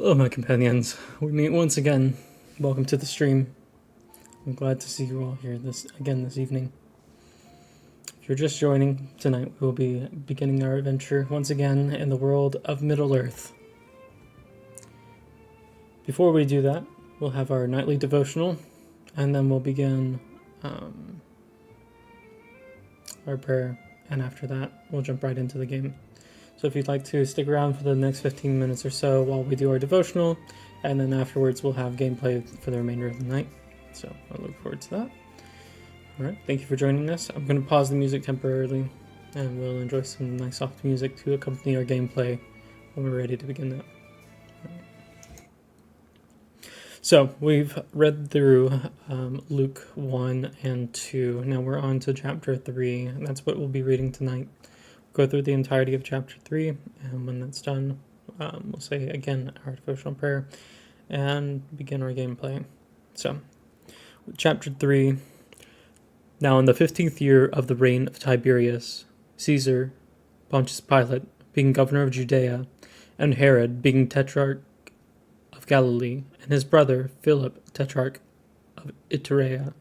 Hello, my companions. We meet once again. Welcome to the stream. I'm glad to see you all here this evening. If you're just joining, tonight we will be beginning our adventure once again in the world of Middle-earth. Before we do that, we'll have our nightly devotional, and then we'll begin our prayer, and after that, we'll jump right into the game. So if you'd like to stick around for the next 15 minutes or so while we do our devotional, and then afterwards we'll have gameplay for the remainder of the night. So I look forward to that. Alright, thank you for joining us. I'm going to pause the music temporarily, and we'll enjoy some nice soft music to accompany our gameplay when we're ready to begin that. So we've read through Luke 1 and 2. Now we're on to chapter 3, and that's what we'll be reading tonight. Go through the entirety of chapter 3, and when that's done, we'll say again our devotional prayer and begin our gameplay. So, chapter 3. Now in the 15th year of the reign of Tiberius, Caesar, Pontius Pilate, being governor of Judea, and Herod, being tetrarch of Galilee, and his brother Philip, tetrarch of Iturea,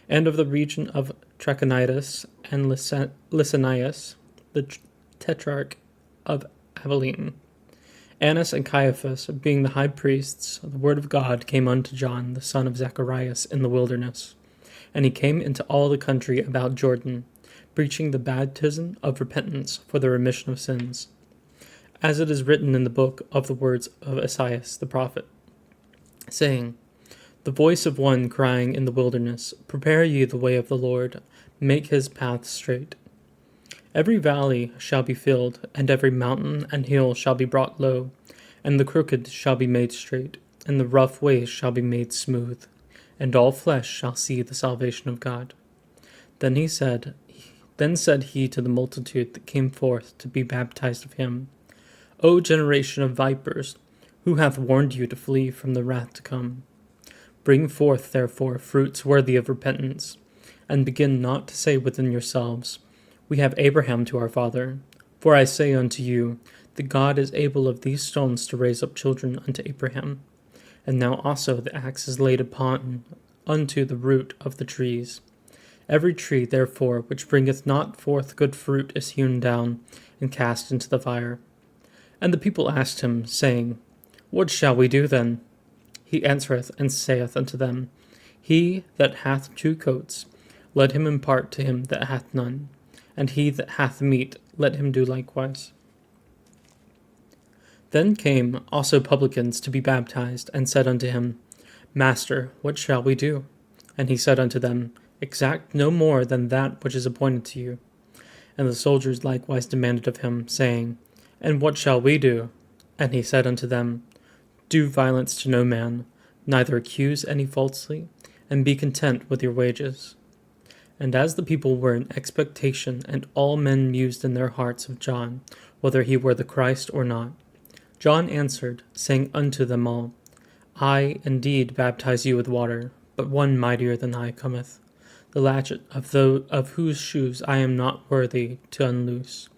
and of the region of Trachonitis and Lysanias, the tetrarch of Abilene, Annas and Caiaphas, being the high priests, the word of God came unto John, the son of Zacharias, in the wilderness. And he came into all the country about Jordan, preaching the baptism of repentance for the remission of sins, as it is written in the book of the words of Esaias the prophet, saying, The voice of one crying in the wilderness, Prepare ye the way of the Lord, make his path straight. Every valley shall be filled, and every mountain and hill shall be brought low, and the crooked shall be made straight, and the rough ways shall be made smooth, and all flesh shall see the salvation of God. Then said he to the multitude that came forth to be baptized of him, O generation of vipers, who hath warned you to flee from the wrath to come? Bring forth therefore fruits worthy of repentance, and begin not to say within yourselves, We have Abraham to our father. For I say unto you, that God is able of these stones to raise up children unto Abraham. And now also the axe is laid upon unto the root of the trees. Every tree, therefore, which bringeth not forth good fruit is hewn down, and cast into the fire. And the people asked him, saying, What shall we do then? He answereth and saith unto them, He that hath 2 coats, let him impart to him that hath none. And he that hath meat, let him do likewise. Then came also publicans to be baptized, and said unto him, Master, what shall we do? And he said unto them, Exact no more than that which is appointed to you. And the soldiers likewise demanded of him, saying, And what shall we do? And he said unto them, Do violence to no man, neither accuse any falsely, and be content with your wages. And as the people were in expectation, and all men mused in their hearts of John, whether he were the Christ or not, John answered, saying unto them all, I indeed baptize you with water, but one mightier than I cometh, the latchet of whose shoes I am not worthy to unloose.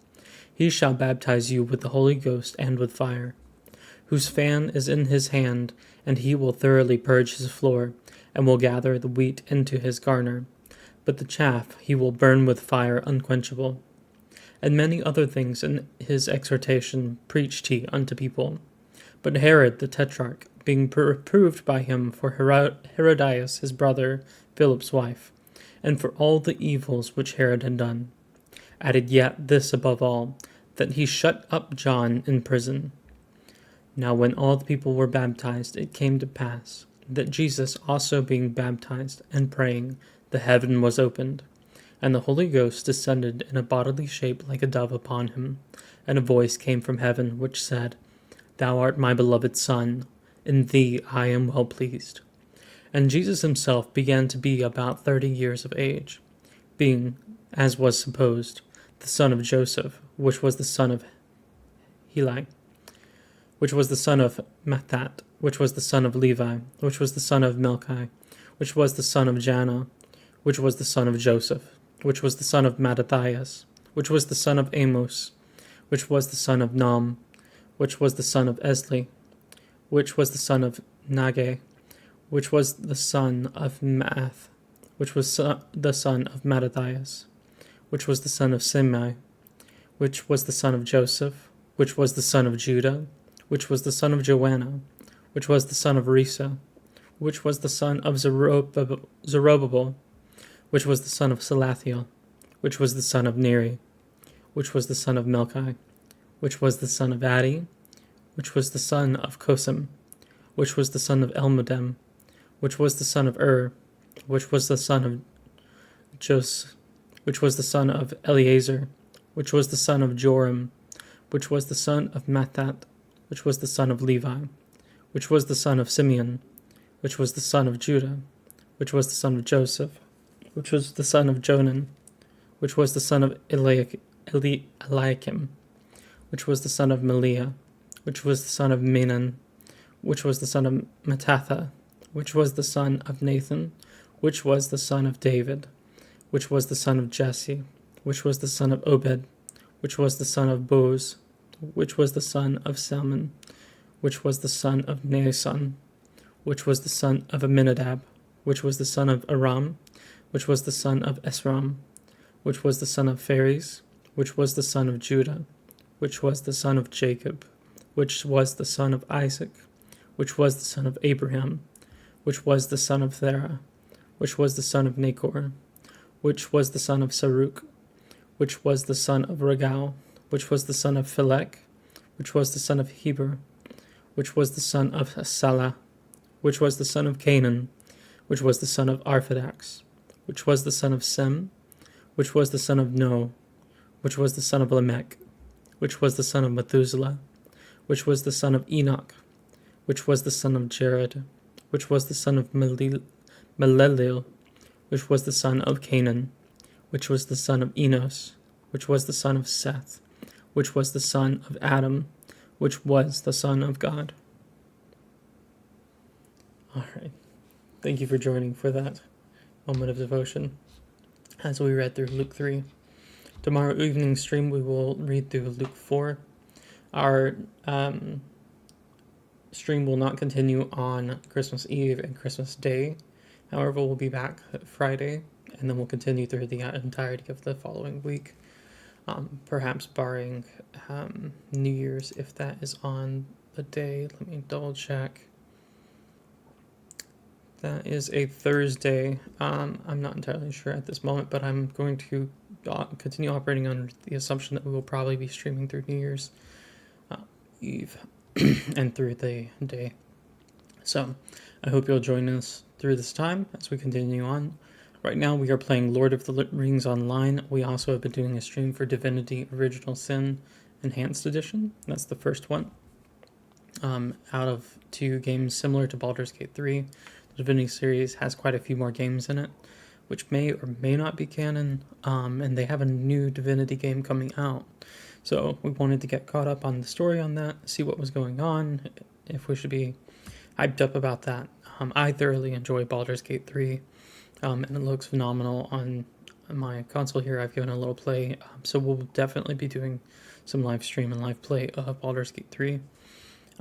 He shall baptize you with the Holy Ghost and with fire, whose fan is in his hand, and he will thoroughly purge his floor, and will gather the wheat into his garner, but the chaff he will burn with fire unquenchable. And many other things in his exhortation preached he unto people. But Herod the tetrarch, being reproved by him for Herodias his brother, Philip's wife, and for all the evils which Herod had done, added yet this above all, that he shut up John in prison. Now when all the people were baptized, it came to pass, that Jesus also being baptized and praying, the heaven was opened, and the Holy Ghost descended in a bodily shape like a dove upon him, and a voice came from heaven, which said, Thou art my beloved Son, in thee I am well pleased. And Jesus himself began to be about 30 years of age, being, as was supposed, the son of Joseph, which was the son of Heli, which was the son of Mathat, which was the son of Levi, which was the son of Melchi, which was the son of Janna, which was the son of Joseph, which was the son of Mattathias, which was the son of Amos, which was the son of Nam, which was the son of Esli, which was the son of Nagge, which was the son of Maath, which was the son of Mattathias, which was the son of Simei, which was the son of Joseph, which was the son of Judah, which was the son of Joanna, which was the son of Risa, which was the son of Zerubbabel, which was the son of Salathiel, which was the son of Neri, which was the son of Melchi, which was the son of Addi, which was the son of Kosim, which was the son of Elmodem, which was the son of which was the son of Jos, which was the son of Eleazar, which was the son of Joram, which was the son of Mathat, which was the son of Levi, which was the son of Simeon, which was the son of Judah, which was the son of Joseph, which was the son of Jonan, which was the son of Eliakim, which was the son of Meliah, which was the son of Menon, which was the son of Mattatha, which was the son of Nathan, which was the son of David, which was the son of Jesse, which was the son of Obed, which was the son of Boaz, which was the son of Salmon, which was the son of Naasson, which was the son of Aminadab, which was the son of Aram, which was the son of Esram, which was the son of Phares, which was the son of Judah, which was the son of Jacob, which was the son of Isaac, which was the son of Abraham, which was the son of Thera, which was the son of Nachor, which was the son of Saruk, which was the son of Ragal, which was the son of Phelek, which was the son of Heber, which was the son of Salah, which was the son of Canaan, which was the son of Arphaxad, which was the son of Sem, which was the son of Noah, which was the son of Lamech, which was the son of Methuselah, which was the son of Enoch, which was the son of Jared, which was the son of Melelil, which was the son of Canaan, which was the son of Enos, which was the son of Seth, which was the son of Adam, which was the son of God. All right. Thank you for joining for that moment of devotion as we read through Luke 3. Tomorrow evening stream, we will read through Luke 4. Our stream will not continue on Christmas Eve and Christmas Day. However, we'll be back Friday, and then we'll continue through the entirety of the following week, perhaps barring New Year's, if that is on the day. Let me double check. That is a Thursday. I'm not entirely sure at this moment, but I'm going to continue operating under the assumption that we will probably be streaming through New Year's Eve and through the day. So I hope you'll join us through this time as we continue on. Right now we are playing Lord of the Rings Online. We also have been doing a stream for Divinity Original Sin Enhanced Edition. That's the first one. Out of 2 games similar to Baldur's Gate 3. The Divinity series has quite a few more games in it, which may or may not be canon, and they have a new Divinity game coming out. So we wanted to get caught up on the story on that, see what was going on, if we should be hyped up about that. I thoroughly enjoy Baldur's Gate 3, and it looks phenomenal on my console here. I've given a little play, so we'll definitely be doing some live stream and live play of Baldur's Gate 3.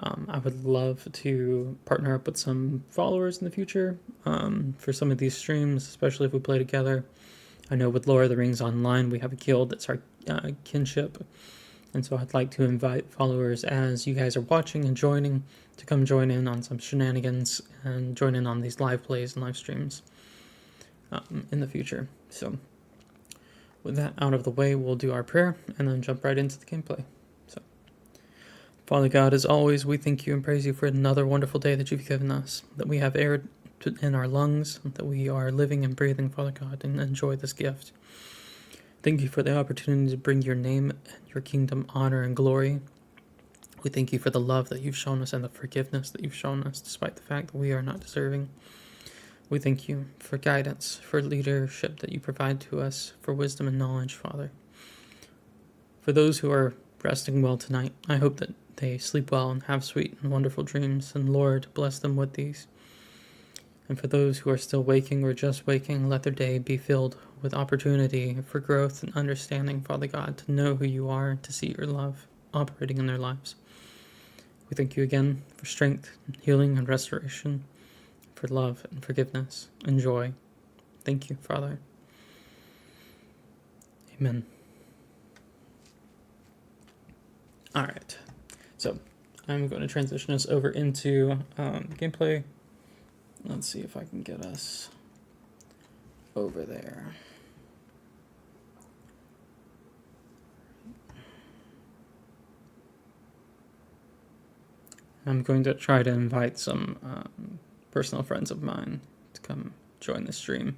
I would love to partner up with some followers in the future for some of these streams, especially if we play together. I know with Lord of the Rings Online, we have a guild that's our kinship, and so I'd like to invite followers as you guys are watching and joining to come join in on some shenanigans and join in on these live plays and live streams in the future. So with that out of the way, we'll do our prayer and then jump right into the gameplay. Father God, as always, we thank you and praise you for another wonderful day that you've given us, that we have air in our lungs, that we are living and breathing, Father God, and enjoy this gift. Thank you for the opportunity to bring your name and your kingdom honor and glory. We thank you for the love that you've shown us and the forgiveness that you've shown us, despite the fact that we are not deserving. We thank you for guidance, for leadership that you provide to us, for wisdom and knowledge, Father. For those who are resting well tonight, I hope that they sleep well and have sweet and wonderful dreams, and Lord, bless them with these. And for those who are still waking or just waking, let their day be filled with opportunity for growth and understanding, Father God, to know who you are, to see your love operating in their lives. We thank you again for strength, healing, and restoration, for love and forgiveness and joy. Thank you, Father. Amen. All right, so I'm going to transition us over into gameplay. Let's see if I can get us over there. I'm going to try to invite some personal friends of mine to come join the stream.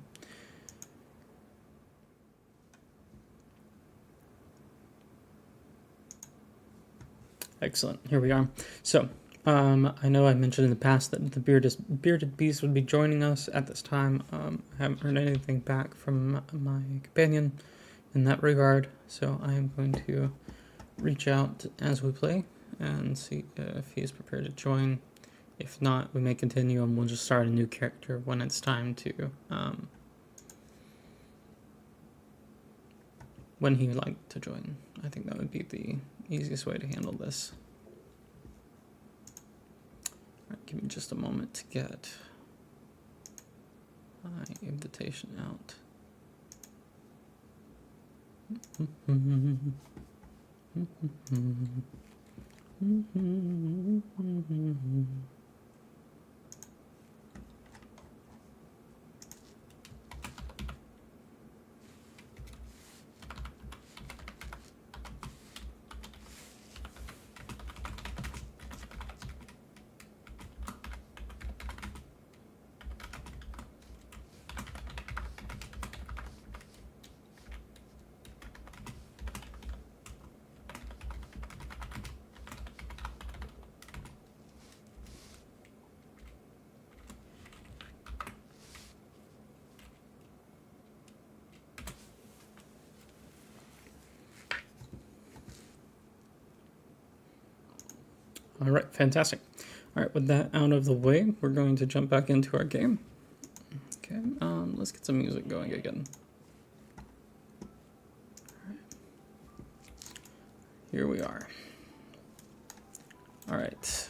Excellent. Here we are. So, I know I mentioned in the past that the bearded beast would be joining us at this time. I haven't heard anything back from my companion in that regard, so I am going to reach out as we play and see if he is prepared to join. If not, we may continue and we'll just start a new character when it's time to, when he would like to join. I think that would be the easiest way to handle this. All right, give me just a moment to get my invitation out. All right, fantastic. All right, with that out of the way, we're going to jump back into our game. Okay, let's get some music going again. All right. Here we are. All right.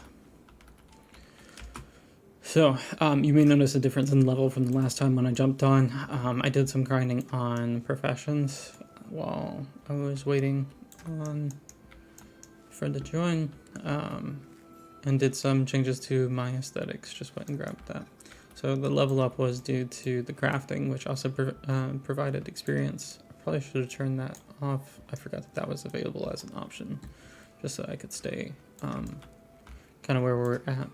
So, you may notice a difference in level from the last time when I jumped on. I did some grinding on professions while I was waiting on a friend to join, and did some changes to my aesthetics. Just went and grabbed that. So the level up was due to the crafting, which also provided experience. I probably should have turned that off. I forgot that that was available as an option, just so I could stay kind of where we're at.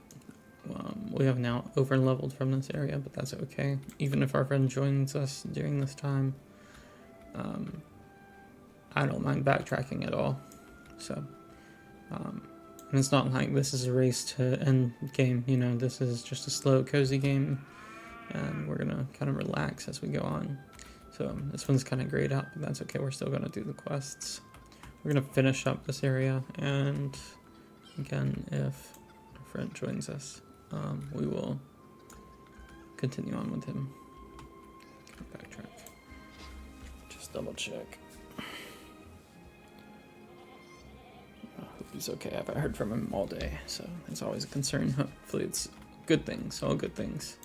We have now over leveled from this area, but that's okay. Even if our friend joins us during this time, I don't mind backtracking at all. So, and it's not like this is a race to end game, you know, this is just a slow, cozy game, and we're gonna kind of relax as we go on. So this one's kind of grayed out, but that's okay, we're still gonna do the quests. We're gonna finish up this area, and again, if our friend joins us, we will continue on with him. Backtrack. Just double check. I hope he's okay. I haven't heard from him all day, so it's always a concern. Hopefully it's good things, all good things.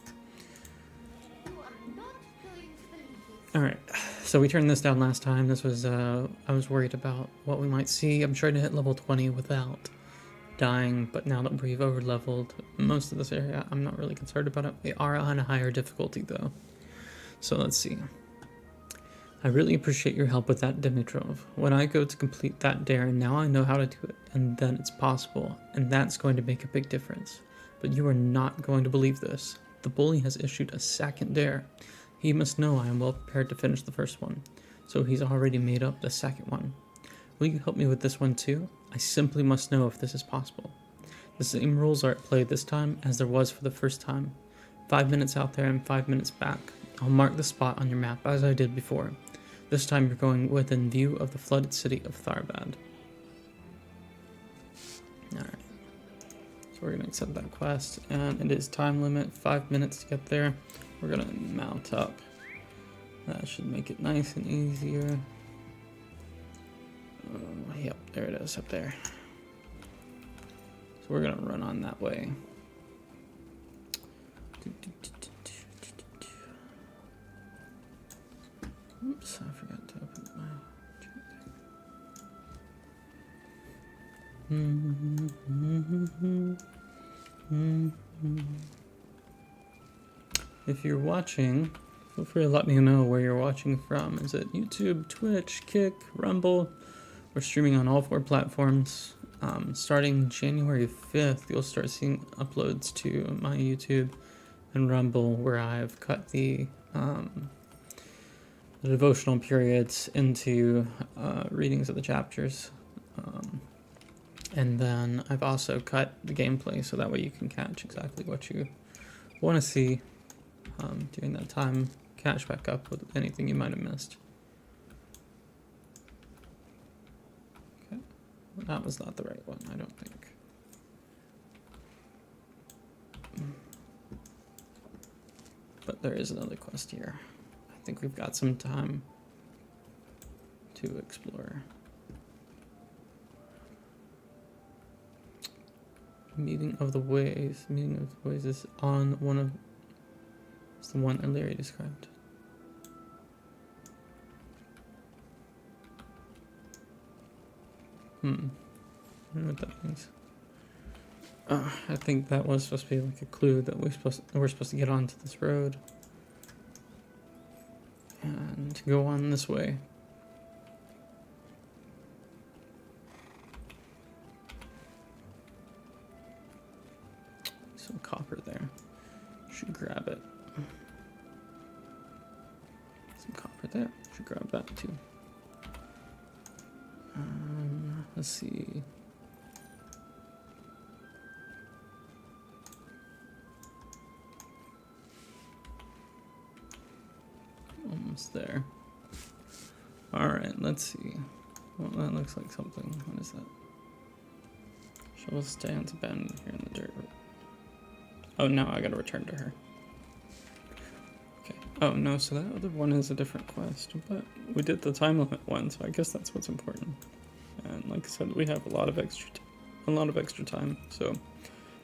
Alright, so we turned this down last time. This was, I was worried about what we might see. I'm trying to hit level 20 without dying, but now that we've over leveled most of this area, I'm not really concerned about it. We are on a higher difficulty though. So let's see. I really appreciate your help with that Dimitrov. When I go to complete that dare, now I know how to do it, and then it's possible, and that's going to make a big difference. But you are not going to believe this. The bully has issued a second dare. He must know I am well prepared to finish the first one, so he's already made up the second one. Will you help me with this one too? I simply must know if this is possible. The same rules are at play this time as there was for the first time. 5 minutes out there and 5 minutes back. I'll mark the spot on your map as I did before. This time you're going within view of the flooded city of Tharbad. Alright. So we're going to accept that quest, and it is time limit, 5 minutes to get there. We're going to mount up. That should make it nice and easier. Yep, there it is up there. So we're gonna run on that way. Oops, I forgot to open my If you're watching, feel free to let me know where you're watching from. Is it YouTube, Twitch, Kick, Rumble? We're streaming on all 4 platforms. Starting January 5th, you'll start seeing uploads to my YouTube and Rumble, where I've cut the devotional periods into readings of the chapters. And then I've also cut the gameplay so that way you can catch exactly what you want to see during that time. Catch back up with anything you might have missed. Okay, well, that was not the right one, I don't think. But there is another quest here. I think we've got some time to explore. Meeting of the Ways. Meeting of the Ways is on one of... It's the one Larry described. I don't know what that means. I think that was supposed to be like a clue that we're supposed to get onto this road and go on this way. Some copper there. Should grab it. Some copper there. Should grab that too. Let's see. Almost there. Alright, let's see. Well, that looks like something. What is that? Shovel stands abandoned here in the dirt. Oh, no, I gotta return to her. Okay. Oh, no, so that other one is a different quest. But we did the time limit one, so I guess that's what's important. And like I said, we have a lot of extra time. So I'm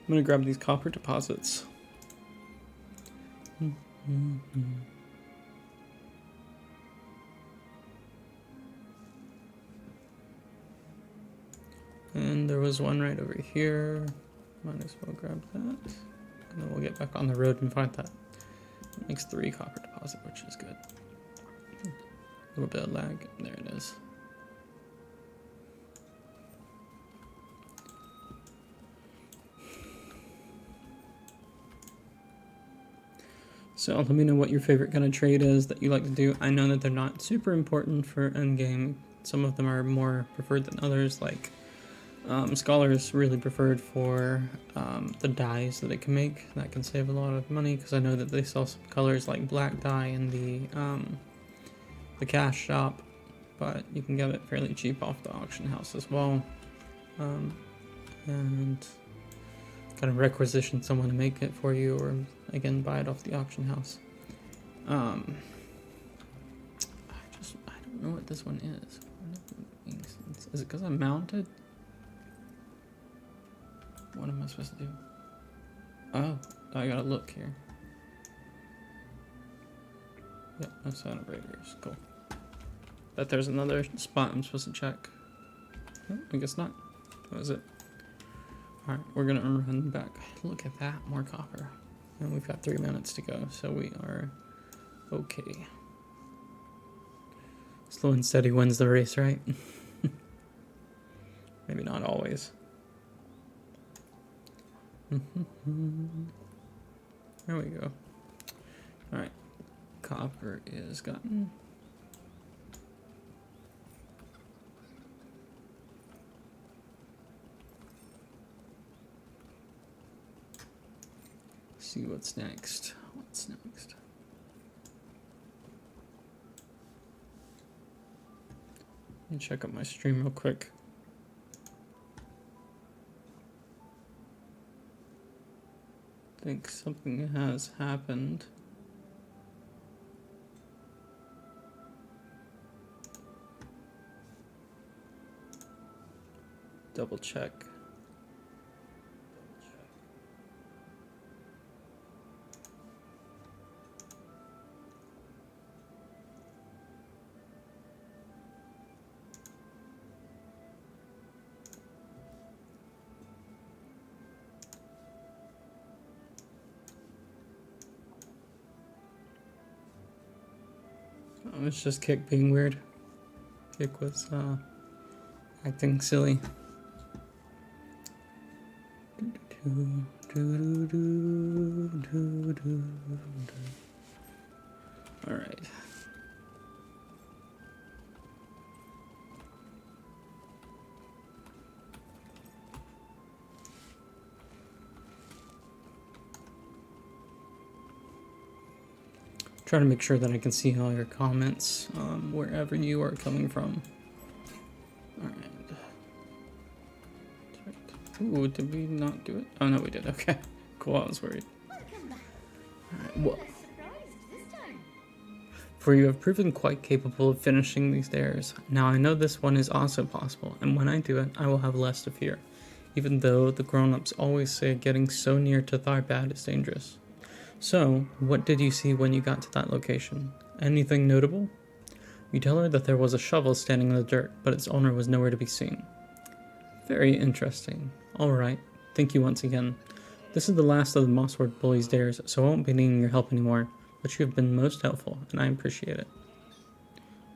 gonna grab these copper deposits. And there was one right over here. Might as well grab that. And then we'll get back on the road and find that. It makes 3 copper deposit, which is good. A little bit of lag. There it is. So let me know what your favorite kind of trade is that you like to do. I know that they're not super important for endgame. Some of them are more preferred than others, like Scholar's really preferred for the dyes that it can make. That can save a lot of money because I know that they sell some colors like black dye in the cash shop, but you can get it fairly cheap off the auction house as well. And kind of requisition someone to make it for you, or again buy it off the auction house. I don't know what this one is. Is it because I'm mounted? What am I supposed to do? Oh, I gotta look here. Yep, no sign of raiders. Cool. Bet there's another spot I'm supposed to check. Oh, I guess not. That was it. Alright, we're gonna run back. Look at that, more copper. And we've got 3 minutes to go, so we are okay. Slow and steady wins the race, right? Maybe not always. There we go. Alright, copper is gotten. See what's next. What's next? Let me check out my stream real quick. I think something has happened. Double check. It was just Kick being weird. Kick was acting silly. Alright. Try to make sure that I can see all your comments wherever you are coming from. Alright. Ooh, did we not do it? Oh no, we did. Okay. Cool, I was worried. Alright, well. For you have proven quite capable of finishing these dares. Now I know this one is also possible, and when I do it, I will have less to fear. Even though the grown-ups always say getting so near to Tharbad is dangerous. So, what did you see when you got to that location? Anything notable? You tell her that there was a shovel standing in the dirt, but its owner was nowhere to be seen. Very interesting. Alright, thank you once again. This is the last of the Mossword Bully's dares, so I won't be needing your help anymore, but you have been most helpful, and I appreciate it.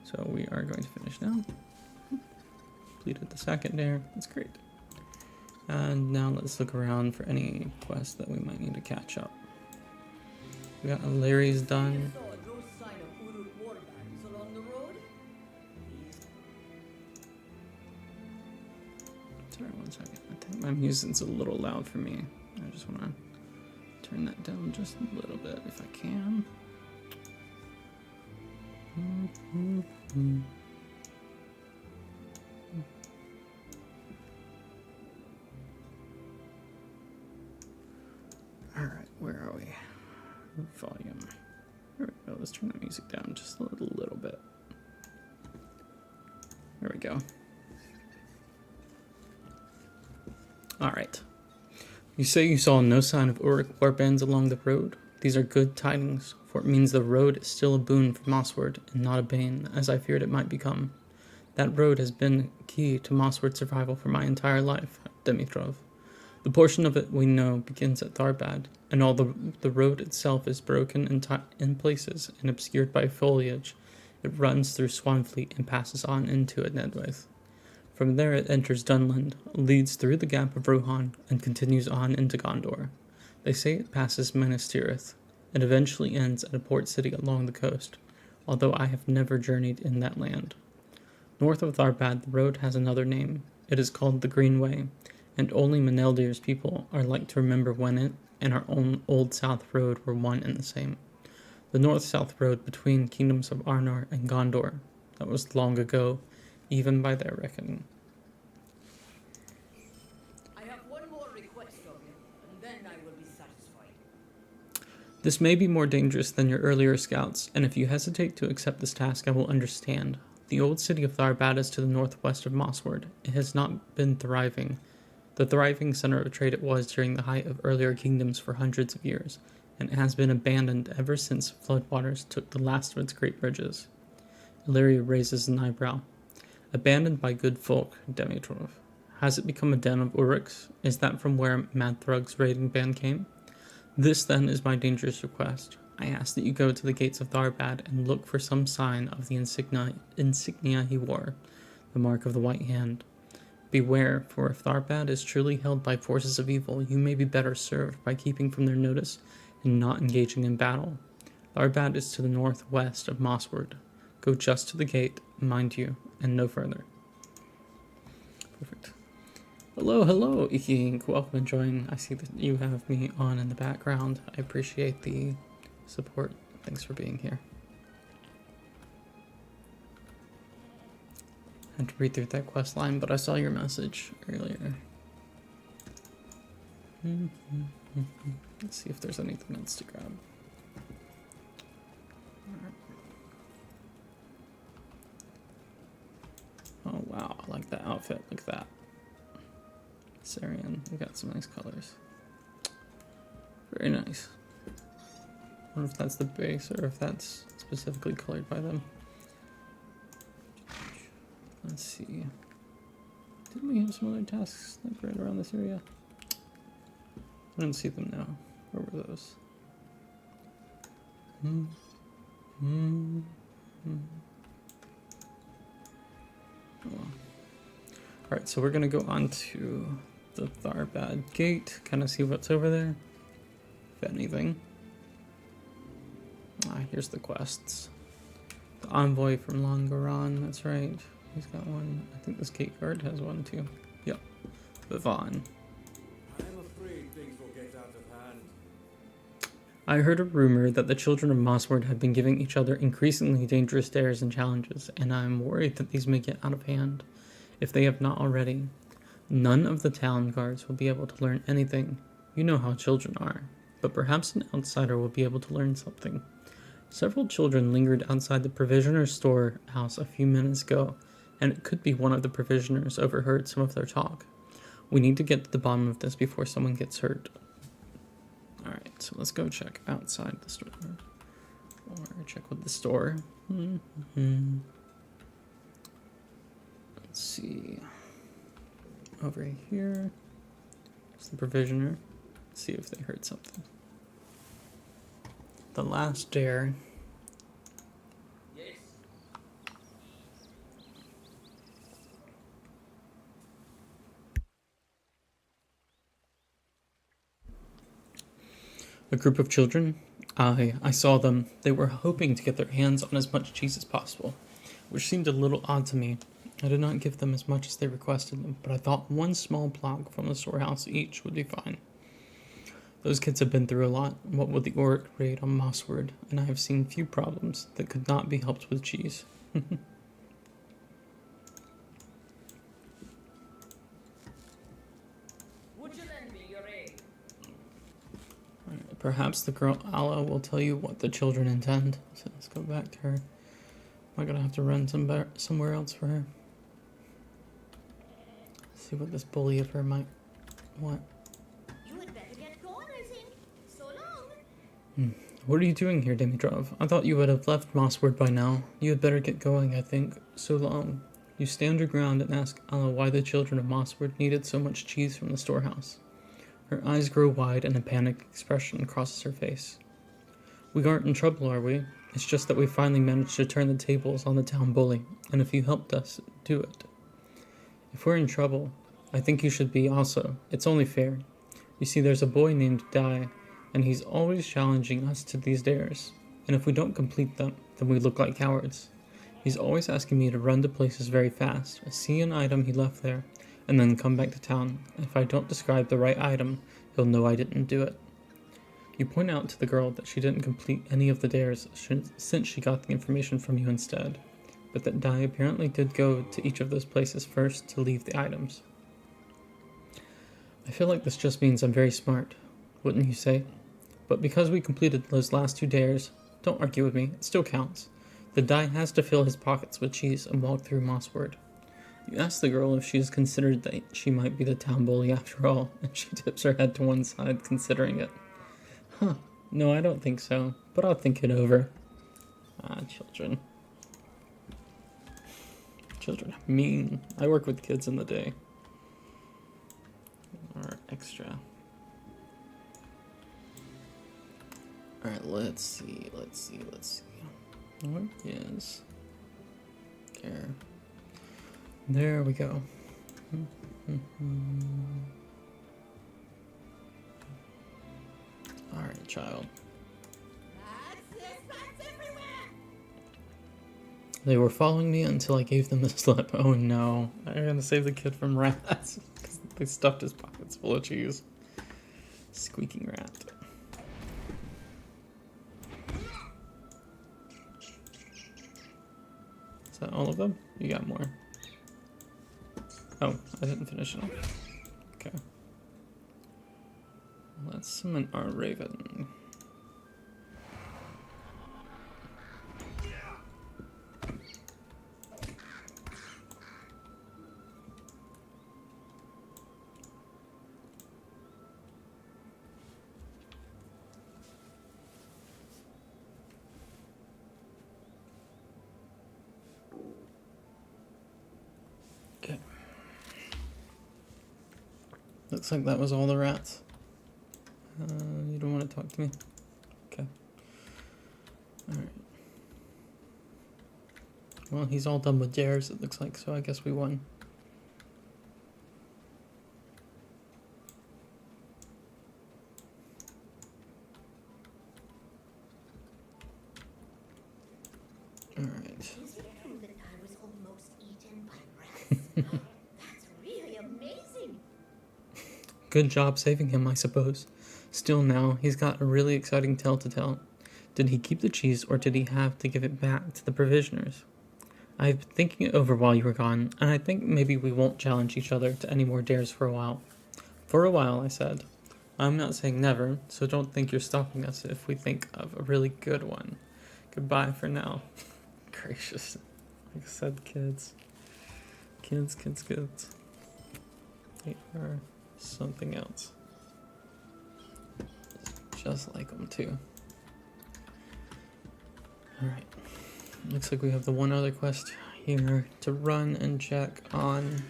So we are going to finish now. Completed the second dare, that's great. And now let's look around for any quests that we might need to catch up. We got Larry's done. Sorry, one second. I think my music's a little loud for me. I just want to turn that down just a little bit if I can. Alright, where are we? Volume. There we go. Let's turn the music down just a little bit. There we go. Alright. You say you saw no sign of Uruk warbands along the road. These are good tidings, for it means the road is still a boon for Mossword, and not a bane, as I feared it might become. That road has been key to Mossword's survival for my entire life, Dimitrov. The portion of it we know begins at Tharbad, and although the road itself is broken in places and obscured by foliage, it runs through Swanfleet and passes on into Nedwith. From there it enters Dunland, leads through the Gap of Rohan, and continues on into Gondor. They say it passes Minas Tirith, and eventually ends at a port city along the coast, although I have never journeyed in that land. North of Tharbad, the road has another name. It is called the Green Way, and only Meneldir's people are like to remember when it and our own Old South Road were one and the same. The North-South Road between Kingdoms of Arnor and Gondor. That was long ago, even by their reckoning. I have one more request of you, and then I will be satisfied. This may be more dangerous than your earlier scouts, and if you hesitate to accept this task, I will understand. The old city of Tharbad is to the northwest of Mossword. It has not been thriving. The thriving center of trade it was during the height of earlier kingdoms for hundreds of years, and it has been abandoned ever since floodwaters took the last of its great bridges. Illyria raises an eyebrow. Abandoned by good folk, Dimitrov. Has it become a den of Uruks? Is that from where Madthrug's raiding band came? This, then, is my dangerous request. I ask that you go to the gates of Tharbad and look for some sign of the insignia he wore, the mark of the White Hand. Beware, for if Tharbad is truly held by forces of evil, you may be better served by keeping from their notice and not engaging in battle. Tharbad is to the northwest of Mossword. Go just to the gate, mind you, and no further. Perfect. Hello, Iki Inc. Welcome and join. I see that you have me on in the background. I appreciate the support. Thanks for being here. I had to read through that quest line, but I saw your message earlier. Let's see if there's anything else to grab. Oh wow, I like that outfit. Look at that. Syrian, we got some nice colors. Very nice. I wonder if that's the base or if that's specifically colored by them. Let's see. Didn't we have some other tasks like right around this area? I don't see them now. Where were those? Alright, so we're gonna go on to the Tharbad Gate, kind of see what's over there, if anything. Here's the quests. The envoy from Longaron, that's right. He's got one. I think this gate guard has one too. Yep. Vivon. I'm afraid things will get out of hand. I heard a rumor that the children of Mossward have been giving each other increasingly dangerous dares and challenges, and I am worried that these may get out of hand, if they have not already. None of the town guards will be able to learn anything. You know how children are, but perhaps an outsider will be able to learn something. Several children lingered outside the provisioner's storehouse a few minutes ago, and it could be one of the provisioners overheard some of their talk. We need to get to the bottom of this before someone gets hurt. Alright, so let's go check outside the store. Or check with the store. Let's see. Over here is the provisioner. Let's see if they heard something. The last dare. Yes. A group of children. I saw them. They were hoping to get their hands on as much cheese as possible, which seemed a little odd to me. I did not give them as much as they requested, but I thought one small block from the storehouse each would be fine. Those kids have been through a lot, what with the Auric raid on Mossward, and I have seen few problems that could not be helped with cheese. Would you lend me your aid? Perhaps the girl Allah will tell you what the children intend. So let's go back to her. Am I gonna have to run somewhere else for her? Let's see what this bully of her might want. You had better get going, I think. So long. What are you doing here, Dimitrov? I thought you would have left Mossward by now. You had better get going, I think. So long. You stand your ground and ask Allah why the children of Mossward needed so much cheese from the storehouse. Her eyes grow wide and a panicked expression crosses her face. We aren't in trouble, are we? It's just that we finally managed to turn the tables on the town bully, and if you helped us do it. If we're in trouble, I think you should be also. It's only fair. You see, there's a boy named Dai, and he's always challenging us to these dares, and if we don't complete them, then we look like cowards. He's always asking me to run to places very fast, see an item he left there, and then come back to town. If I don't describe the right item, he'll know I didn't do it. You point out to the girl that she didn't complete any of the dares since she got the information from you instead, but that Dai apparently did go to each of those places first to leave the items. I feel like this just means I'm very smart, wouldn't you say? But because we completed those last 2 dares, don't argue with me, it still counts. The Dai has to fill his pockets with cheese and walk through Mossward. You ask the girl if she has considered that she might be the town bully after all, and she tips her head to one side, considering it. Huh, no, I don't think so, but I'll think it over. Children. Children are mean. I work with kids in the day. Or extra. Alright, let's see. Where is... There we go. Alright, child. Rats everywhere! They were following me until I gave them the slip. Oh no. I'm gonna save the kid from rats. Because they stuffed his pockets full of cheese. Squeaking rat. Is that all of them? You got more. Oh, I didn't finish it. Okay. Let's summon our raven. Okay. Looks like that was all the rats. You don't want to talk to me? Okay. Alright. Well, he's all done with dares, it looks like, so I guess we won. Alright. Is it true that I was almost eaten by rats? That's really amazing. Good job saving him, I suppose. Still now, he's got a really exciting tale to tell. Did he keep the cheese, or did he have to give it back to the provisioners? I've been thinking it over while you were gone, and I think maybe we won't challenge each other to any more dares for a while. For a while, I said. I'm not saying never, so don't think you're stopping us if we think of a really good one. Goodbye for now. Gracious. Like I said, kids. Kids. They are something else. Just like them, too. Alright. Looks like we have the one other quest here to run and check on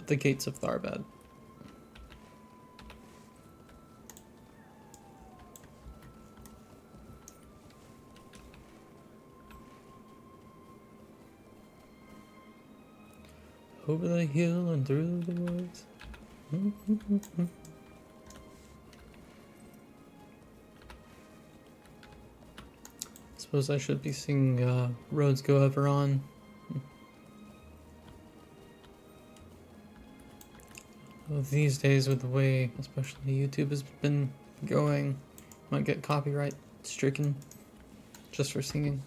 the gates of Tharbad. Over the hill and through the woods. Suppose I should be seeing roads go ever on. Well, these days, with the way especially YouTube has been going, might get copyright stricken just for singing.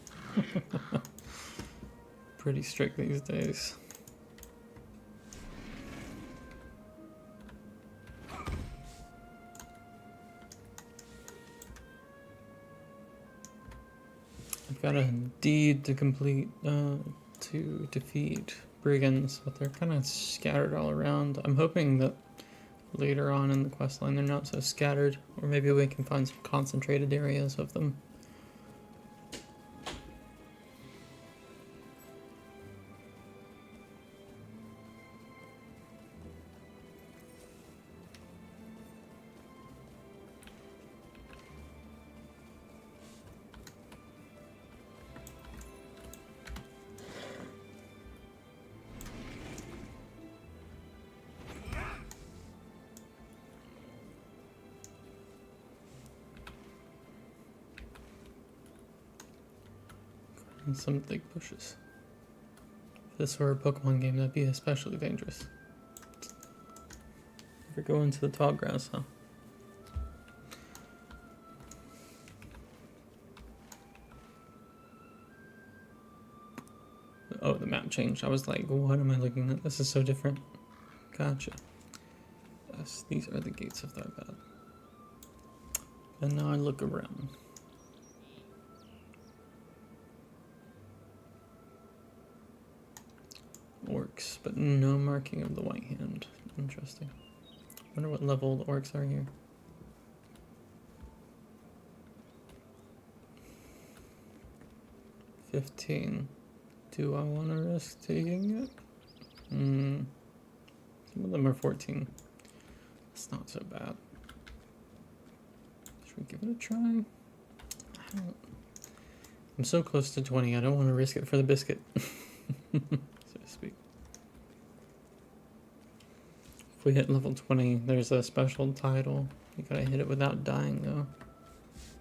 Pretty strict these days. I've got a deed to complete to defeat brigands, but they're kind of scattered all around. I'm hoping that later on in the questline they're not so scattered, or maybe we can find some concentrated areas of them. And some thick bushes. If this were a Pokemon game, that'd be especially dangerous. Never go into the tall grass, huh? Oh, the map changed. I was like, what am I looking at? This is so different. Gotcha. Yes, these are the gates of Tharbad. And now I look around. Orcs, but no marking of the white hand. Interesting. Wonder what level the orcs are here. $15. Do I want to risk taking it? Some of them are 14. It's not so bad. Should we give it a try? I'm so close to 20, I don't want to risk it for the biscuit. So to speak. If we hit level 20, there's a special title. You gotta hit it without dying though.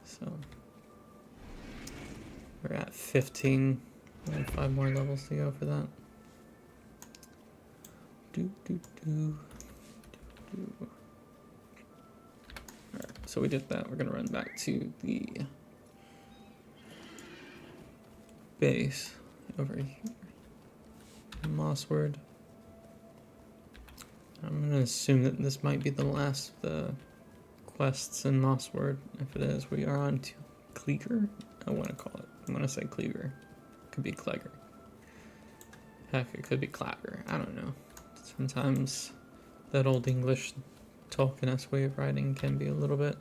So we're at 15. We have 5 more levels to go for that. Alright, so we did that. We're gonna run back to the base over here. Mossword. I'm gonna assume that this might be the last of the quests in Mossword. If it is, we are on to Kleager. I want to call it. I want to say Kleager. Could be Clegger. Heck, it could be Clagger. I don't know. Sometimes that old English Tolkien-esque way of writing can be a little bit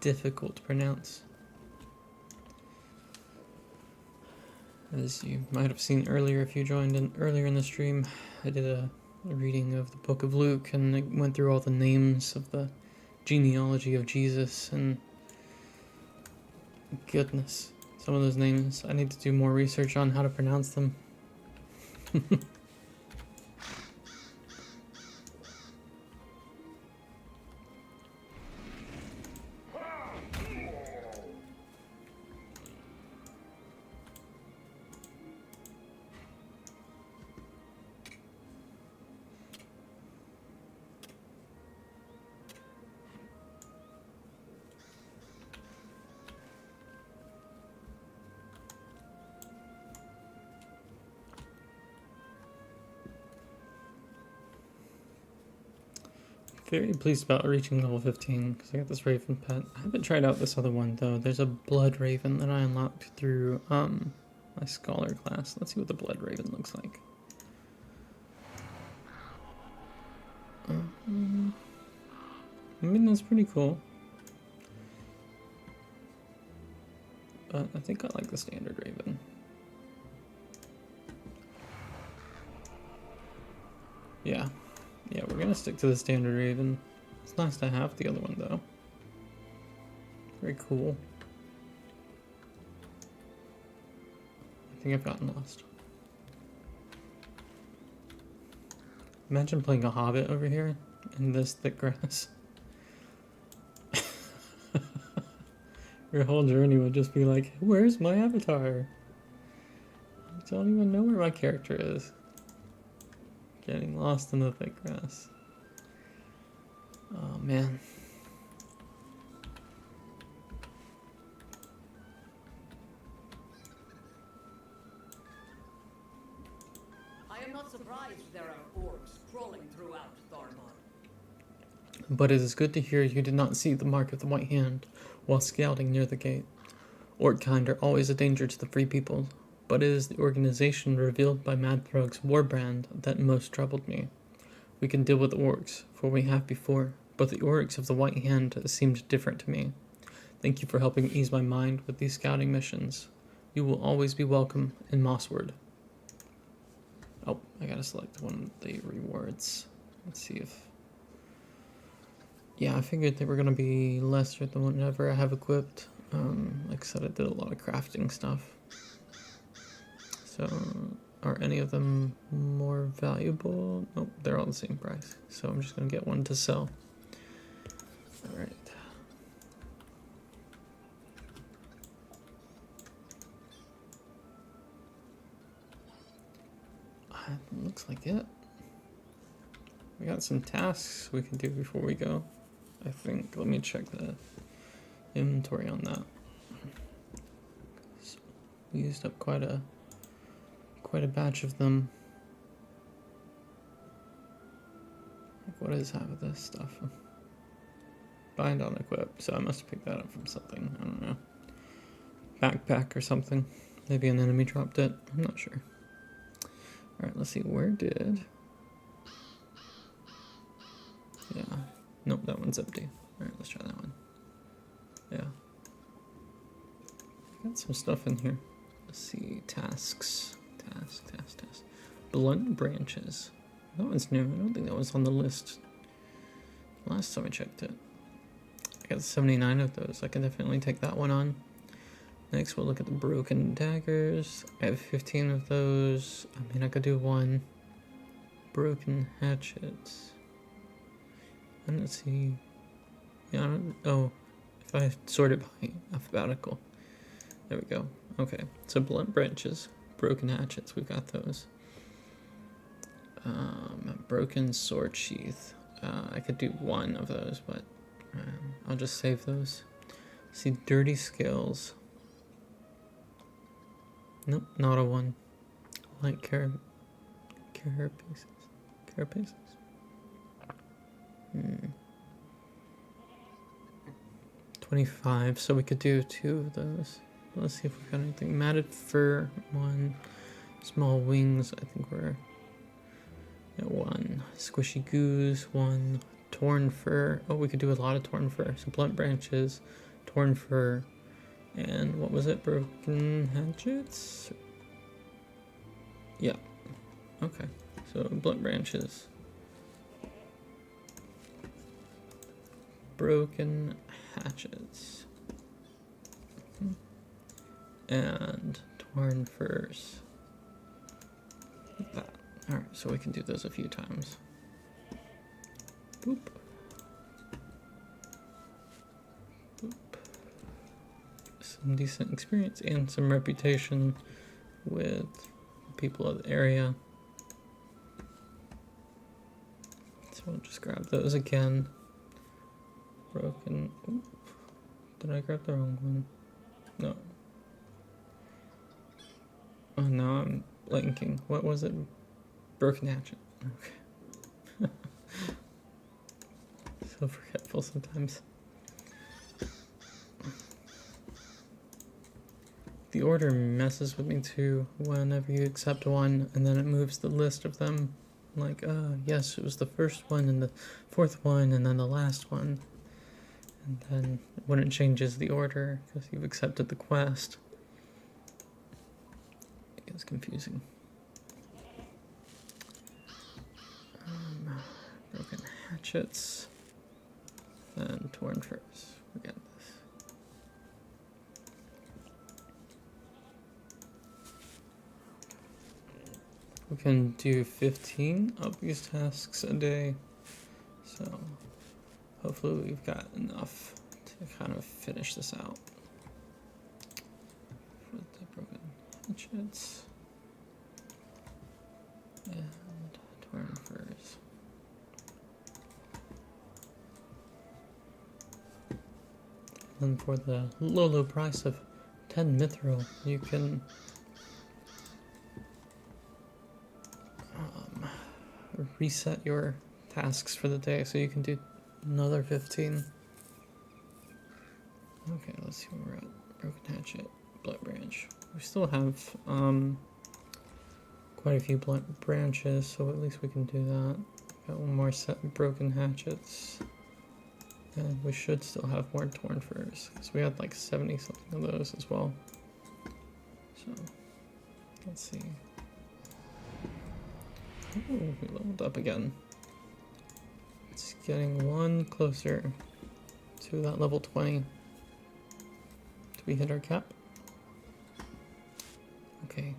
difficult to pronounce. As you might have seen earlier, if you joined in earlier in the stream, I did a reading of the Book of Luke, and it went through all the names of the genealogy of Jesus, and goodness Some of those names, I need to do more research on how to pronounce them. Very pleased about reaching level 15 because I got this raven pet. I haven't tried out this other one though. There's a blood raven that I unlocked through my scholar class. Let's see what the blood raven looks like. I mean, that's pretty cool. But I think I like the standard raven. Yeah. Yeah, we're gonna stick to the standard raven. It's nice to have the other one though. Very cool. I think I've gotten lost. Imagine playing a hobbit over here in this thick grass. Your whole journey would just be like, where's my avatar? I don't even know where my character is. Getting lost in the thick grass. Oh man. I am not surprised there are orcs crawling throughout Tharbad. But it is good to hear you did not see the mark of the White Hand while scouting near the gate. Orc kind are always a danger to the free people, but it is the organization revealed by Madthrug's warbrand that most troubled me. We can deal with orcs, for we have before, but the orcs of the White Hand seemed different to me. Thank you for helping ease my mind with these scouting missions. You will always be welcome in Mossward. Oh, I gotta select one of the rewards. Let's see if... Yeah, I figured they were gonna be lesser than whatever I have equipped. Like I said, I did a lot of crafting stuff. So, are any of them more valuable? Nope, they're all the same price. So I'm just gonna get one to sell. Alright. Looks like it. We got some tasks we can do before we go. I think, let me check the inventory on that. So we used up quite a batch of them. Like, what is half of this stuff? Bind on equip, so I must have picked that up from something. I don't know. Backpack or something. Maybe an enemy dropped it. I'm not sure. Alright, let's see. Where did... Yeah. Nope, that one's empty. Alright, let's try that one. Yeah. Got some stuff in here. Let's see. Tasks. Task. Blunt branches. That one's new. I don't think that was on the list last time I checked it. I got 79 of those. I can definitely take that one on. Next, we'll look at the broken daggers. I have 15 of those. I mean, I could do one. Broken hatchets. And let's see. Yeah, I don't, oh, if I sort it by alphabetical. There we go. Okay, so blunt branches, broken hatchets, we've got those. Broken sword sheath. I could do one of those, but I'll just save those. See, dirty scales. Nope, not a one. Light carapaces. 25, so we could do 2 of those. Let's see if we've got anything. Matted fur, 1. Small wings, I think we're at 1. Squishy goose, 1. Torn fur. Oh, we could do a lot of torn fur. So blunt branches, torn fur, and what was it? Broken hatchets? Yeah. Okay. So blunt branches. Broken hatchets. and torn furs. Like that. Alright, so we can do those a few times. Boop. Boop. Some decent experience and some reputation with people of the area. So we'll just grab those again. Broken. Oop. Did I grab the wrong one? No. Oh, now I'm blanking. What was it? Broken hatchet. Okay. So forgetful sometimes. The order messes with me too whenever you accept one and then it moves the list of them. Like, yes, it was the first one and the fourth one and then the last one. And then when it changes the order because you've accepted the quest, it gets confusing. Broken hatchets and torn furs. Forget this. We can do 15 of these tasks a day, so hopefully we've got enough to kind of finish this out. With the broken hatchets and torn furs. And for the low price of 10 mithril, you can reset your tasks for the day, so you can do another 15. Okay, let's see where we're at. Broken hatchet, blood branch. We still have quite a few blood branches, so at least we can do that. Got one more set of broken hatchets. And we should still have more torn furs, because we had like 70 something of those as well. So, let's see. Oh, we leveled up again. It's getting one closer to that level 20. Do we hit our cap? Okay.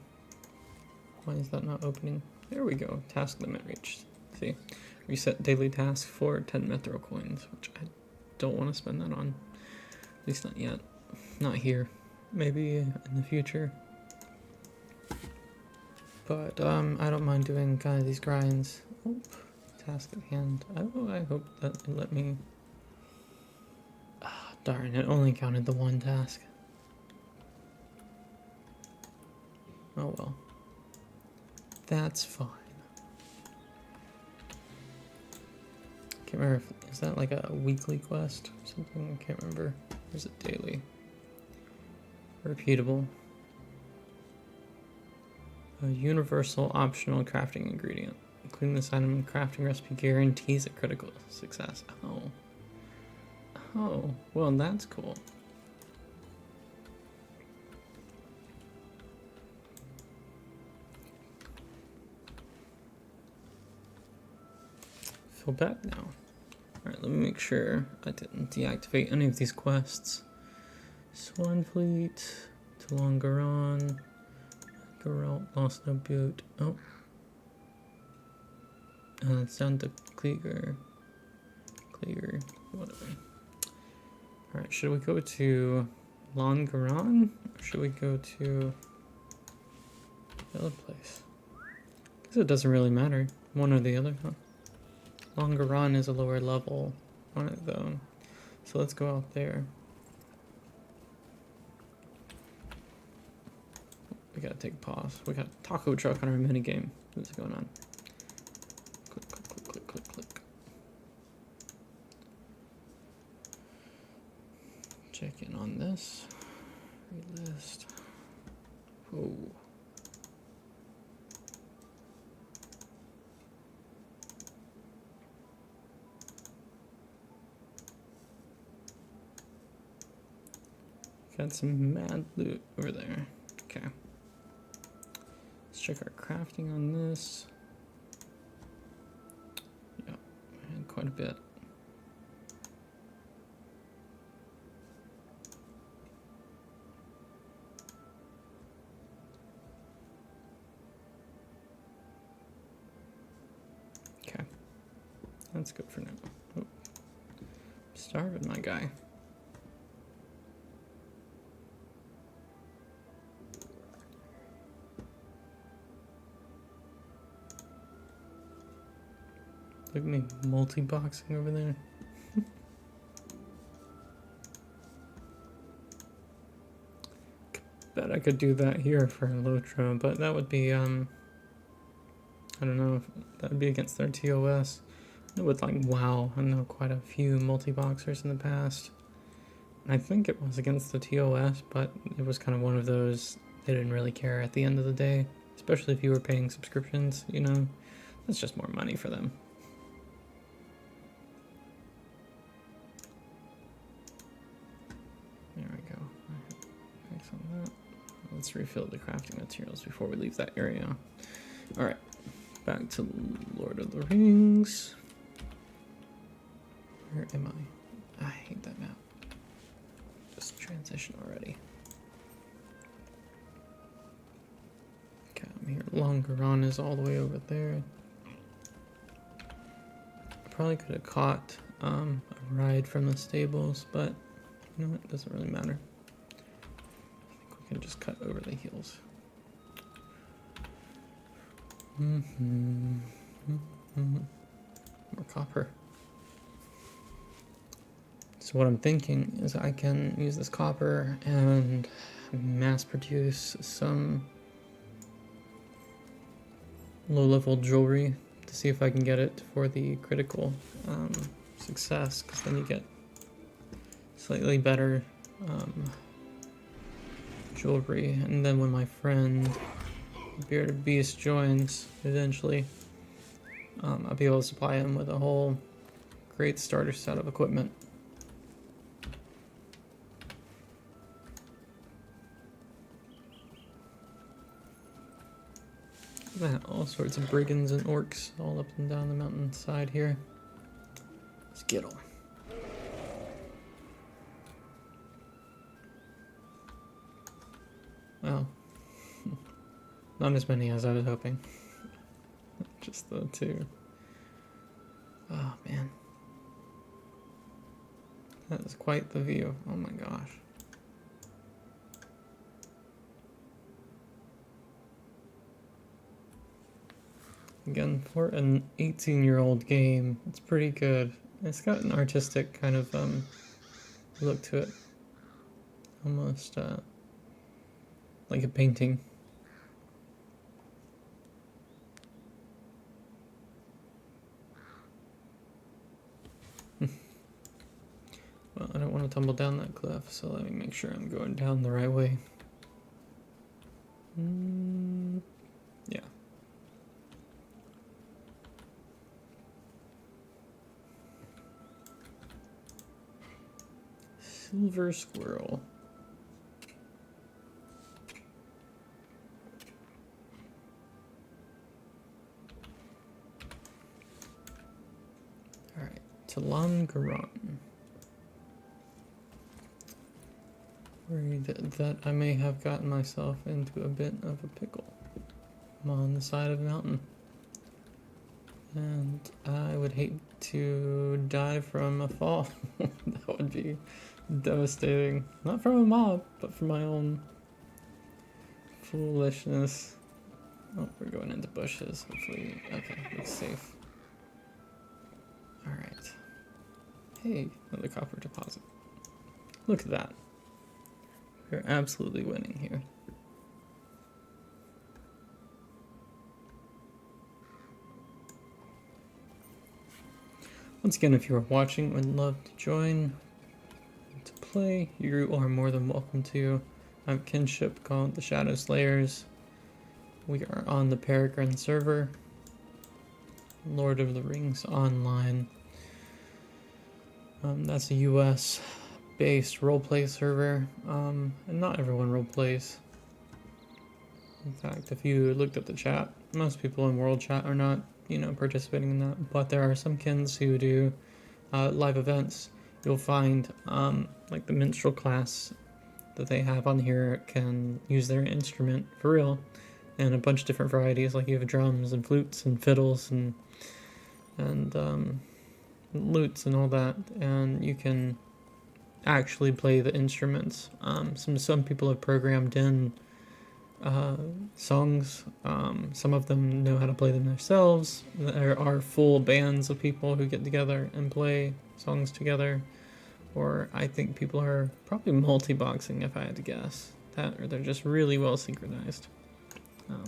Why is that not opening? There we go. Task limit reached. See? Reset daily task for 10 metro coins, which I don't want to spend that on. At least not yet. Not here. Maybe in the future. But I don't mind doing kind of these grinds. Oh, task at hand. I hope that it let me. Ah, darn! It only counted the one task. Oh well. That's fine. Can't remember if is that like a weekly quest or something. I can't remember. Or is it daily? Repeatable. A universal optional crafting ingredient. Including this item in crafting recipe guarantees a critical success. Oh. Oh, well that's cool. Feel bad now. Alright, let me make sure I didn't deactivate any of these quests. Swan Fleet, to Longaron. Geralt lost no boot. Oh. It's down to Kleeger, whatever. Alright, should we go to Longaron? Or should we go to the other place? Because it doesn't really matter. One or the other, huh? Longaron is a lower level on it though. So let's go out there. We gotta take a pause. We got a taco truck on our minigame. What's going on? Click, click, click, click, click, click. Check in on this. Relist. Whoa. Got some mad loot over there. Okay. Let's check our crafting on this. Yeah, and quite a bit. that's good for now. Oh, starving, my guy. Look at me multi-boxing over there. Bet I could do that here for LOTR, but that would be, I don't know, if that would be against their TOS. It would, like, WoW. I know quite a few multi-boxers in the past. I think it was against the TOS, but it was kind of one of those, they didn't really care at the end of the day. Especially if you were paying subscriptions, you know? That's just more money for them. There we go. Thanks on that. Let's refill the crafting materials before we leave that area. Alright, back to Lord of the Rings. Where am I? I hate that map. Just transition already. Okay, I'm here. Longeron is all the way over there. I probably could have caught a ride from the stables, but you know what? It doesn't really matter. I think we can just cut over the hills. More copper. So what I'm thinking is I can use this copper and mass produce some low-level jewelry to see if I can get it for the critical success, because then you get slightly better jewelry. And then when my friend Bearded Beast joins eventually, I'll be able to supply him with a whole great starter set of equipment. All sorts of brigands and orcs all up and down the mountainside here. Let's get them. Well, not as many as I was hoping. Just the two. Oh man. That is quite the view. Oh my gosh. Again, for an 18-year-old game, it's pretty good. It's got an artistic kind of look to it. Almost like a painting. Well, I don't want to tumble down that cliff, so let me make sure I'm going down the right way. Yeah. Silver squirrel. Alright, to Longeron. Worried that I may have gotten myself into a bit of a pickle. I'm on the side of a mountain. And I would hate to die from a fall. That would be devastating. Not from a mob, but from my own foolishness. Oh, we're going into bushes. Hopefully, okay, looks safe. Alright. Hey, another copper deposit. Look at that. We're absolutely winning here. Once again, if you are watching, would love to join to play, you are more than welcome to. I have kinship called the Shadow Slayers. We are on the Peregrine server, Lord of the Rings Online. That's a US based roleplay server, and not everyone roleplays. In fact, if you looked at the chat, most people in world chat are not, participating in that, but there are some kins who do live events. You'll find like the minstrel class that they have on here can use their instrument for real, and a bunch of different varieties, like you have drums and flutes and fiddles and lutes and all that, and you can actually play the instruments. Some people have programmed in songs. Some of them know how to play them themselves. There are full bands of people who get together and play songs together. Or I think people are probably multi-boxing, if I had to guess. That, or they're just really well synchronized. All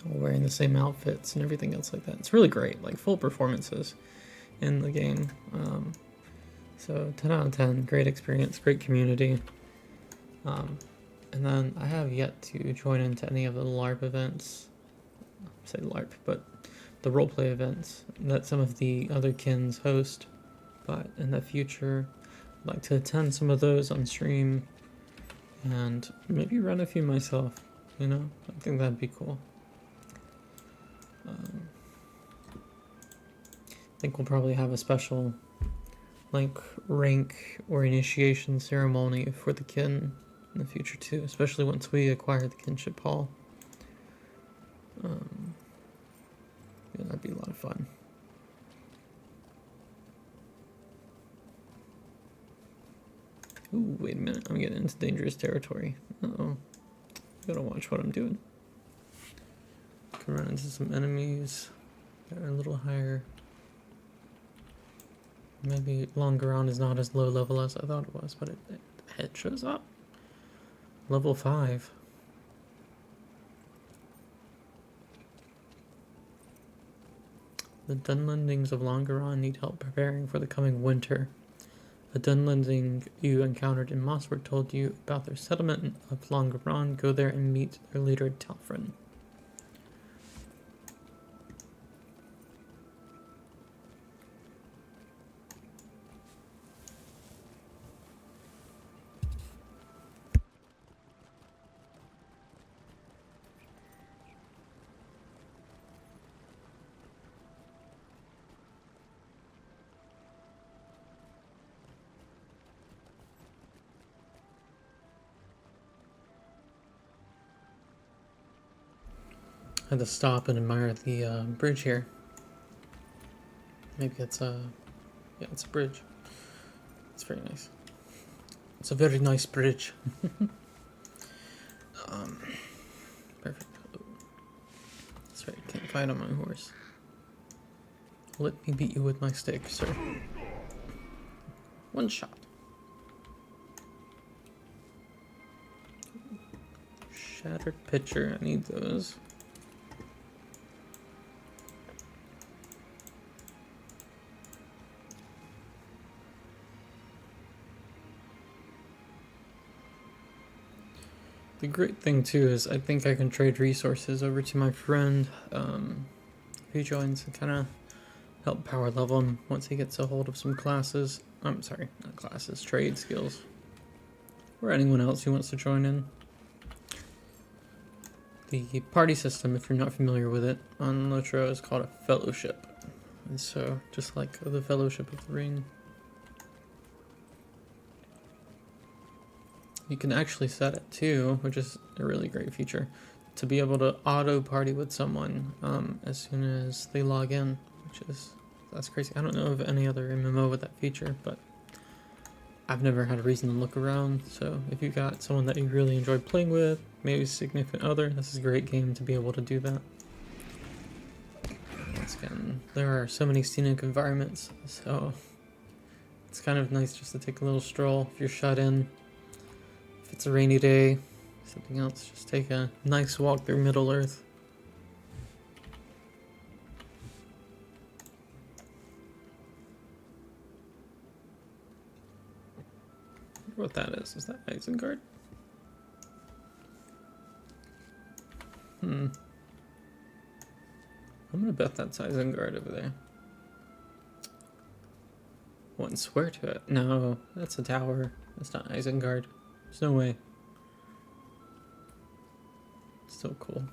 wearing the same outfits and everything else like that. It's really great, like full performances in the game. So 10 out of 10, great experience, great community. And then I have yet to join into any of the LARP events. I say LARP, but the roleplay events that some of the other kins host. But in the future, I'd like to attend some of those on stream and maybe run a few myself, you know? I think that'd be cool. I think we'll probably have a special like rank or initiation ceremony for the kin in the future too, especially once we acquire the kinship hall. Yeah, that'd be a lot of fun. Ooh, wait a minute, I'm getting into dangerous territory. Uh-oh. Gotta watch what I'm doing. Can run into some enemies that are a little higher. Maybe Longeron is not as low level as I thought it was, but it shows up. Level 5. The Dunlendings of Longeron need help preparing for the coming winter. A Dunlending you encountered in Mossburg told you about their settlement of Longeron. Go there and meet their leader, Talfrin. I had to stop and admire the bridge here. Maybe it's a bridge. It's very nice. It's a very nice bridge. Perfect. That's right, can't fight on my horse. Let me beat you with my stick, sir. One shot. Shattered pitcher, I need those. The great thing too is I think I can trade resources over to my friend if he joins and kind of help power level him once he gets a hold of some classes. I'm sorry, not classes, trade skills. Or anyone else who wants to join in. The party system, if you're not familiar with it, on LOTR is called a fellowship. And so, just like the Fellowship of the Ring, you can actually set it too, which is a really great feature, to be able to auto party with someone as soon as they log in, that's crazy. I don't know of any other MMO with that feature, but I've never had a reason to look around. So if you got someone that you really enjoy playing with, maybe a significant other, this is a great game to be able to do that. Once again, there are so many scenic environments, so it's kind of nice just to take a little stroll if you're shut in. If it's a rainy day, something else, just take a nice walk through Middle Earth. I wonder what that is that Isengard? I'm gonna bet that's Isengard over there. Wouldn't swear to it. No, that's a tower. That's not Isengard. There's no way. Still cool.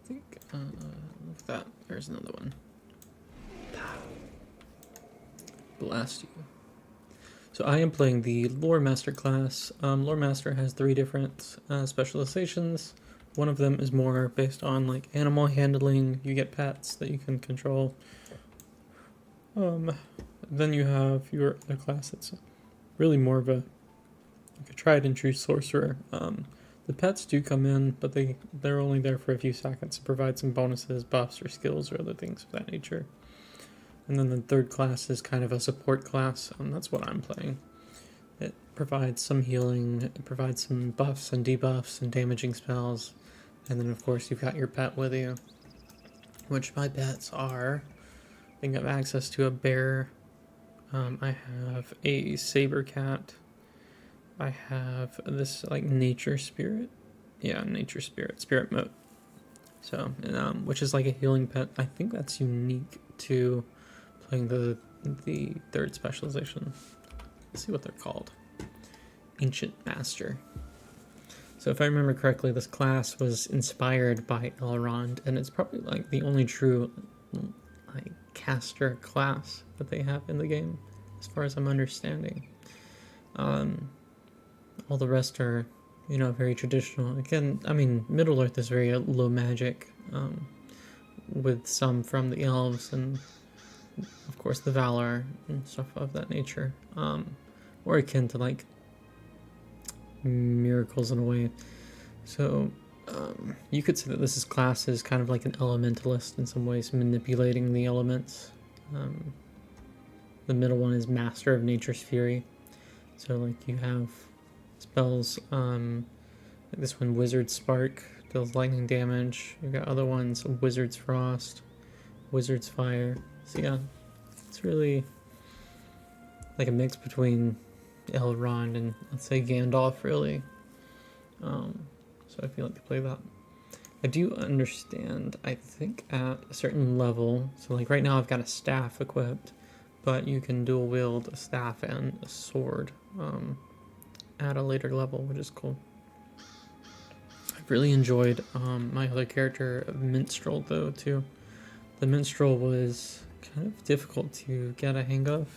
think, look at that. There's another one. Blast you. So I am playing the Lore Master class. Lore Master has 3 different specializations. One of them is more based on like animal handling. You get pets that you can control. Then you have your other class that's really more of a tried and true sorcerer. The pets do come in, but they're only there for a few seconds to provide some bonuses, buffs, or skills, or other things of that nature. And then the third class is kind of a support class. That's what I'm playing. It provides some healing, it provides some buffs and debuffs and damaging spells. And then of course you've got your pet with you. Which my pets are, I think I have access to a bear. I have a saber cat. I have this like nature spirit. Yeah, nature spirit, spirit mote. So, which is like a healing pet. I think that's unique to playing the third specialization. Let's see what they're called. Ancient Master. So if I remember correctly, this class was inspired by Elrond, and it's probably like the only true like caster class that they have in the game, as far as I'm understanding. All the rest are, very traditional. Again, I mean, Middle-earth is very low magic, with some from the elves and, of course, the Valar and stuff of that nature. Or akin to, like, miracles in a way. So, you could say that this class is kind of like an elementalist in some ways, manipulating the elements. The middle one is Master of Nature's Fury. So, like, you have spells, like this one, Wizard's Spark, deals lightning damage. You've got other ones, Wizard's Frost, Wizard's Fire. So yeah, it's really like a mix between Elrond and, let's say, Gandalf, really. So I feel like to play that. I do understand, I think, at a certain level, so like right now I've got a staff equipped, but you can dual wield a staff and a sword at a later level, which is cool. I've really enjoyed my other character, Minstrel, though, too. The Minstrel was kind of difficult to get a hang of,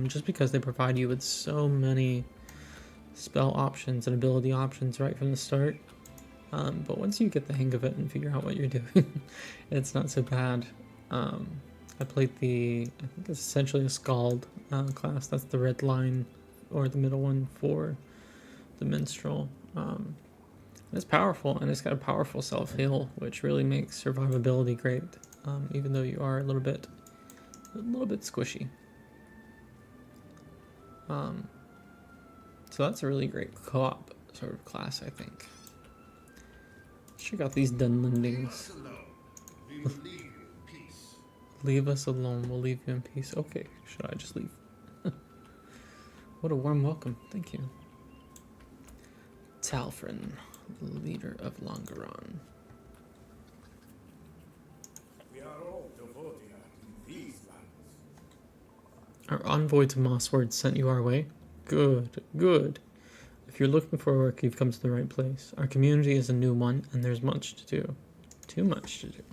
just because they provide you with so many spell options and ability options right from the start. But once you get the hang of it and figure out what you're doing, it's not so bad. I played I think it's essentially a Scald class. That's the red line, or the middle one for the Minstrel. It's powerful, and it's got a powerful self-heal, which really makes survivability great, even though you are a little bit squishy. So that's a really great co-op sort of class, I think. Check out these Dunlendings. Leave us alone, we'll leave you in peace. Okay, should I just leave? What a warm welcome, thank you. Talfrin, leader of Longaron. We are all devoted in these lands. Our envoy to Mossword sent you our way? Good, good. If you're looking for work, you've come to the right place. Our community is a new one, and there's much to do. Too much to do.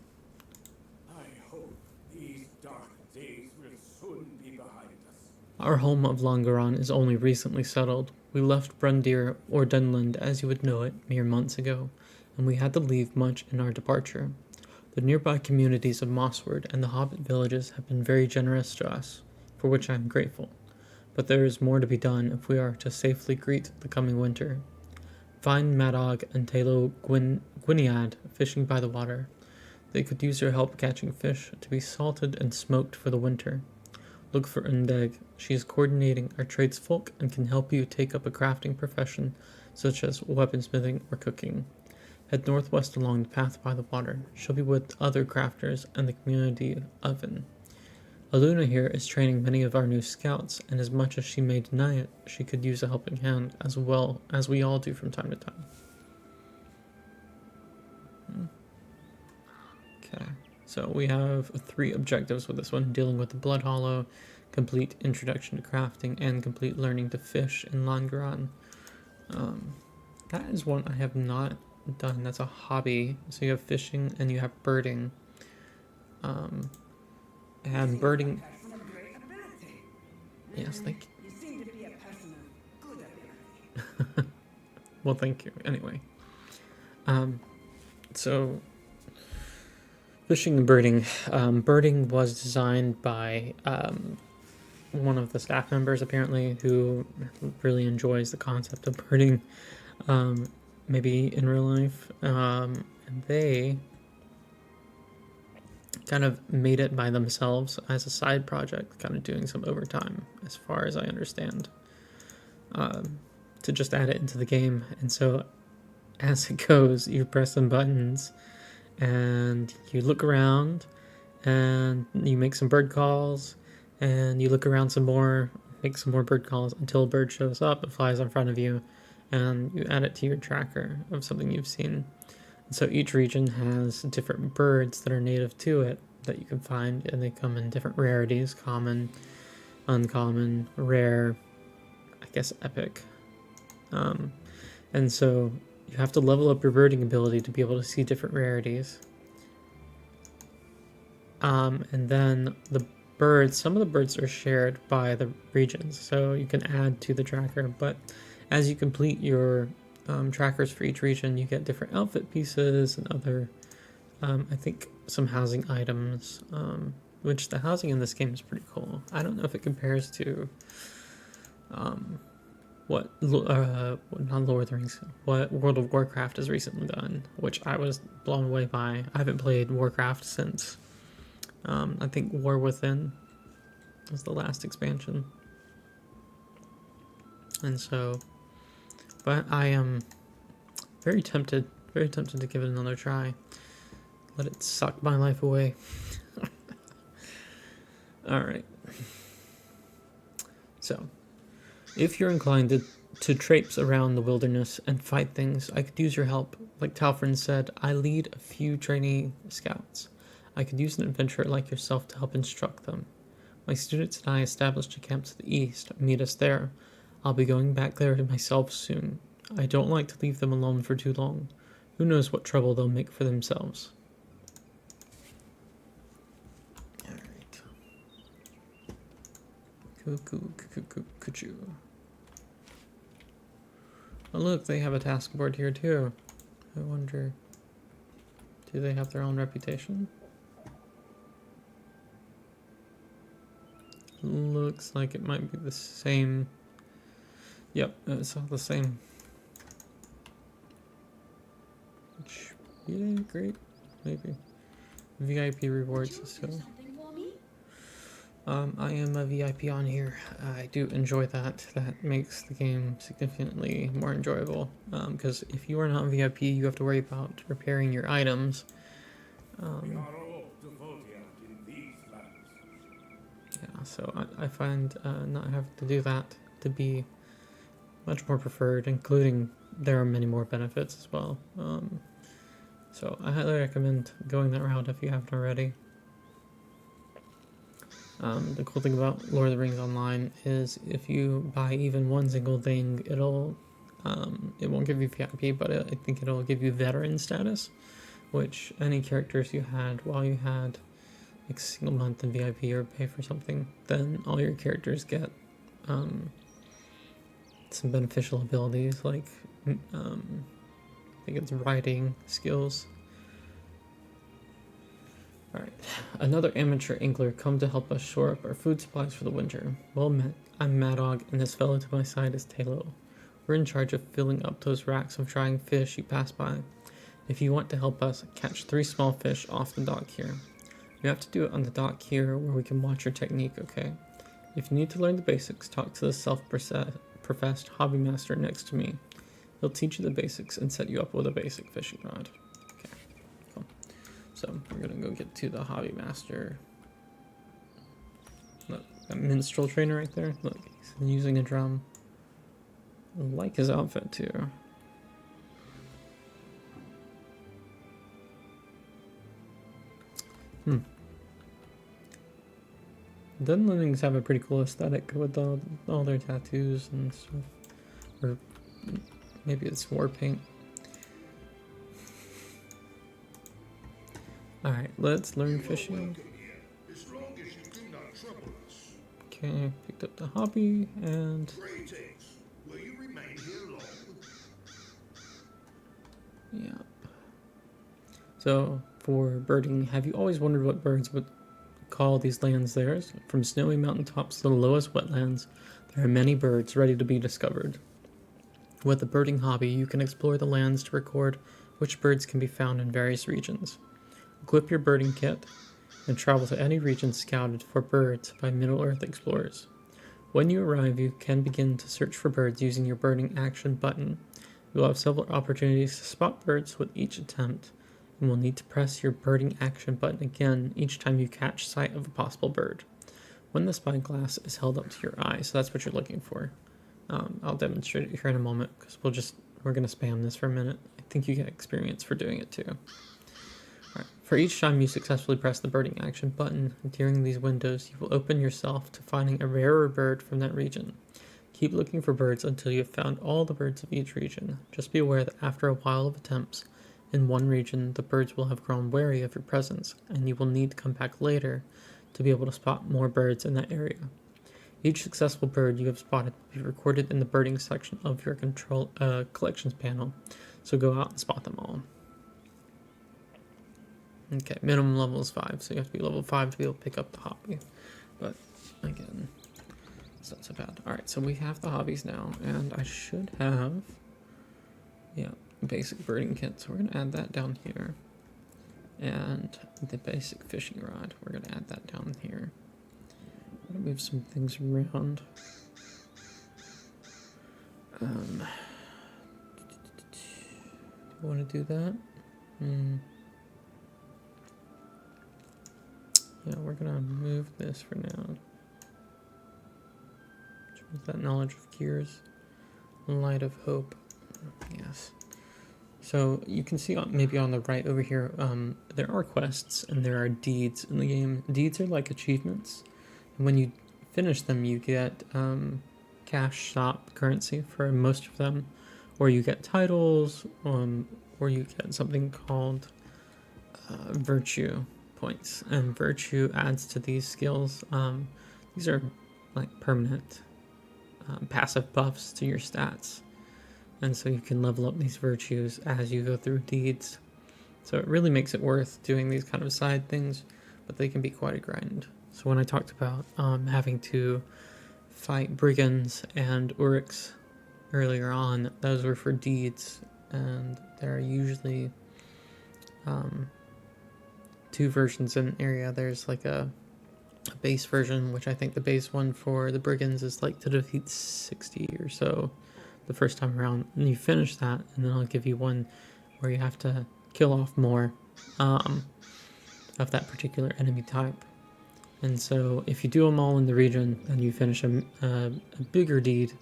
I hope these dark days will soon be behind us. Our home of Longaron is only recently settled. We left Brundir, or Dunland as you would know it, mere months ago, and we had to leave much in our departure. The nearby communities of Mossword and the Hobbit villages have been very generous to us, for which I am grateful. But there is more to be done if we are to safely greet the coming winter. Find Madog and Talo Gwynedd fishing by the water. They could use your help catching fish to be salted and smoked for the winter. Look for Undeg. She is coordinating our tradesfolk and can help you take up a crafting profession, such as weaponsmithing or cooking. Head northwest along the path by the water. She'll be with other crafters and the community oven. Aluna here is training many of our new scouts, and as much as she may deny it, she could use a helping hand, as well as we all do from time to time. Okay, so we have 3 objectives with this one: dealing with the Blood Hollow, complete introduction to crafting, and complete learning to fish in Longaron. That is one I have not done. That's a hobby. So you have fishing and you have birding. And birding, Like some great ability. yes, thank You seem to be a person of good ability. you. Well, thank you. Anyway, so fishing and birding. Birding was designed by one of the staff members, apparently, who really enjoys the concept of birding, maybe in real life. And they kind of made it by themselves as a side project, kind of doing some overtime, as far as I understand, to just add it into the game. And so, as it goes, you press some buttons and you look around and you make some bird calls and you look around some more, make some more bird calls until a bird shows up, it flies in front of you, and you add it to your tracker of something you've seen. And so each region has different birds that are native to it that you can find, and they come in different rarities: common, uncommon, rare, I guess epic. And so you have to level up your birding ability to be able to see different rarities. And then the birds, some of the birds are shared by the regions, so you can add to the tracker. But as you complete your trackers for each region, you get different outfit pieces and other, I think, some housing items, which the housing in this game is pretty cool. I don't know if it compares to what not Lord of the Rings, what World of Warcraft has recently done, which I was blown away by. I haven't played Warcraft since I think War Within was the last expansion. And so, but I am very tempted to give it another try. Let it suck my life away. Alright. So, if you're inclined to traipse around the wilderness and fight things, I could use your help. Like Talfrin said, I lead a few trainee scouts. I could use an adventurer like yourself to help instruct them. My students and I established a camp to the east. Meet us there. I'll be going back there myself soon. I don't like to leave them alone for too long. Who knows what trouble they'll make for themselves. Alright. Cuckoo. Oh look, they have a task board here too. I wonder, do they have their own reputation? Looks like it might be the same. Yep, it's all the same. Which, yeah, great. Maybe. VIP rewards, so. Something for me? I am a VIP on here. I do enjoy that. That makes the game significantly more enjoyable. Because if you are not VIP, you have to worry about repairing your items. We are all devoted in these lands. Yeah, so I find not having to do that to be much more preferred, including there are many more benefits as well. So I highly recommend going that route if you haven't already. The cool thing about Lord of the Rings Online is if you buy even one single thing, it'll it won't give you VIP, but I think it'll give you veteran status, which any characters you had while you had like a single month in VIP or pay for something, then all your characters get some beneficial abilities like I think it's writing skills. Alright, another amateur angler come to help us shore up our food supplies for the winter. Well met, I'm Madog, and this fellow to my side is Talo. We're in charge of filling up those racks of drying fish you pass by. If you want to help us, catch 3 small fish off the dock here. You have to do it on the dock here where we can watch your technique, okay? If you need to learn the basics, talk to the self-professed hobby master next to me. He'll teach you the basics and set you up with a basic fishing rod. Okay, cool. So we're gonna go get to the hobby master. Look, that minstrel trainer right there. Look, he's using a drum. I like his outfit too. Dunlendings have a pretty cool aesthetic with all their tattoos and stuff. Or maybe it's war paint. Alright, let's learn You are fishing. welcome here, as long as you do not trouble us. Okay, picked up the hobby, and Greetings. Will you remain here long? yeah. So, for birding, have you always wondered what birds would call these lands theirs? From snowy mountaintops to the lowest wetlands, there are many birds ready to be discovered. With the birding hobby, you can explore the lands to record which birds can be found in various regions. Equip your birding kit and travel to any region scouted for birds by Middle-earth explorers. When you arrive, you can begin to search for birds using your birding action button. You will have several opportunities to spot birds with each attempt, and will need to press your birding action button again each time you catch sight of a possible bird. When the spyglass is held up to your eye, so that's what you're looking for. I'll demonstrate it here in a moment because we're gonna spam this for a minute. I think you get experience for doing it too. Alright. For each time you successfully press the birding action button during these windows, you will open yourself to finding a rarer bird from that region. Keep looking for birds until you have found all the birds of each region. Just be aware that after a while of attempts in one region, the birds will have grown wary of your presence, and you will need to come back later to be able to spot more birds in that area. Each successful bird you have spotted will be recorded in the birding section of your collections panel, so go out and spot them all. Okay, minimum level is 5, so you have to be level 5 to be able to pick up the hobby. But, again, it's not so bad. Alright, so we have the hobbies now, and I should have, yeah, basic birding kit, so we're going to add that down here. And the basic fishing rod, we're going to add that down here. I'm going to move some things around. Do you want to do that? Yeah, we're gonna move this for now. Which was that knowledge of gears? Light of hope. Yes. So you can see maybe on the right over here, there are quests and there are deeds in the game. Deeds are like achievements. And when you finish them, you get cash shop currency for most of them. Or you get titles, or you get something called virtue points, and virtue adds to these skills. These are like permanent passive buffs to your stats, and so you can level up these virtues as you go through deeds. So it really makes it worth doing these kind of side things, but they can be quite a grind. So when I talked about having to fight brigands and Uryks earlier on, those were for deeds, and there are usually two versions in an area. There's like a base version, which I think the base one for the brigands is like to defeat 60 or so the first time around, and you finish that, and then I'll give you one where you have to kill off more of that particular enemy type. And so if you do them all in the region and you finish a bigger deed,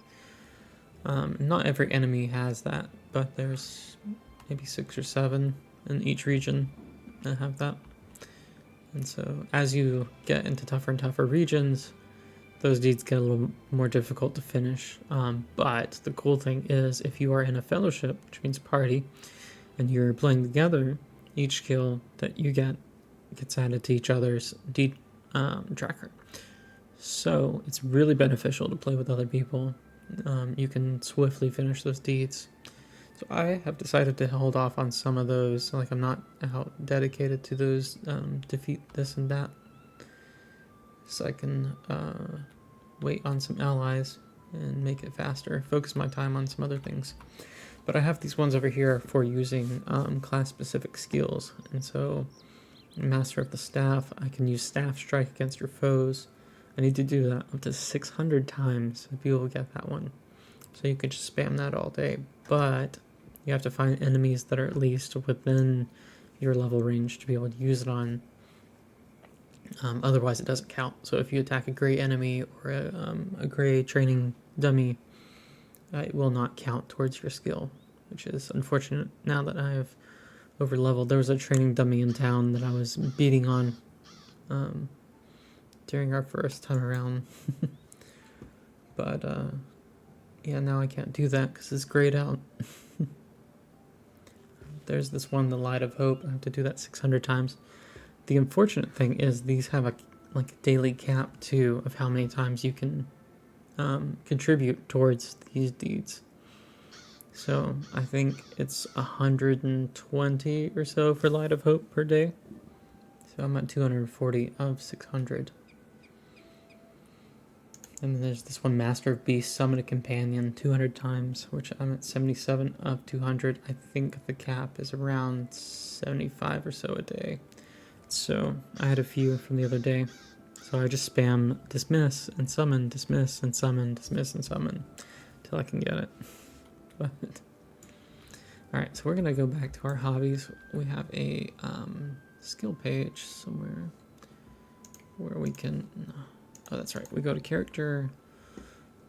not every enemy has that, but there's maybe 6 or 7 in each region that have that. And so as you get into tougher and tougher regions, those deeds get a little more difficult to finish. But the cool thing is, if you are in a fellowship, which means party, and you're playing together, each kill that you get gets added to each other's deed tracker. So it's really beneficial to play with other people. You can swiftly finish those deeds. So I have decided to hold off on some of those. Like, I'm not out dedicated to those defeat this and that. So I can wait on some allies and make it faster. Focus my time on some other things. But I have these ones over here for using class-specific skills. And so, Master of the Staff, I can use Staff Strike against your foes. I need to do that up to 600 times to be able to get that one. So you could just spam that all day. But you have to find enemies that are at least within your level range to be able to use it on. Otherwise it doesn't count. So if you attack a gray enemy or a gray training dummy, it will not count towards your skill, which is unfortunate now that I have over leveled. There was a training dummy in town that I was beating on during our first time around. But yeah, now I can't do that because it's grayed out. There's this one, the Light of Hope. I have to do that 600 times. The unfortunate thing is these have a daily cap too of how many times you can contribute towards these deeds. So I think it's 120 or so for Light of Hope per day. So I'm at 240 of 600. And then there's this one, Master of Beasts, Summon a Companion 200 times, which I'm at 77 of 200. I think the cap is around 75 or so a day. So I had a few from the other day. So I just spam dismiss and summon, dismiss and summon, dismiss and summon till I can get it. But alright, so we're gonna go back to our hobbies. We have a skill page somewhere where we can, oh that's right, we go to character,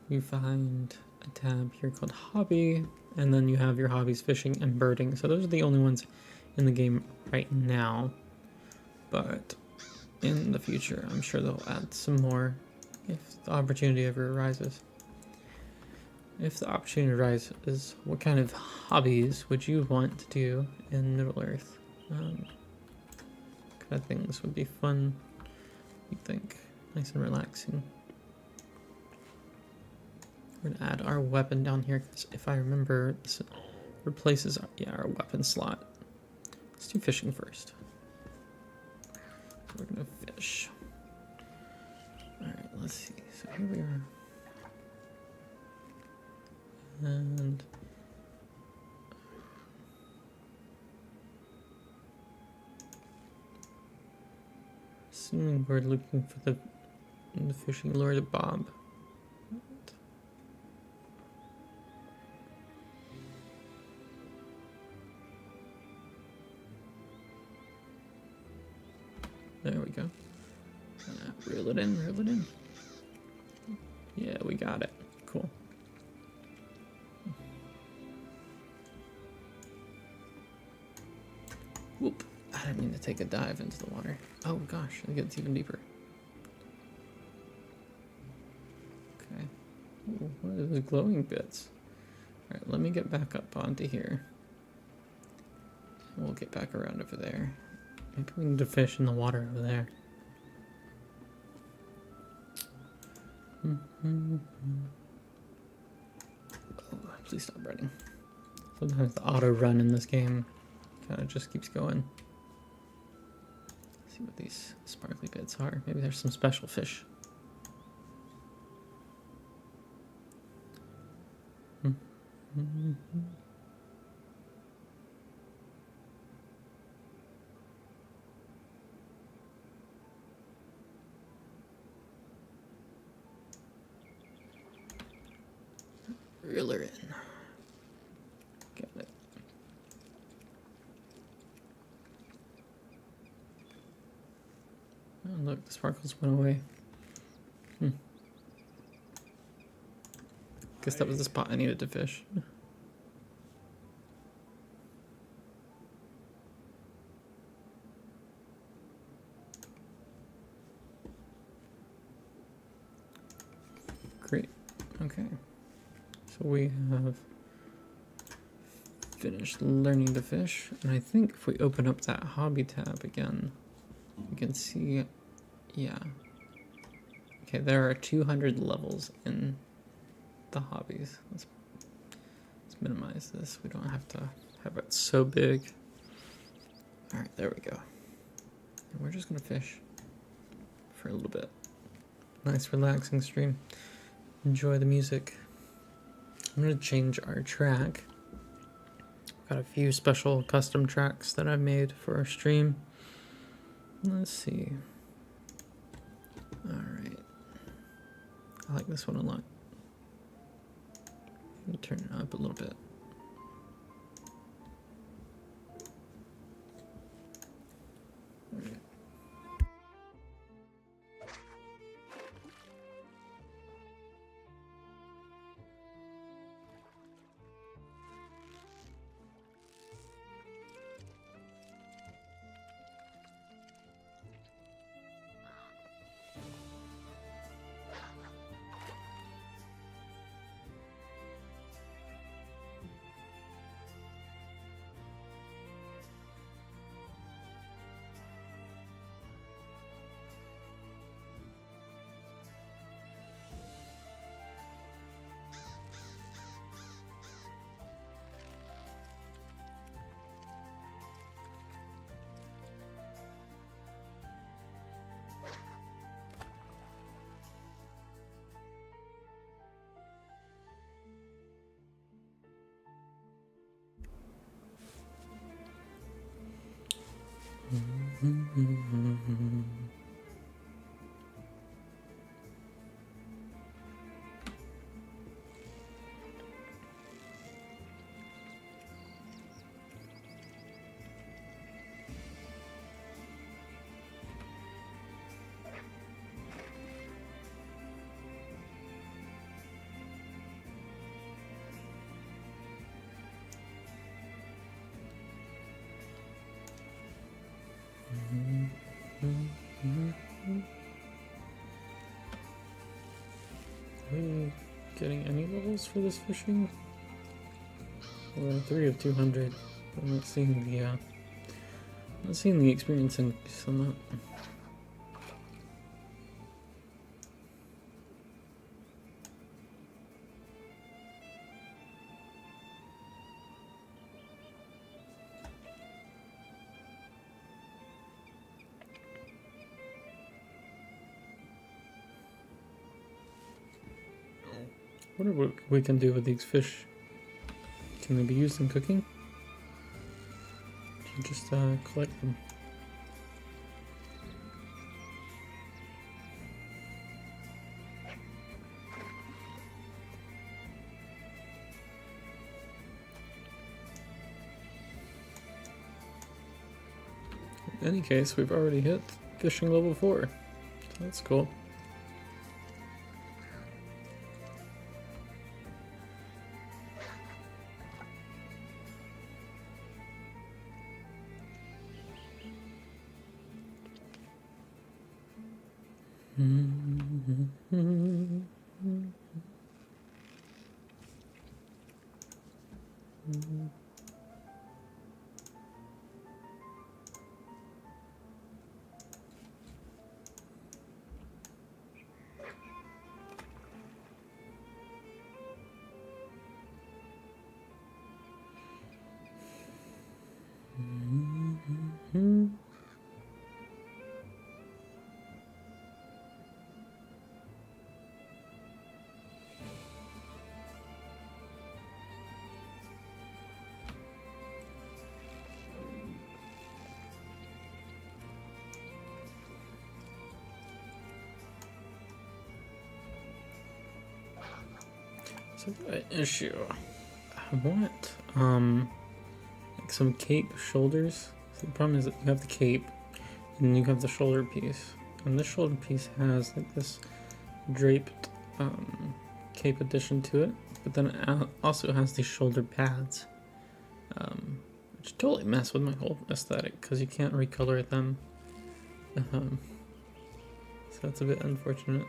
you find a tab here called hobby, and then you have your hobbies, fishing and birding. So those are the only ones in the game right now, but in the future I'm sure they'll add some more if the opportunity ever arises. If the opportunity arises, what kind of hobbies would you want to do in Middle-earth? What kind of things would be fun, you think? Nice and relaxing. We're gonna add our weapon down here, because if I remember, this replaces our weapon slot. Let's do fishing first. We're gonna fish. Alright, let's see. So here we are. And assuming we're looking for the fishing lure to bob. There we go. Reel it in, reel it in. Yeah, we got it. Cool. Whoop. I didn't mean to take a dive into the water. Oh gosh, it gets even deeper. Okay. Ooh, what are those glowing bits? Alright, let me get back up onto here. We'll get back around over there. Maybe we need to fish in the water over there. Oh, please stop running. Sometimes the auto run in this game kind of just keeps going. Let's see what these sparkly bits are. Maybe there's some special fish. Reel her in. Got it. Oh, look, the sparkles went away. Guess that was the spot I needed to fish. Great. Okay. So we have finished learning to fish, and I think if we open up that hobby tab again, you can see, yeah. Okay, there are 200 levels in the hobbies. Let's minimize this. We don't have to have it so big. All right, there we go. And we're just gonna fish for a little bit. Nice relaxing stream. Enjoy the music. I'm gonna change our track. Got a few special custom tracks that I've made for our stream. Let's see. All right. I like this one a lot. Let me turn it up a little bit. All right. Are we getting any levels for this fishing? We're 3 of 200. I'm not seeing the experience increase on that. I wonder what we can do with these fish. Can they be used in cooking? Or just collect them? In any case, we've already hit fishing level 4. So that's cool. So the issue, I want like some cape shoulders. So the problem is that you have the cape and you have the shoulder piece, and this shoulder piece has like this draped cape addition to it, but then it also has these shoulder pads, which totally mess with my whole aesthetic because you can't recolor them. So that's a bit unfortunate.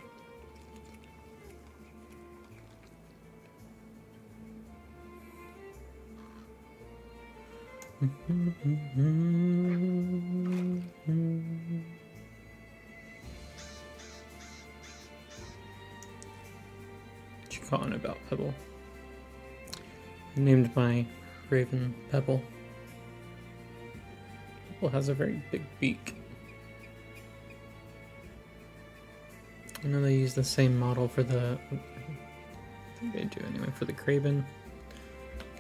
What you calling about, Pebble? I named my raven Pebble. Pebble has a very big beak. I know they use the same model for the... I think they do anyway, for the Craven.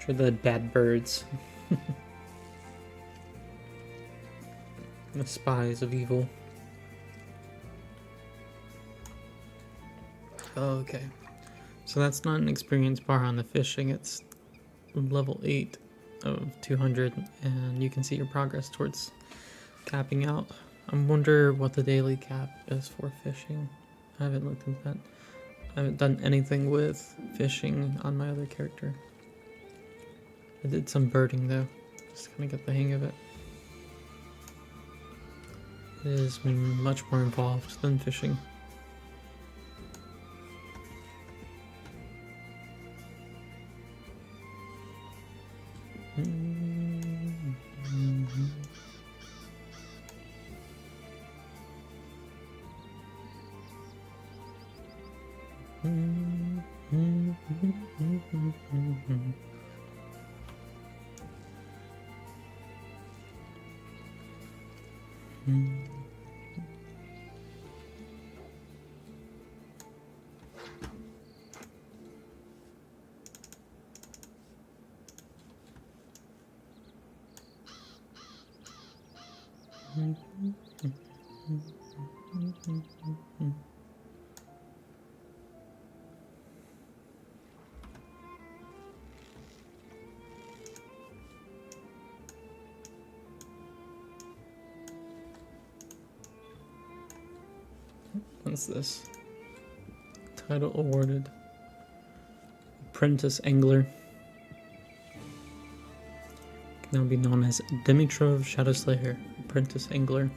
For the bad birds. The spies of evil. Okay. So that's not an experience bar on the fishing, it's level 8 of 200, and you can see your progress towards capping out. I wonder what the daily cap is for fishing. I haven't looked into that. I haven't done anything with fishing on my other character. I did some birding though, just to kind of get the hang of it. It is much more involved than fishing. What's this? Title awarded. Apprentice Angler. Can now be known as Dimitrov Shadowslayer, Apprentice Angler.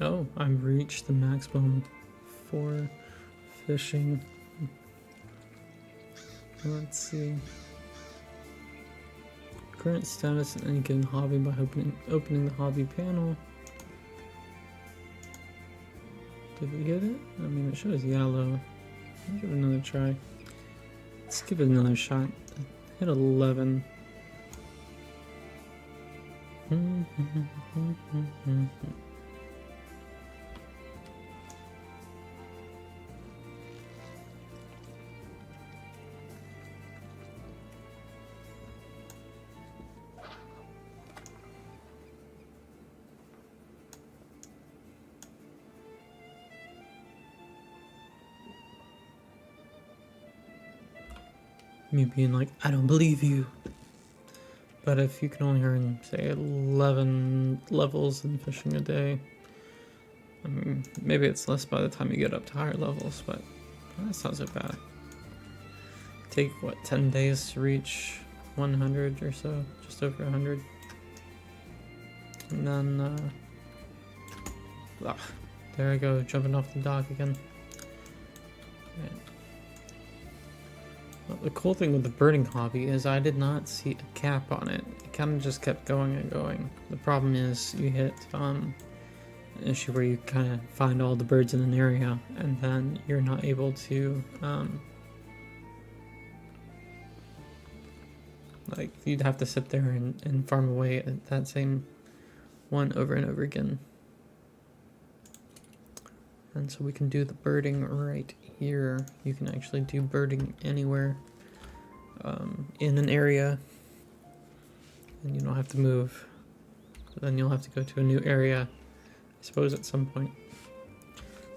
Oh, I've reached the maximum for fishing. Let's see. Current status in any given hobby by opening the hobby panel. Did we get it? I mean, it shows yellow. Let's give it another try. Let's give it another shot. Hit 11. Me being like, I don't believe you. But if you can only earn, say, 11 levels in fishing a day, I mean, maybe it's less by the time you get up to higher levels, but that's not so bad. Take, what, 10 days to reach 100 or so, just over 100. And then, there I go, jumping off the dock again. Right. Well, the cool thing with the birding hobby is I did not see a cap on it. It kind of just kept going and going. The problem is you hit an issue where you kind of find all the birds in an area and then you're not able to like you'd have to sit there and farm away at that same one over and over again. And so we can do the birding right here. You can actually do birding anywhere in an area, and you don't have to move. So then you'll have to go to a new area, I suppose, at some point.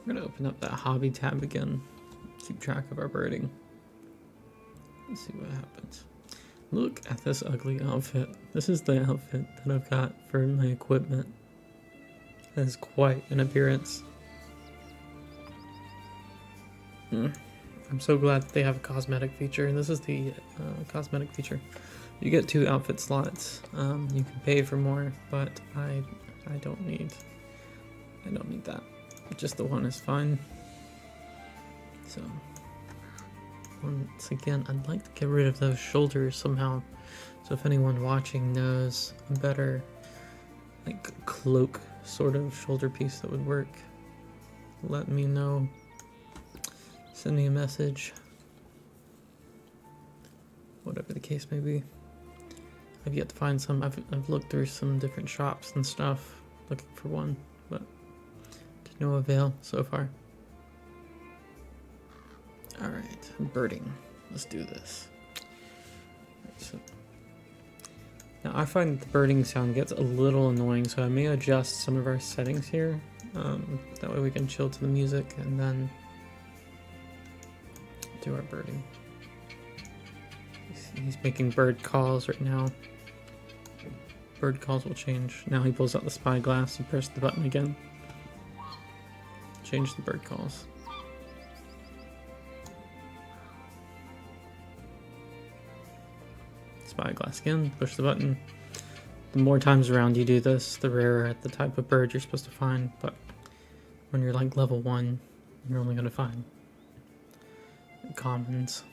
We're gonna open up that hobby tab again, keep track of our birding. Let's see what happens. Look at this ugly outfit. This is the outfit that I've got for my equipment. That is quite an appearance. I'm so glad that they have a cosmetic feature, and this is the cosmetic feature. You get 2 outfit slots. You can pay for more, but I don't need that. Just the one is fine. So once again, I'd like to get rid of those shoulders somehow. So if anyone watching knows a better like cloak sort of shoulder piece that would work, let me know. Send me a message. Whatever the case may be. I've yet to find some. I've looked through some different shops and stuff looking for one, but to no avail so far. Alright, birding. Let's do this. So, now I find that the birding sound gets a little annoying, so I may adjust some of our settings here. That way we can chill to the music and then do our birding. He's making bird calls right now. Bird calls will change. Now he pulls out the spyglass and press the button again. Change the bird calls. Spyglass again, push the button. The more times around you do this, the rarer the type of bird you're supposed to find, but when you're like level 1, you're only gonna find commons.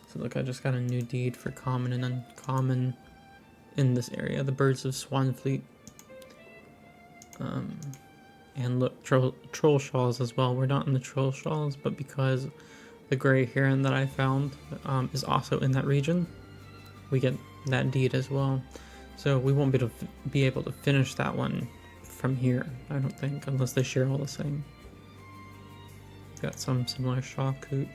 So look, I just got a new deed for common and uncommon in this area. The birds of Swanfleet. And look, troll shawls as well. We're not in the troll shawls, but because the gray heron that I found is also in that region, we get that deed as well. So we won't be able to finish that one from here, I don't think, unless they share all the same. Got some similar shaw coot.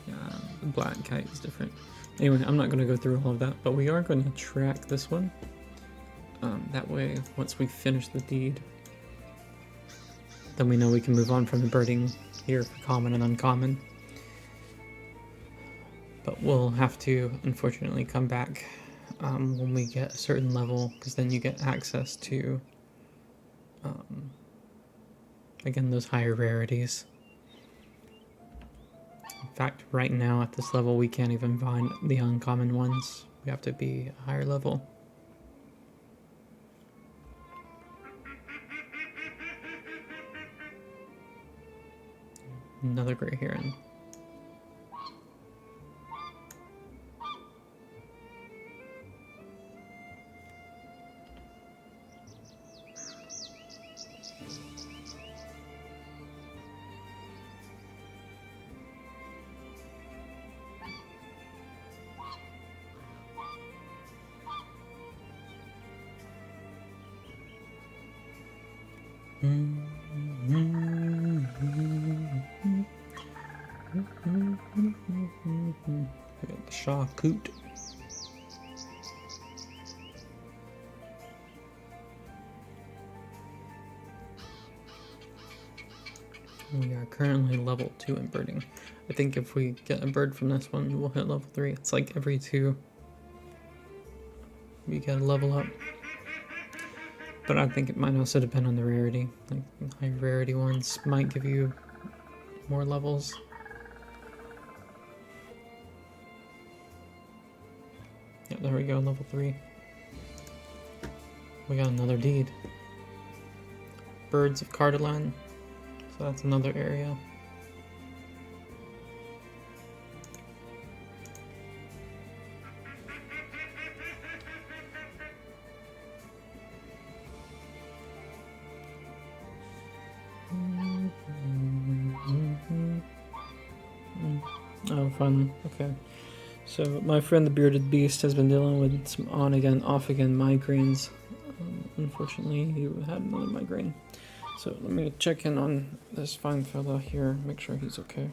Yeah, the black kite is different. Anyway, I'm not going to go through all of that, but we are going to track this one. That way, once we finish the deed, then we know we can move on from the birding here for common and uncommon. But we'll have to, unfortunately, come back when we get a certain level, because then you get access to, again, those higher rarities. In fact, right now at this level, we can't even find the uncommon ones. We have to be a higher level. Another gray heron. We got the shaw coot. We are currently level 2 in birding. I think if we get a bird from this one, we'll hit level 3. It's like every 2 we gotta level up. But I think it might also depend on the rarity. Like high rarity ones might give you more levels. Yeah, there we go, level 3. We got another deed. Birds of Cardolan. So that's another area. Oh, finally. Okay. So my friend the Bearded Beast has been dealing with some on again, off again migraines. Unfortunately, he had another migraine. So let me check in on this fine fella here, make sure he's okay.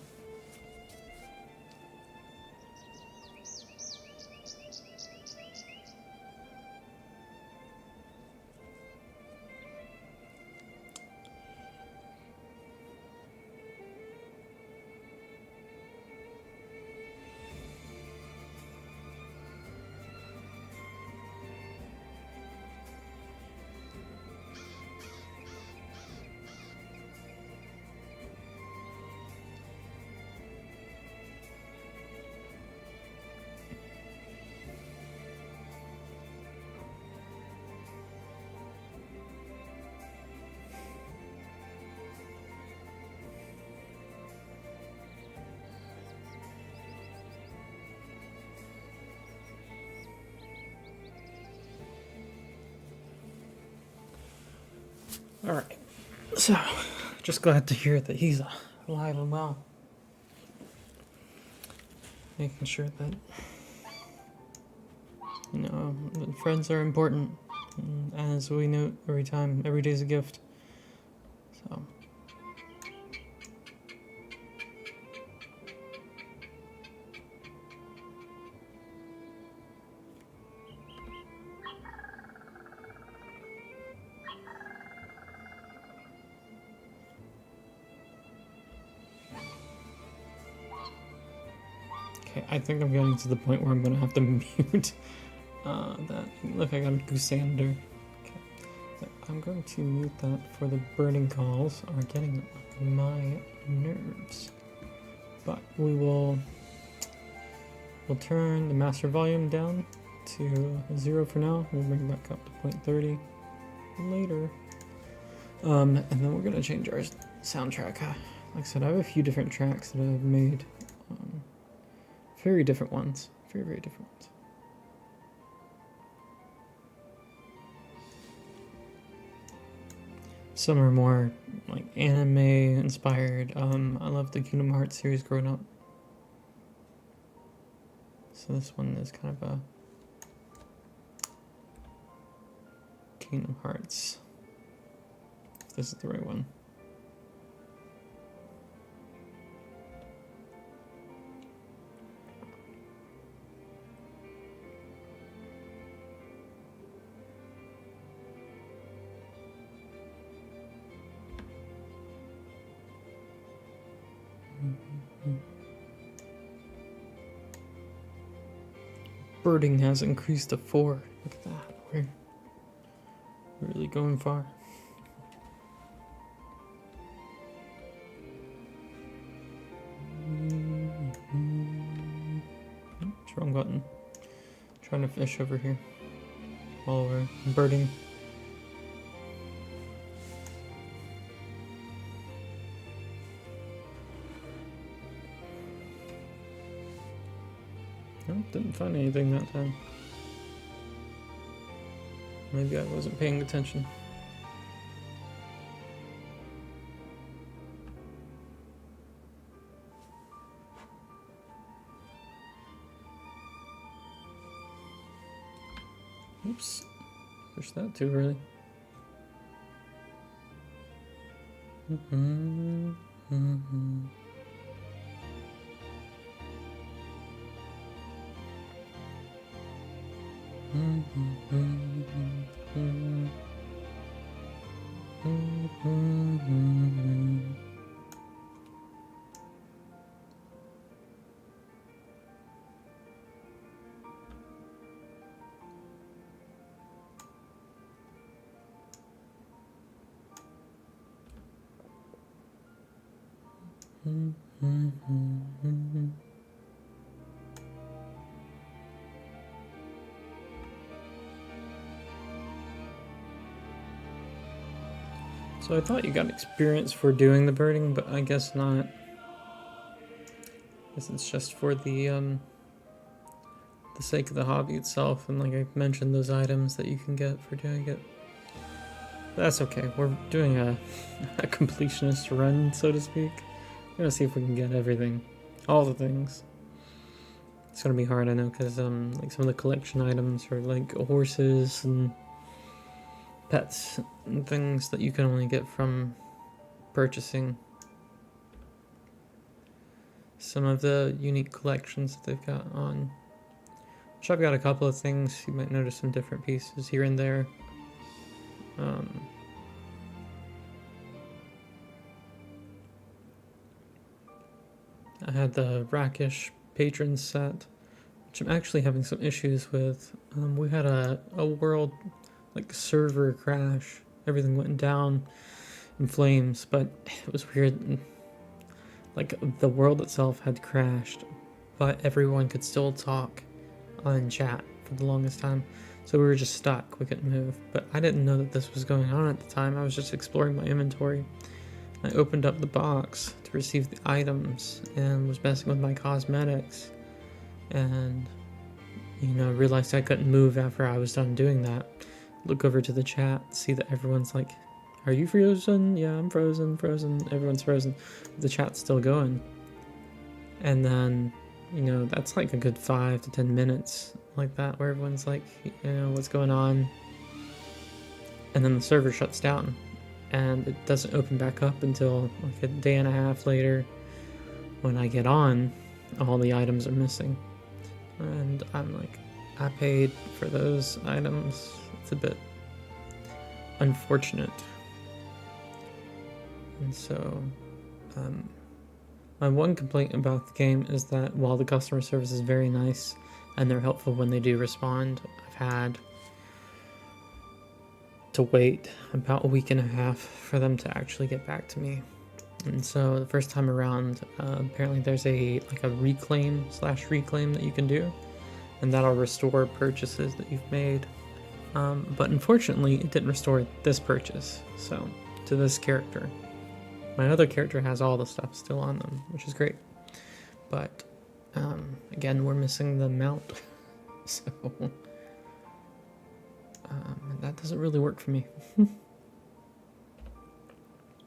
Alright, so just glad to hear that he's alive and well. Making sure that, you know, friends are important, and as we note every time, every day's a gift. So. Okay, I think I'm getting to the point where I'm gonna have to mute that. Look, I got a goosander. Okay, so I'm going to mute that, for the burning calls are getting on my nerves. But we'll turn the master volume down to 0 for now. We'll bring it back up to 0.30 later. And then we're gonna change our soundtrack. Like I said, I have a few different tracks that I've made. Very different ones. Very, very different ones. Some are more like anime inspired. I love the Kingdom Hearts series growing up. So this one is kind of a Kingdom Hearts. If this is the right one. Birding has increased to 4. Look at that. We're really going far. Oops, wrong button. Trying to fish over here while we're birding. Nope, didn't find anything that time. Maybe I wasn't paying attention. Oops. Pushed that too early. So I thought you got experience for doing the birding, but I guess not. I guess it's just for the sake of the hobby itself, and like I mentioned, those items that you can get for doing it. That's okay. We're doing a completionist run, so to speak. We're gonna see if we can get everything, all the things. It's gonna be hard, I know, because like some of the collection items are like horses and pets and things that you can only get from purchasing some of the unique collections that they've got on. Which I've got a couple of things. You might notice some different pieces here and there. I had the Rakish patron set, which I'm actually having some issues with. We had a world like server crash. Everything went down in flames, but it was weird. Like the world itself had crashed, but everyone could still talk on chat for the longest time. So we were just stuck. We couldn't move. But I didn't know that this was going on at the time. I was just exploring my inventory. I opened up the box to receive the items and was messing with my cosmetics. And, you know, realized I couldn't move after I was done doing that. Look over to the chat, see that everyone's like, are you frozen? Yeah, I'm frozen. Everyone's frozen. The chat's still going. And then, you know, that's like a good 5 to 10 minutes like that, where everyone's like, you know, what's going on? And then the server shuts down. And it doesn't open back up until like a day and a half later. When I get on, all the items are missing. And I'm like, I paid for those items. It's a bit unfortunate. And so, my one complaint about the game is that while the customer service is very nice and they're helpful when they do respond, I've had to wait about a week and a half for them to actually get back to me. And so the first time around, apparently there's a reclaim that you can do, and that'll restore purchases that you've made. But unfortunately, it didn't restore this purchase. So to this character. My other character has all the stuff still on them, which is great. But, again, we're missing the mount. So, that doesn't really work for me.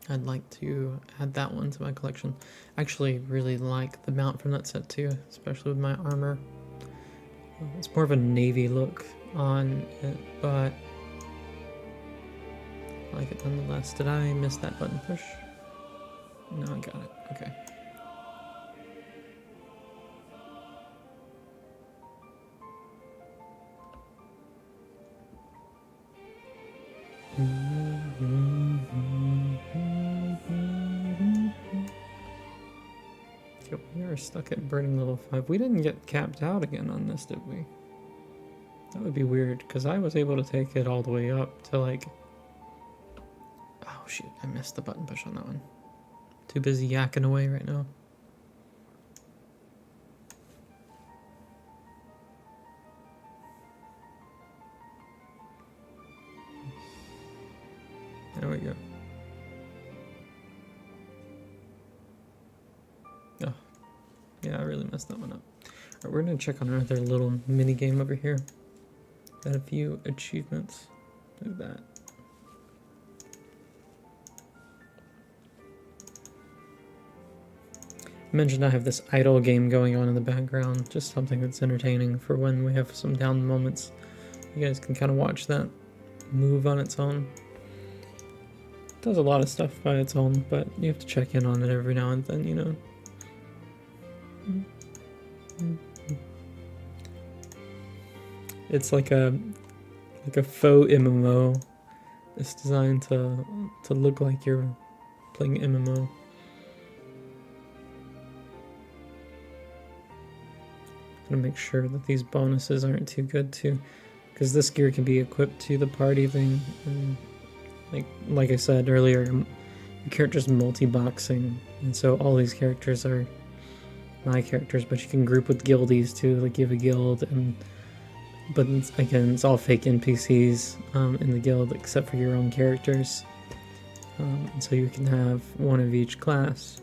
I'd like to add that one to my collection. I actually really like the mount from that set too, especially with my armor. It's more of a navy look on it, but I like it nonetheless. Did I miss that button push? No, I got it. Okay. Yep, we are stuck at burning level 5. We didn't get capped out again on this, did we? That would be weird, because I was able to take it all the way up to like... Oh shoot, I missed the button push on that one. Too busy yakking away right now. There we go. Oh, yeah, I really messed that one up. Alright, we're gonna check on another little mini game over here. Got a few achievements. Look at that. I mentioned I have this idle game going on in the background, just something that's entertaining for when we have some down moments. You guys can kind of watch that move on its own. It does a lot of stuff by its own, but you have to check in on it every now and then, you know. It's like a faux MMO. It's designed to look like you're playing MMO. Gonna make sure that these bonuses aren't too good too, because this gear can be equipped to the party thing. And like I said earlier, your character's multi-boxing, and so all these characters are my characters, but you can group with guildies too. Like you have a guild, but it's all fake NPCs in the guild except for your own characters. And so you can have one of each class,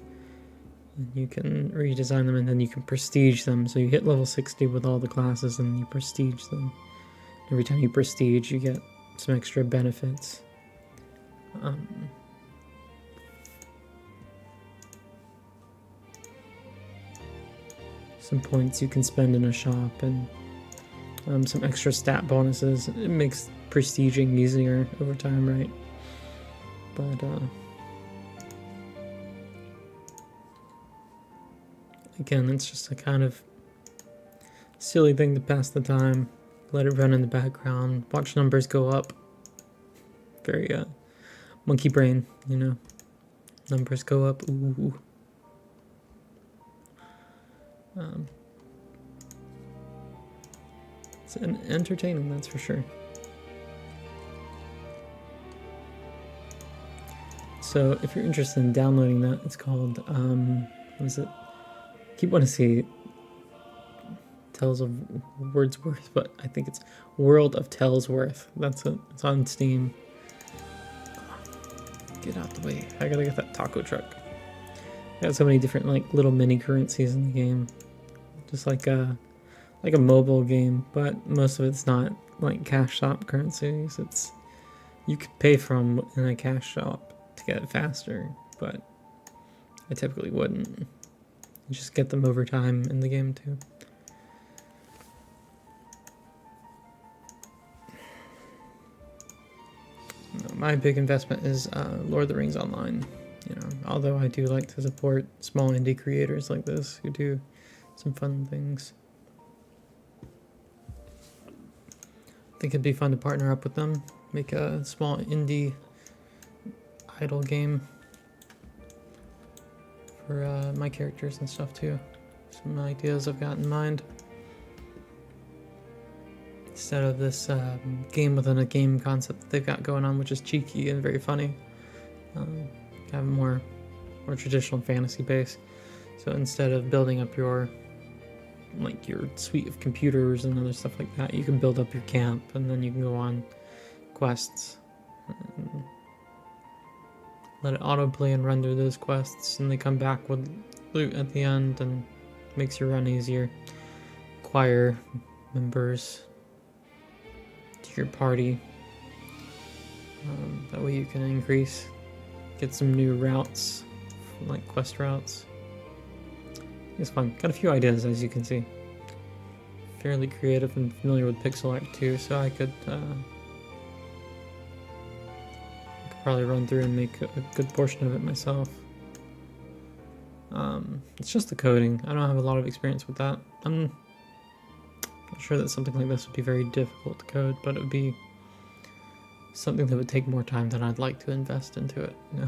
and you can redesign them, and then you can prestige them. So you hit level 60 with all the classes, and you prestige them. Every time you prestige, you get some extra benefits. Some points you can spend in a shop, and some extra stat bonuses. It makes prestiging easier over time, right? But again, it's just a kind of silly thing to pass the time. Let it run in the background. Watch numbers go up. Very monkey brain, you know. Numbers go up. Ooh. It's entertaining, that's for sure. So if you're interested in downloading that, it's called what is it? I keep wanting to say Tales of Wordsworth, but I think it's World of Tellsworth. That's it. It's on Steam. Get out the way. I gotta get that taco truck. I got so many different like little mini currencies in the game. Just like a mobile game, but most of it's not like cash shop currencies. It's you could pay from in a cash shop to get it faster, but I typically wouldn't. You just get them over time in the game too. My big investment is Lord of the Rings Online. You know, although I do like to support small indie creators like this who do some fun things. I think it'd be fun to partner up with them, make a small indie idle game for my characters and stuff too. Some ideas I've got in mind. Instead of this game within a game concept that they've got going on, which is cheeky and very funny. Have a more traditional fantasy base. So instead of building up your suite of computers and other stuff like that, you can build up your camp, and then you can go on quests. let it autoplay and run through those quests, and they come back with loot at the end and makes your run easier. Acquire members to your party. That way you can get some new routes, like quest routes. It's fun. Got a few ideas, as you can see. Fairly creative and familiar with pixel art too, so I could probably run through and make a good portion of it myself. It's just the coding. I don't have a lot of experience with that. I'm not sure that something like this would be very difficult to code, but it would be something that would take more time than I'd like to invest into it, you know?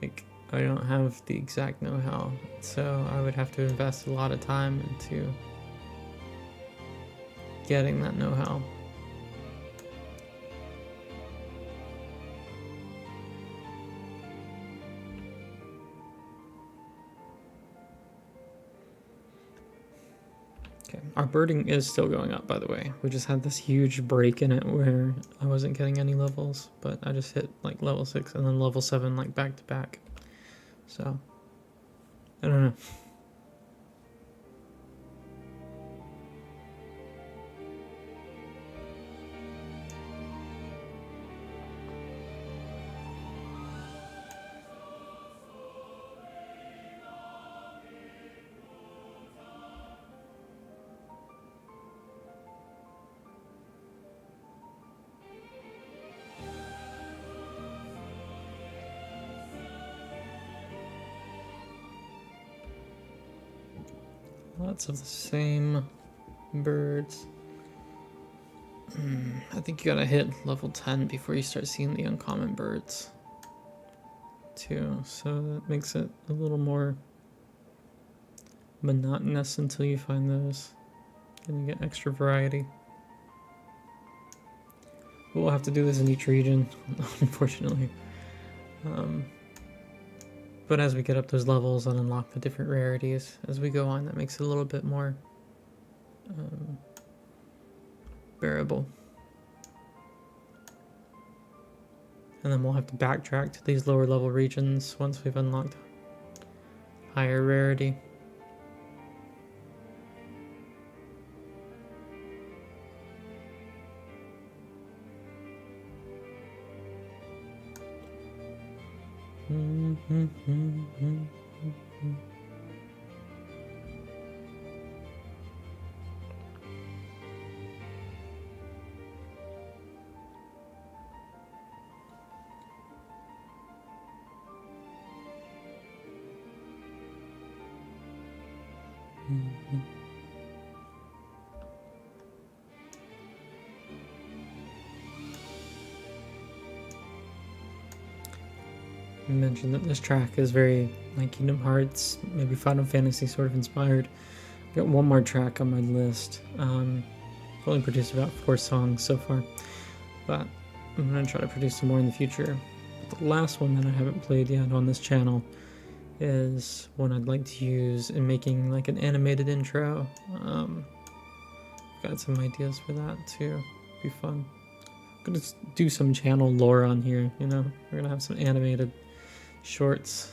Like, I don't have the exact know-how, so I would have to invest a lot of time into getting that know-how. Okay, our birding is still going up, by the way. We just had this huge break in it where I wasn't getting any levels, but I just hit like level 6 and then level 7 like back to back. So, I don't know. Lots of the same birds. I think you gotta hit level 10 before you start seeing the uncommon birds too, so that makes it a little more monotonous until you find those and you get extra variety. We'll have to do this in each region, unfortunately. But as we get up those levels and unlock the different rarities as we go on, that makes it a little bit more bearable. And then we'll have to backtrack to these lower level regions once we've unlocked higher rarity. You mentioned that this track is very like Kingdom Hearts, maybe Final Fantasy sort of inspired. I've got one more track on my list. I've only produced about 4 songs so far, but I'm going to try to produce some more in the future. The last one that I haven't played yet on this channel is one I'd like to use in making like an animated intro. Got some ideas for that too. Be fun. I'm gonna do some channel lore on here, you know. We're gonna have some animated shorts.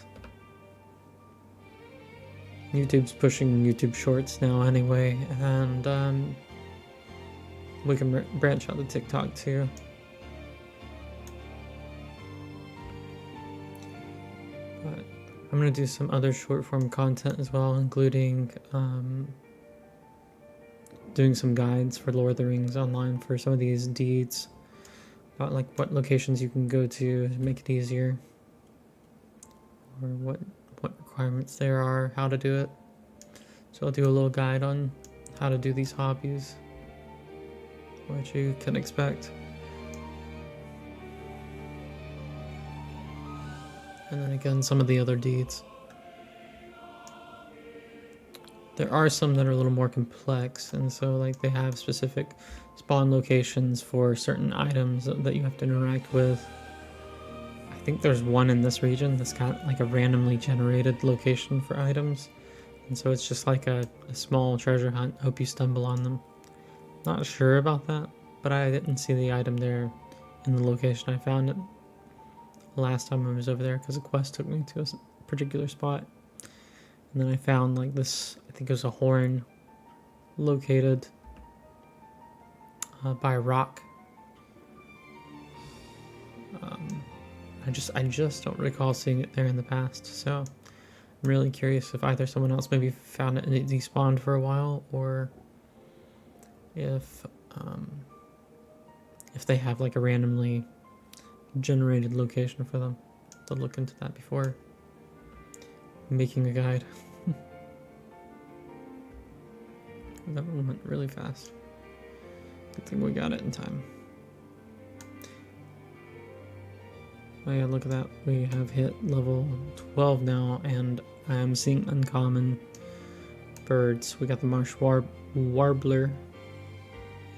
YouTube's pushing YouTube Shorts now anyway, and we can branch out to TikTok too. But I'm gonna do some other short form content as well, including doing some guides for Lord of the Rings online for some of these deeds, about like what locations you can go to make it easier, or what requirements there are, how to do it. So I'll do a little guide on how to do these hobbies, what you can expect. And then again, some of the other deeds. There are some that are a little more complex, and so like they have specific spawn locations for certain items that you have to interact with. I think there's one in this region that's got like a randomly generated location for items, and so it's just like a small treasure hunt. Hope you stumble on them. Not sure about that, but I didn't see the item there in the location I found it. last time I was over there because a quest took me to a particular spot. And then I found like this, I think it was a horn located by a rock. I just don't recall seeing it there in the past, so I'm really curious if either someone else maybe found it and it despawned for a while, or if they have like a randomly generated location for them. To look into that before making a guide. That one went really fast. Good thing we got it in time. Oh yeah, look at that. We have hit level 12 now, and I am seeing uncommon birds. We got the marsh warbler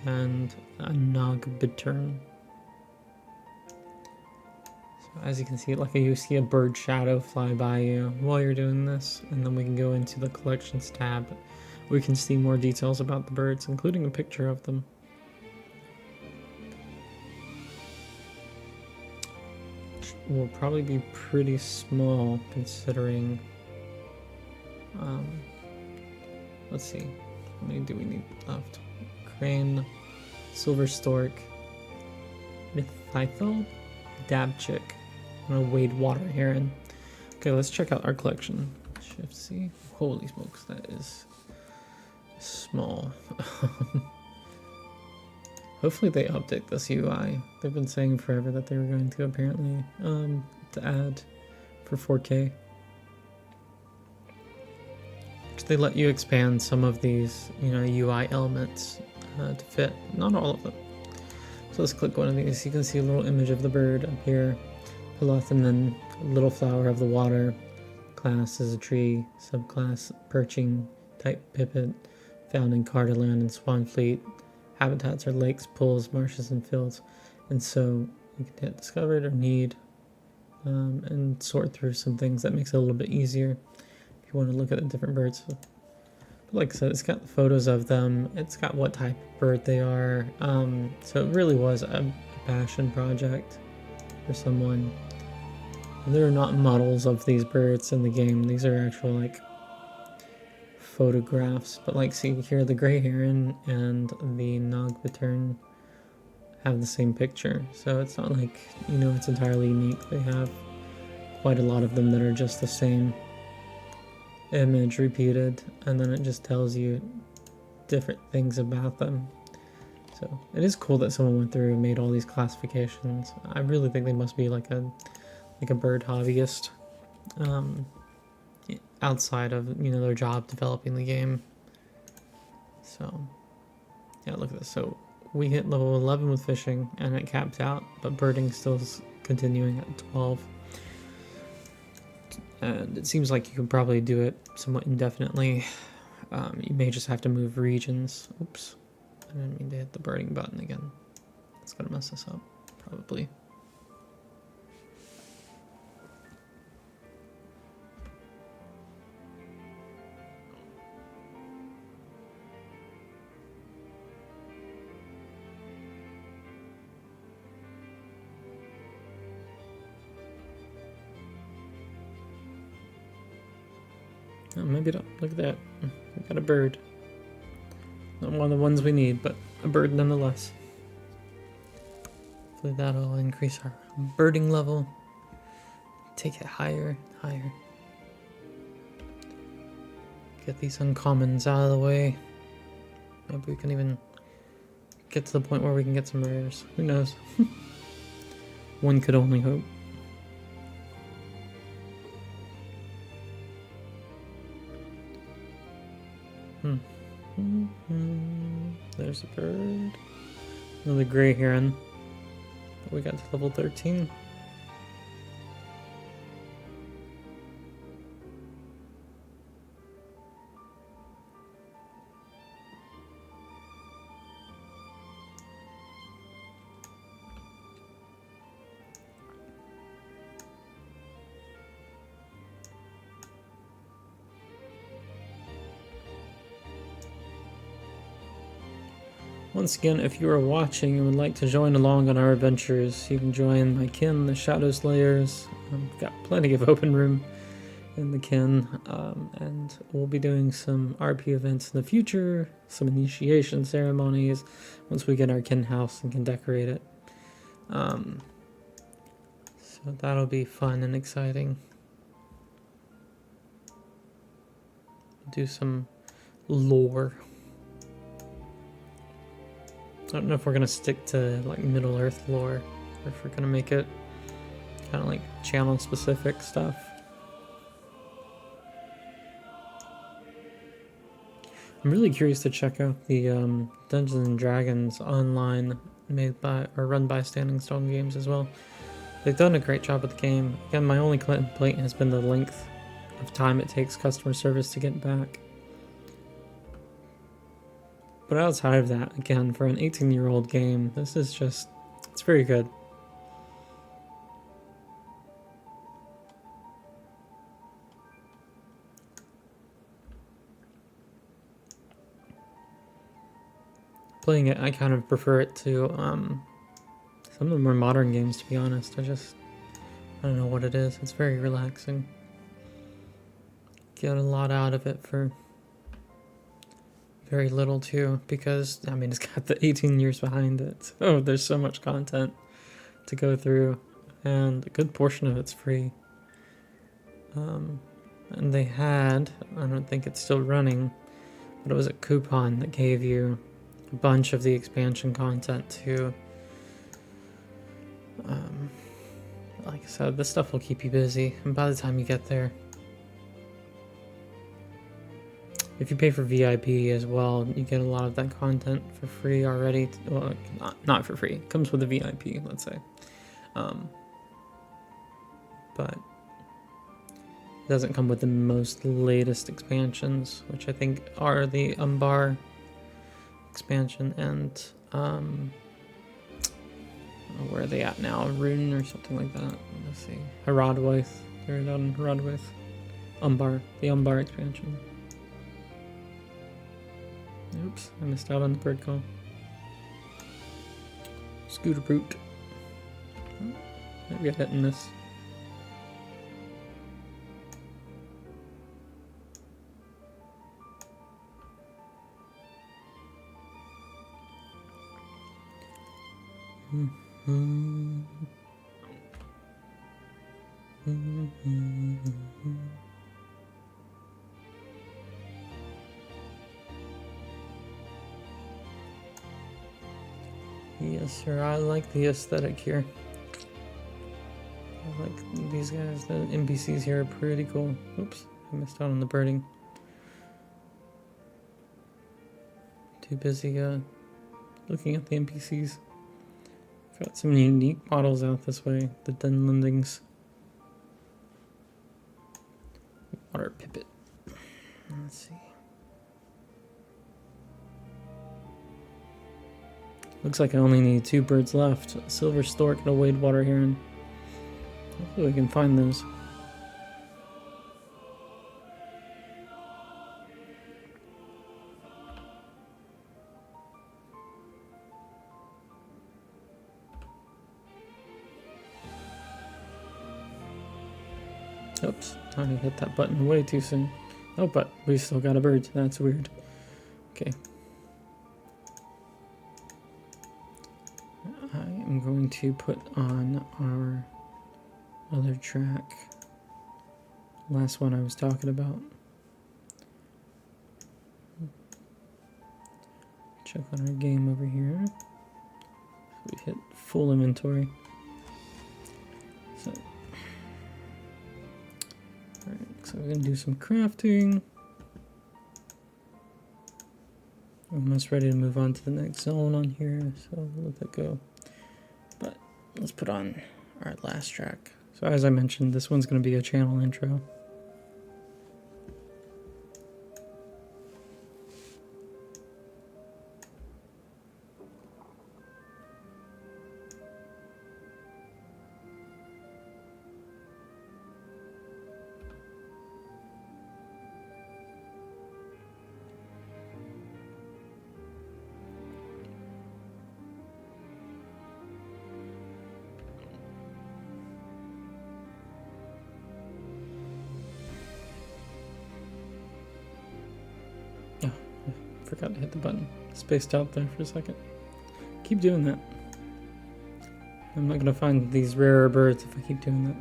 and a nogbittern. So as you can see, like you see a bird shadow fly by you while you're doing this, and then we can go into the collections tab. We can see more details about the birds, including a picture of them. Will probably be pretty small considering let's see, how many do we need left? Crane, silver stork, mythithal, dabchick, and a wade water heron. Okay, let's check out our collection. Shift C. Holy smokes, that is small. Hopefully they update this UI. They've been saying forever that they were going to, apparently, to add for 4K. They let you expand some of these, UI elements to fit. Not all of them. So let's click one of these. You can see a little image of the bird up here. Piloth, and then a little flower of the water. Class is a tree. Subclass perching type pipit. Found in Cardaland and Swanfleet. Habitats are lakes, pools, marshes, and fields. And so you can hit discovered or need and sort through some things. That makes it a little bit easier if you want to look at the different birds. But like I said, it's got the photos of them. It's got what type of bird they are. So it really was a passion project for someone. And there are not models of these birds in the game. These are actual like photographs, but like see here, the gray heron and the nogbittern have the same picture, so it's not like it's entirely unique. They have quite a lot of them that are just the same image repeated, and then it just tells you different things about them. So it is cool that someone went through and made all these classifications. I really think they must be like a bird hobbyist. Outside of their job developing the game. So yeah, look at this. So we hit level 11 with fishing and it capped out, but birding still is continuing at 12. And it seems like you can probably do it somewhat indefinitely. You may just have to move regions. Oops, I didn't mean to hit the birding button again. It's gonna mess us up probably. Oh, maybe not. Look at that. We got a bird. Not one of the ones we need, but a bird nonetheless. Hopefully that'll increase our birding level. Take it higher and higher. Get these uncommons out of the way. Maybe we can even get to the point where we can get some rares. Who knows? One could only hope. There's a bird. Another gray heron. We got to level 13. Once again, if you are watching and would like to join along on our adventures, you can join my kin, the Shadow Slayers. We've got plenty of open room in the kin, and we'll be doing some RP events in the future, some initiation ceremonies once we get our kin house and can decorate it. So that'll be fun and exciting. Do some lore. I don't know if we're gonna stick to like Middle Earth lore, or if we're gonna make it kind of like channel specific stuff. I'm really curious to check out the Dungeons and Dragons online made by or run by Standing Stone Games as well. They've done a great job with the game. Again, my only complaint has been the length of time it takes customer service to get back. But outside of that, again, for an 18-year-old game, this is just, it's very good. Playing it, I kind of prefer it to some of the more modern games, to be honest. I don't know what it is. It's very relaxing. Get a lot out of it for very little too, because I mean it's got the 18 years behind it, so there's so much content to go through, and a good portion of it's free. And they had, I don't think it's still running, but it was a coupon that gave you a bunch of the expansion content too. Like I said, this stuff will keep you busy, and by the time you get there, if you pay for VIP as well, you get a lot of that content for free already. Well, not for free. It comes with a VIP, let's say. But it doesn't come with the most latest expansions, which I think are the Umbar expansion and where are they at now? Rune or something like that. Let's see. Herodwaith. They're on Herodwaith. Umbar. The Umbar expansion. Oops, I missed out on the bird call. Scooter Brute. Maybe I didn't miss. Yes, sir. I like the aesthetic here. I like these guys. The NPCs here are pretty cool. Oops, I missed out on the birding. Too busy looking at the NPCs. Got some unique models out this way. The Dunlendings. Water Pipit. Let's see. Looks like I only need 2 birds left. A silver stork and a wade water heron. Hopefully we can find those. Oops, I hit that button way too soon. Oh, but we still got a bird. That's weird. Okay. I am going to put on our other track. Last one I was talking about. Check on our game over here. So we hit full inventory. So, alright, so we're gonna do some crafting. Almost ready to move on to the next zone on here, so we'll let that go. But let's put on our last track. So as I mentioned, this one's going to be a channel intro. forgot to hit the button. Spaced out there for a second. Keep doing that. I'm not gonna find these rarer birds if I keep doing that.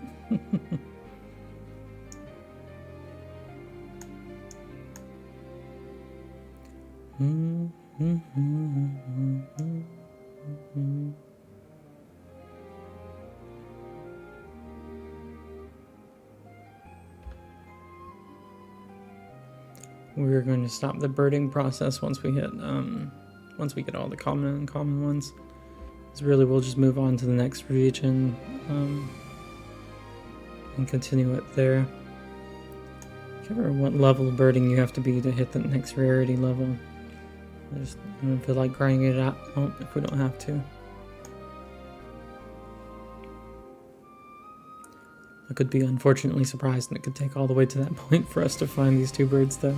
We're going to stop the birding process once we get all the common and uncommon ones. So really, we'll just move on to the next region and continue it there. I can't remember what level of birding you have to be to hit the next rarity level. I don't feel like grinding it out if we don't have to. I could be unfortunately surprised, and it could take all the way to that point for us to find these 2 birds, though.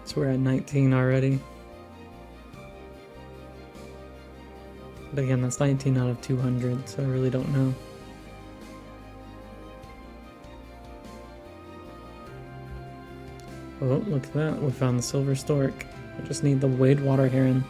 So we're at 19 already. But again, that's 19 out of 200, so I really don't know. Oh, look at that. We found the silver stork. I just need the wade water heron.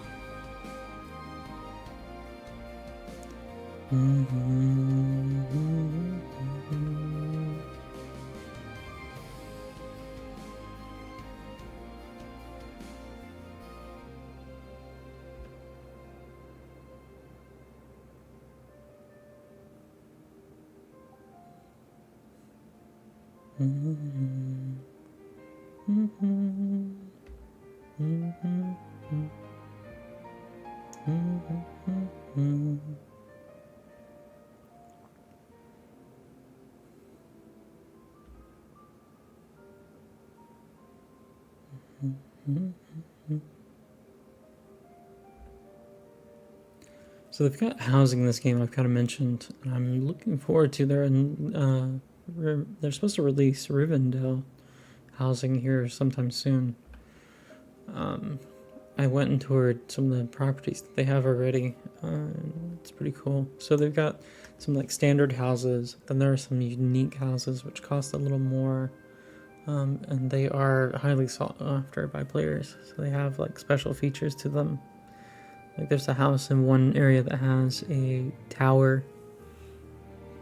So they've got housing in this game, I've kind of mentioned, and I'm looking forward to they're supposed to release Rivendell housing here sometime soon. I went and toured some of the properties that they have already. It's pretty cool. So they've got some like standard houses, then there are some unique houses which cost a little more, and they are highly sought after by players. So they have like special features to them. Like there's a house in one area that has a tower,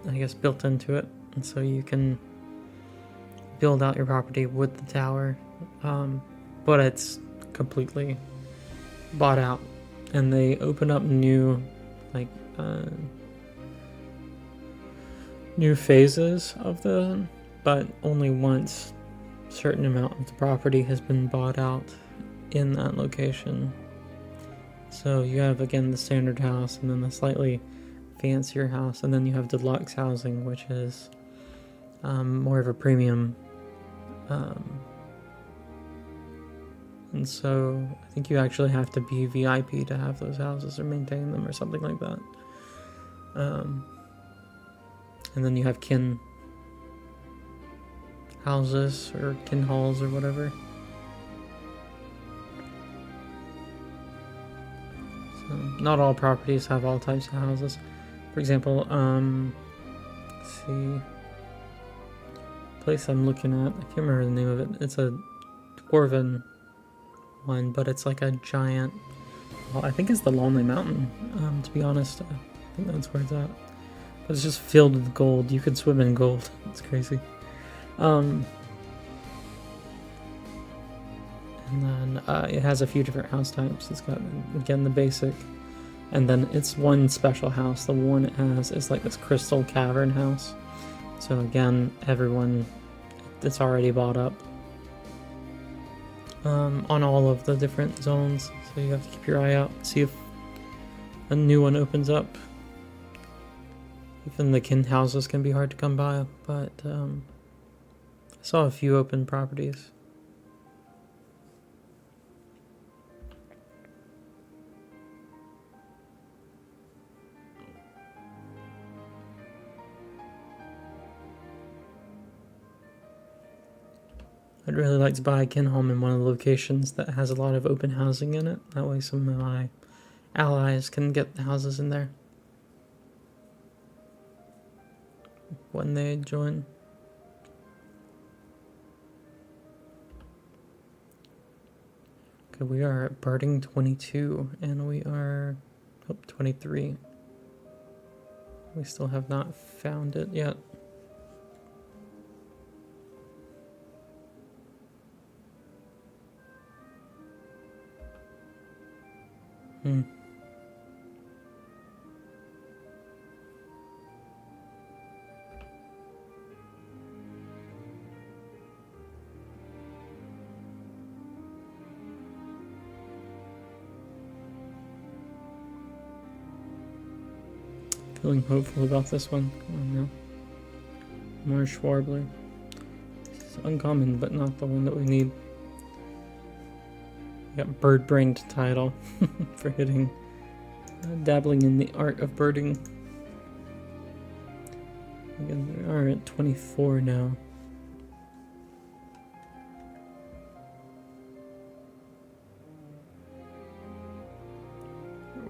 I guess, built into it, and so you can build out your property with the tower, but it's completely bought out, and they open up new new phases of them, but only once a certain amount of the property has been bought out in that location. So you have, again, the standard house, and then the slightly fancier house, and then you have deluxe housing, which is more of a premium. And so I think you actually have to be VIP to have those houses or maintain them or something like that. And then you have kin houses or kin halls or whatever. So not all properties have all types of houses. For example, let's see, the place I'm looking at, I can't remember the name of it. It's a dwarven one, but it's like a giant, well, I think it's the Lonely Mountain, to be honest. I think that's where it's at. But it's just filled with gold. You could swim in gold. It's crazy. And then it has a few different house types. It's got, again, the basic, and then it's one special house. The one it has is like this crystal cavern house. So again, everyone, it's already bought up on all of the different zones. So you have to keep your eye out, see if a new one opens up. Even the kin houses can be hard to come by, but I saw a few open properties. I'd really like to buy a kin home in one of the locations that has a lot of open housing in it. That way some of my allies can get the houses in there when they join. Okay, We are at birding 22, and we are 23. We still have not found it yet. Feeling hopeful about this one. Oh no. Marsh Warbler. It's uncommon, but not the one that we need. We got bird-brained title for hitting, dabbling in the art of birding. Again, we are at 24 now.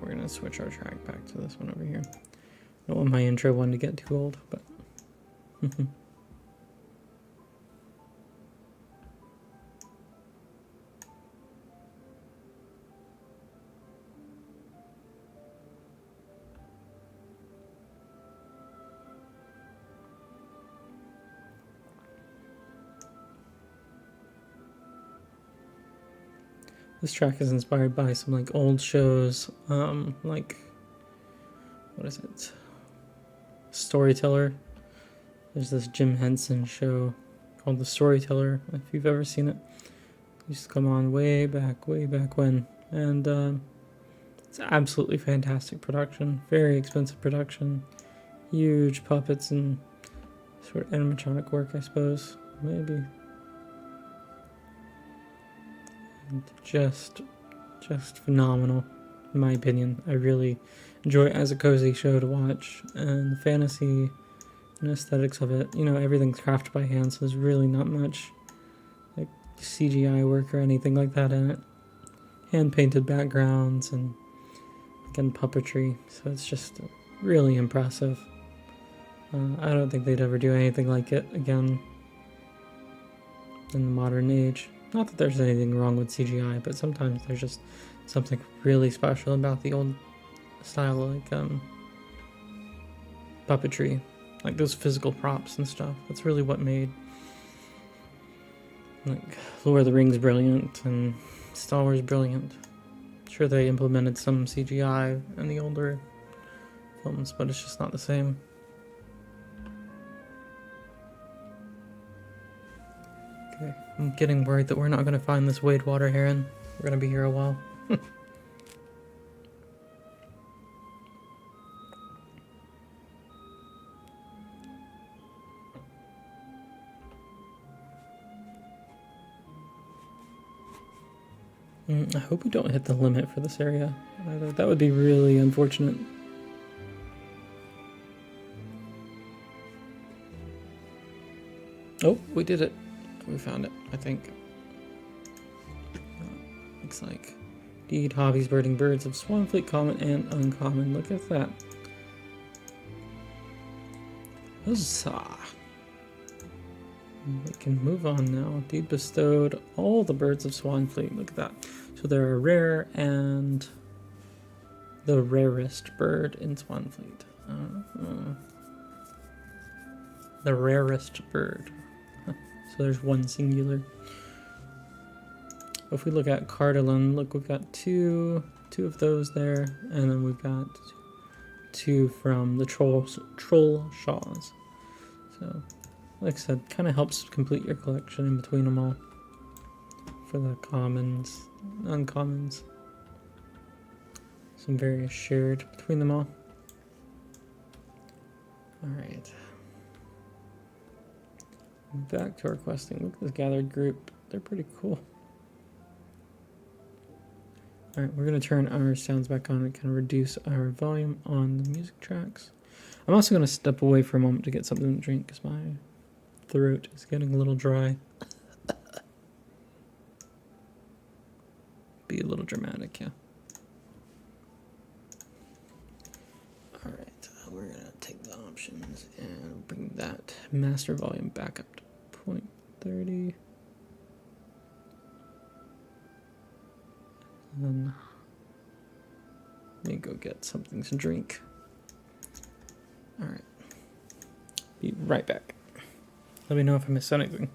We're gonna switch our track back to this one over here. I don't want my intro one to get too old, but this track is inspired by some like old shows, like what is it? Storyteller. There's this Jim Henson show called The Storyteller, if you've ever seen it. It used to come on way back when. And it's absolutely fantastic production, very expensive production, huge puppets and sort of animatronic work, I suppose, maybe. And just phenomenal, in my opinion. I really enjoy it as a cozy show to watch, and the fantasy and aesthetics of it, you know, everything's crafted by hand, so there's really not much like CGI work or anything like that in it. Hand painted backgrounds and again puppetry, so it's just really impressive. I don't think they'd ever do anything like it again in the modern age. Not that there's anything wrong with CGI, but sometimes there's just something really special about the old style, like puppetry, like those physical props and stuff. That's really what made like Lord of the Rings brilliant and Star Wars brilliant. Sure, they implemented some CGI in the older films, but it's just not the same. Okay, I'm getting worried that we're not going to find this wade water heron. We're going to be here a while. I hope we don't hit the limit for this area either. That would be really unfortunate. Oh, we did it. We found it, I think. Looks like deed, hobbies, birding, birds of Swanfleet, common and uncommon. Look at that. Huzzah. We can move on now. Deed bestowed all the birds of Swanfleet. Look at that. So they're a rare and the rarest bird in Swanfleet. The rarest bird. So there's one singular. If we look at Cardalon, look, we've got two of those there, and then we've got two from the troll shaws. So, like I said, kind of helps complete your collection in between them all. For the commons, uncommons. Some various shared between them all. Alright. Back to our questing. Look at this gathered group. They're pretty cool. Alright, we're going to turn our sounds back on and kind of reduce our volume on the music tracks. I'm also going to step away for a moment to get something to drink because my throat is getting a little dry. Be a little dramatic, yeah. Alright, we're going to take the options and bring that master volume back up to 0.30. Let me go get something to drink. All right. Be right back. Let me know if I miss anything.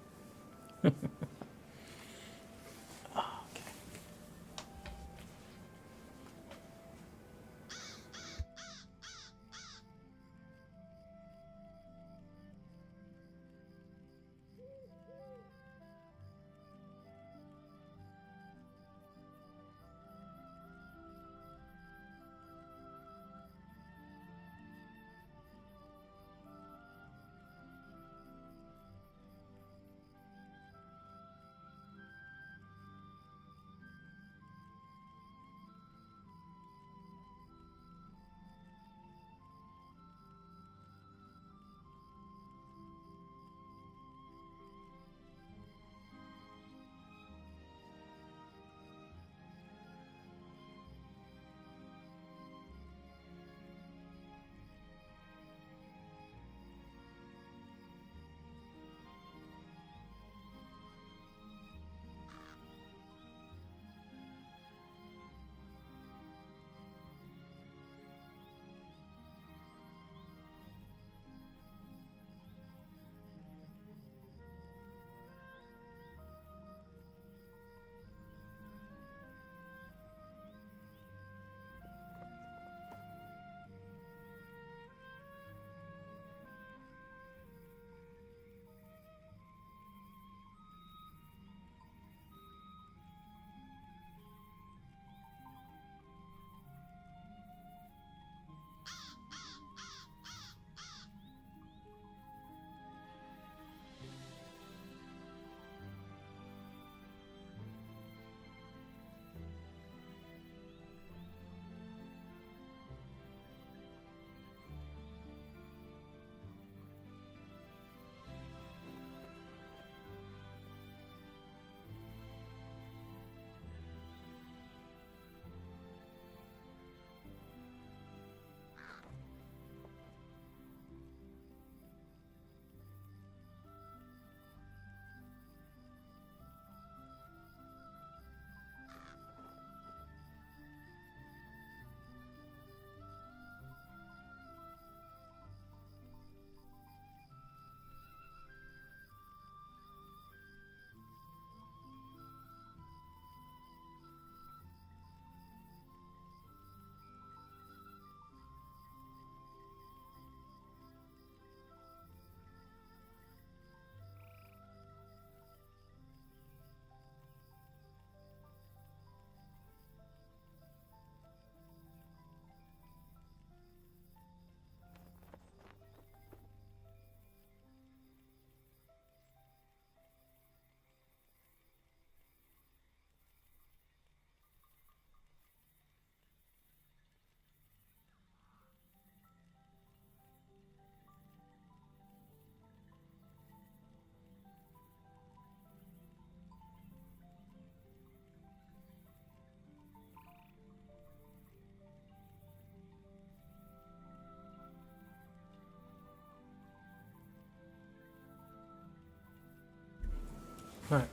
Alright,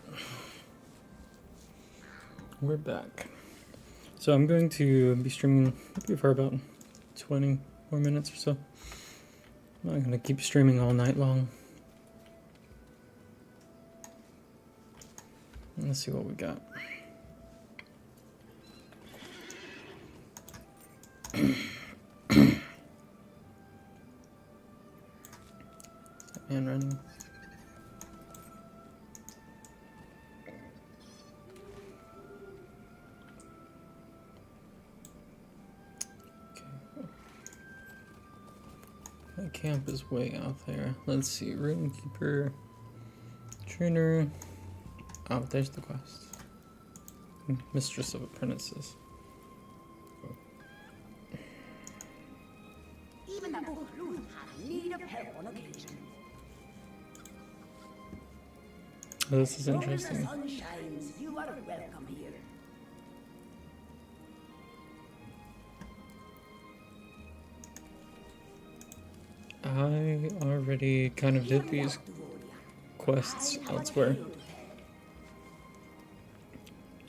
we're back. So I'm going to be streaming maybe for about 20 more minutes or so. I'm not going to keep streaming all night long. Let's see what we got. Man running. My camp is way out there. Let's see, Runekeeper, Trainer. Oh, there's the quest. Mistress of Apprentices. Even the Bukhloon have need of help on occasion. Oh, this is As long as the interesting. sun shines, you are welcome here. I already kind of did these quests elsewhere.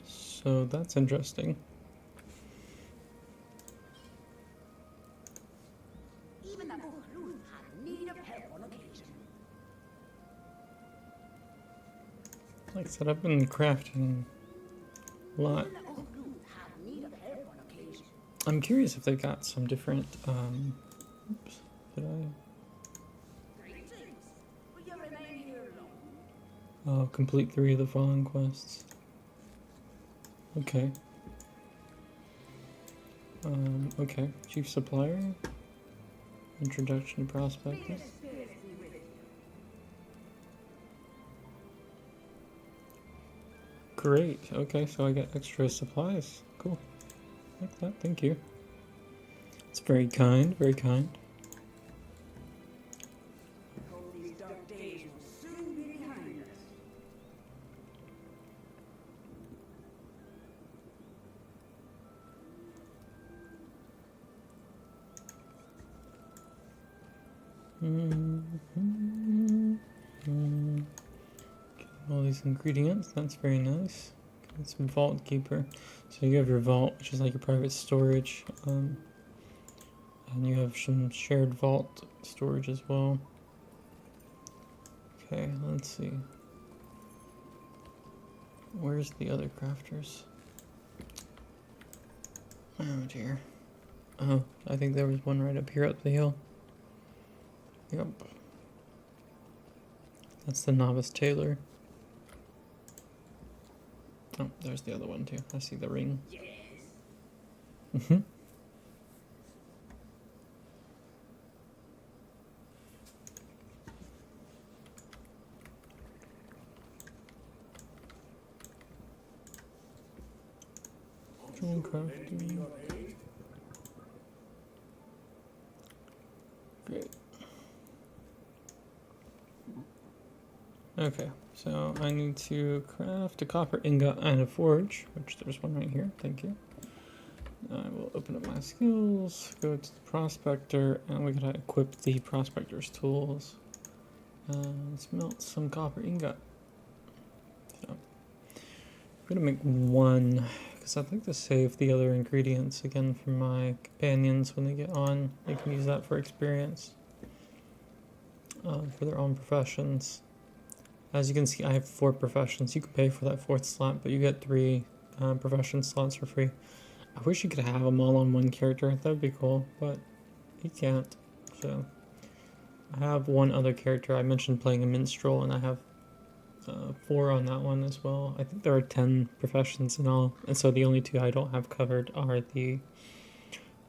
So that's interesting. Like I said, I've been crafting a lot. Even old Luke had need of help on occasion. I'm curious if they got some different, oops, did Greetings. Will you remain here long? complete 3 of the following quests. Okay. Okay. Chief Supplier. Introduction to Prospectors. May the spirits be with you. Great. Okay, so I get extra supplies. Cool. Like that. Thank you. It's very kind. Very kind. I hope these dark days will soon be behind us. All these ingredients. That's very nice. Got some Vault Keeper. So you have your vault, which is like your private storage. And you have some shared vault storage as well. Okay, let's see. Where's the other crafters? Oh dear. Oh, I think there was one right up here up the hill. Yep. That's the novice tailor. Oh, there's the other one too. I see the ring. Yes. Mm-hmm. Jewel Lend me crafting. your aid. Great. Okay, so I need to craft a copper ingot and a forge, which there's one right here. Thank you. I will open up my skills, go to the prospector, and we gotta equip the prospector's tools. Let's melt some copper ingot. So, I'm gonna make one, because I'd like to save the other ingredients again for my companions when they get on. They can use that for experience, for their own professions. As you can see, I have 4 professions. You can pay for that 4th slot, but you get 3 profession slots for free. I wish you could have them all on one character. That would be cool, but you can't. So I have one other character. I mentioned playing a minstrel, and I have 4 on that one as well. I think there are 10 professions in all, and so the only 2 I don't have covered are the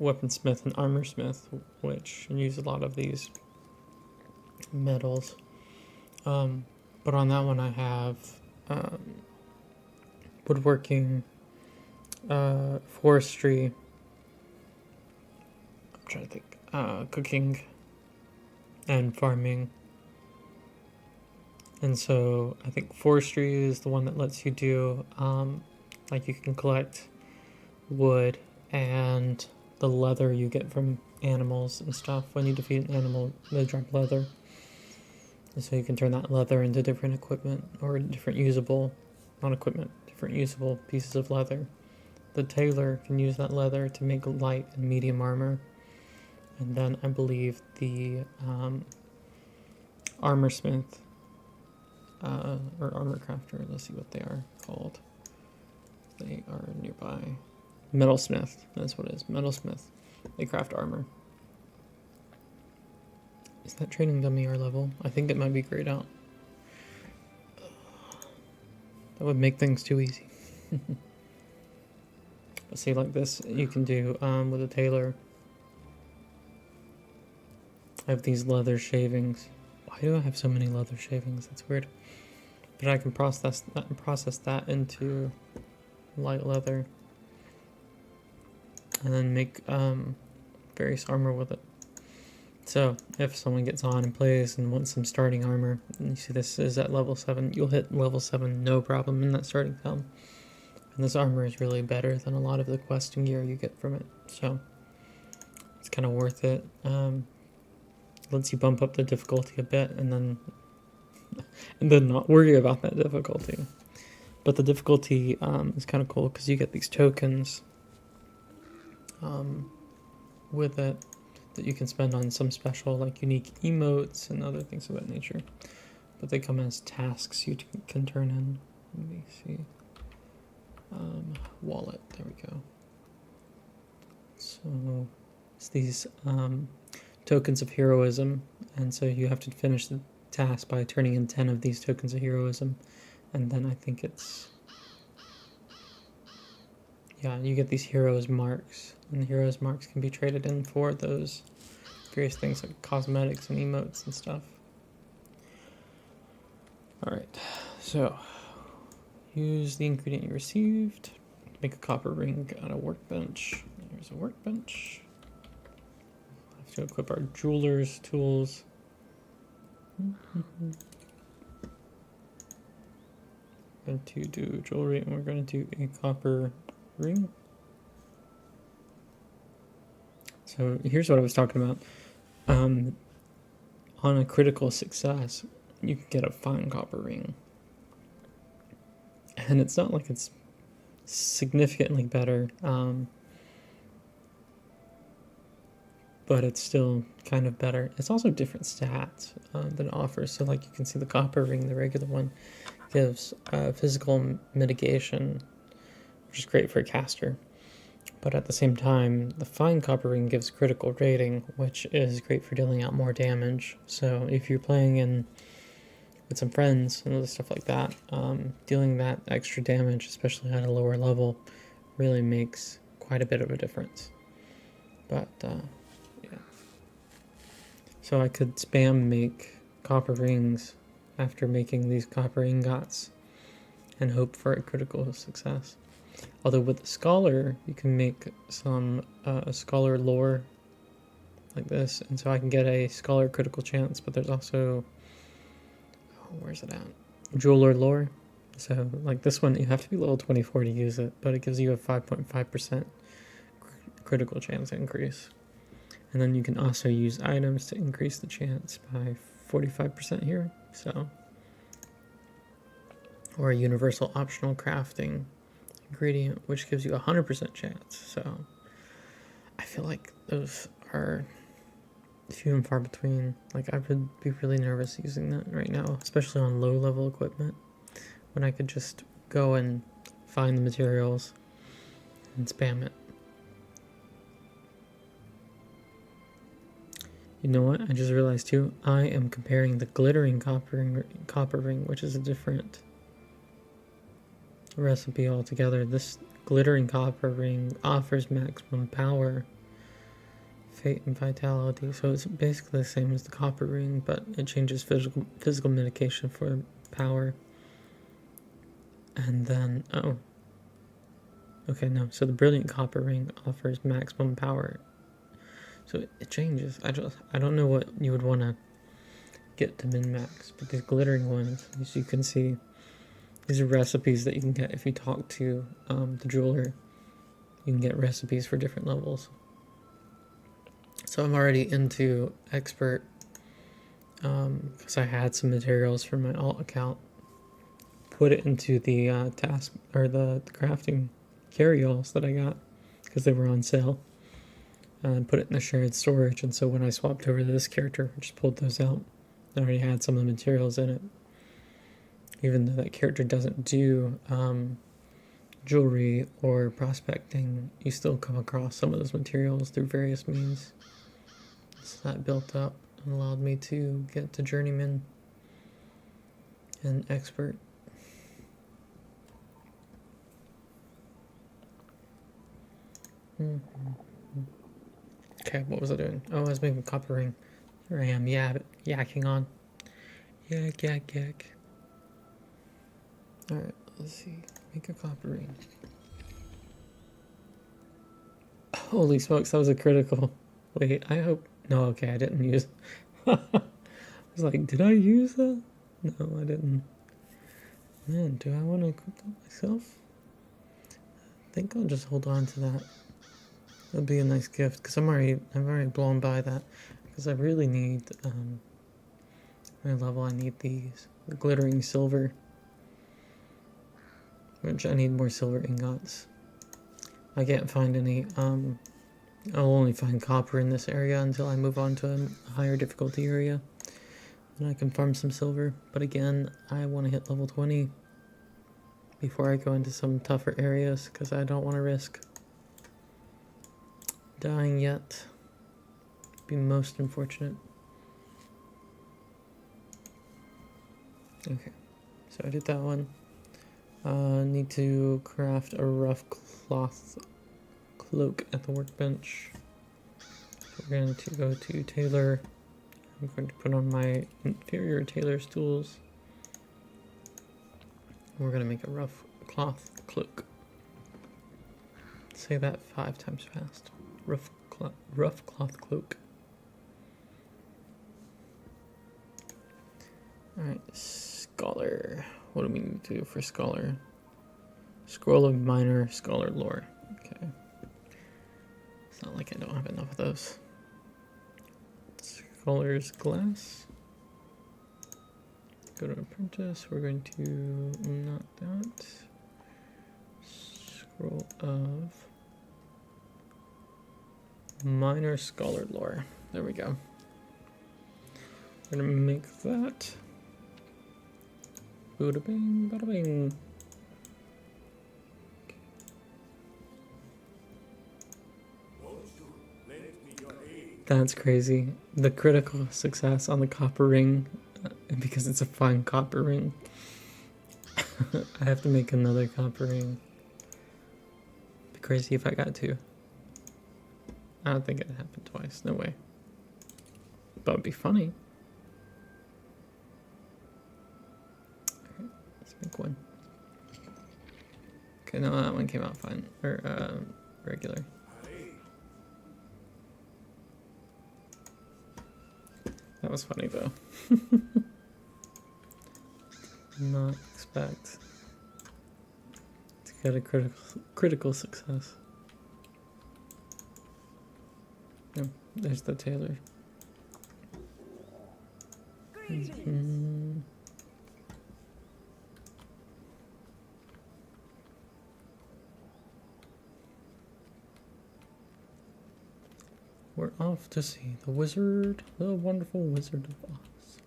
weaponsmith and armorsmith, which use a lot of these metals. But on that one I have woodworking, forestry, I'm trying to think, cooking, and farming. And so I think forestry is the one that lets you do, like you can collect wood and the leather you get from animals and stuff. When you defeat an animal, they drop leather. And so you can turn that leather into different equipment or different usable, not equipment, different usable pieces of leather. The tailor can use that leather to make light and medium armor. And then I believe the armorsmith or armor crafter, let's see what they are called. They are nearby. Metalsmith, that's what it is, metalsmith. They craft armor. Is that training dummy our level? I think it might be grayed out. That would make things too easy. But see, like this, you can do with a tailor. I have these leather shavings. Why do I have so many leather shavings? That's weird. But I can process that into light leather, and then make various armor with it. So if someone gets on and plays and wants some starting armor, and you see this is at level 7, you'll hit level 7 no problem in that starting film. And this armor is really better than a lot of the quest and gear you get from it. So it's kind of worth it. Lets you bump up the difficulty a bit and then not worry about that difficulty. But the difficulty is kind of cool because you get these tokens with it that you can spend on some special, like unique emotes and other things of that nature. But they come as tasks you can turn in. Let me see. Wallet. There we go. So it's these tokens of heroism, and so you have to finish the task by turning in 10 of these tokens of heroism, and then I think it's, yeah, you get these heroes marks, and the heroes marks can be traded in for those various things like cosmetics and emotes and stuff. Alright, so use the ingredient you received. Make a copper ring out of workbench. There's a workbench. Have to equip our jeweler's tools. Going to do jewelry, and we're going to do a copper ring. So here's what I was talking about. On a critical success, you can get a fine copper ring. And it's not like it's significantly better, but it's still kind of better. It's also different stats that it offers. So like you can see the copper ring, the regular one, gives physical mitigation, which is great for a caster. But at the same time, the fine copper ring gives critical rating, which is great for dealing out more damage. So if you're playing in with some friends and other stuff like that, dealing that extra damage, especially at a lower level, really makes quite a bit of a difference. But yeah, so I could spam make copper rings after making these copper ingots and hope for a critical success. Although with the scholar, you can make some scholar lore like this, and so I can get a scholar critical chance, but there's also, where's it at? Jeweler lore. So like this one, you have to be level 24 to use it, but it gives you a 5.5% critical chance increase. And then you can also use items to increase the chance by 45% here. So, or a universal optional crafting ingredient, which gives you a 100% chance. So I feel like those are few and far between. Like I would be really nervous using that right now, especially on low level equipment, when I could just go and find the materials and spam it. You know what? I just realized too, I am comparing the glittering copper ring, which is a different recipe altogether. This glittering copper ring offers maximum power, fate, and vitality. So it's basically the same as the copper ring, but it changes physical mitigation for power. And then, oh. Okay, no. So the brilliant copper ring offers maximum power. So it changes. I don't know what you would want to get to min-max, but these glittering ones, as you can see, these are recipes that you can get if you talk to the jeweler. You can get recipes for different levels. So I'm already into expert because I had some materials from my alt account. Put it into the task or the crafting carry-alls that I got because they were on sale. And put it in the shared storage. And so when I swapped over to this character, I just pulled those out. I already had some of the materials in it. Even though that character doesn't do jewelry or prospecting, you still come across some of those materials through various means. So that built up and allowed me to get to journeyman and expert. Okay, what was I doing? Oh, I was making a copper ring. Here I am, yakking on. Yak. Alright, let's see. Make a copper ring. Holy smokes, that was a critical. Wait, I hope... No, okay, I didn't use... I was like, did I use that? No, I didn't. Man, do I want to equip that myself? I think I'll just hold on to that. That'll be a nice gift, because I've already blown by that. Because I really need... my level, I need these. The glittering silver. Which I need more silver ingots. I can't find any, I'll only find copper in this area until I move on to a higher difficulty area. Then I can farm some silver. But again, I want to hit level 20. before I go into some tougher areas, because I don't want to risk dying yet. Be most unfortunate. Okay, so I did that one. Need to craft a rough cloth cloak at the workbench. So we're going to go to tailor. I'm going to put on my inferior tailor's tools. We're going to make a rough cloth cloak. Say that 5 times fast. Rough cloth cloak. Alright, scholar. What do we need to do for scholar? Scroll of minor scholar lore. Okay. It's not like I don't have enough of those. Scholar's glass. Go to apprentice. We're going to not that. Scroll of minor scholar lore. There we go. We're gonna make that. Bada bing, bada bing. Won't you lend me your aid? That's crazy. The critical success on the copper ring, because it's a fine copper ring. I have to make another copper ring. Be crazy if I got to. I don't think it happened twice. No way. But it'd be funny. Let's make one. Okay, no, that one came out fine. Or, regular. Aye. That was funny, though. Not expect to get a critical success. No, there's the tailor. Mhm. We're off to see the wizard, the wonderful Wizard of Oz.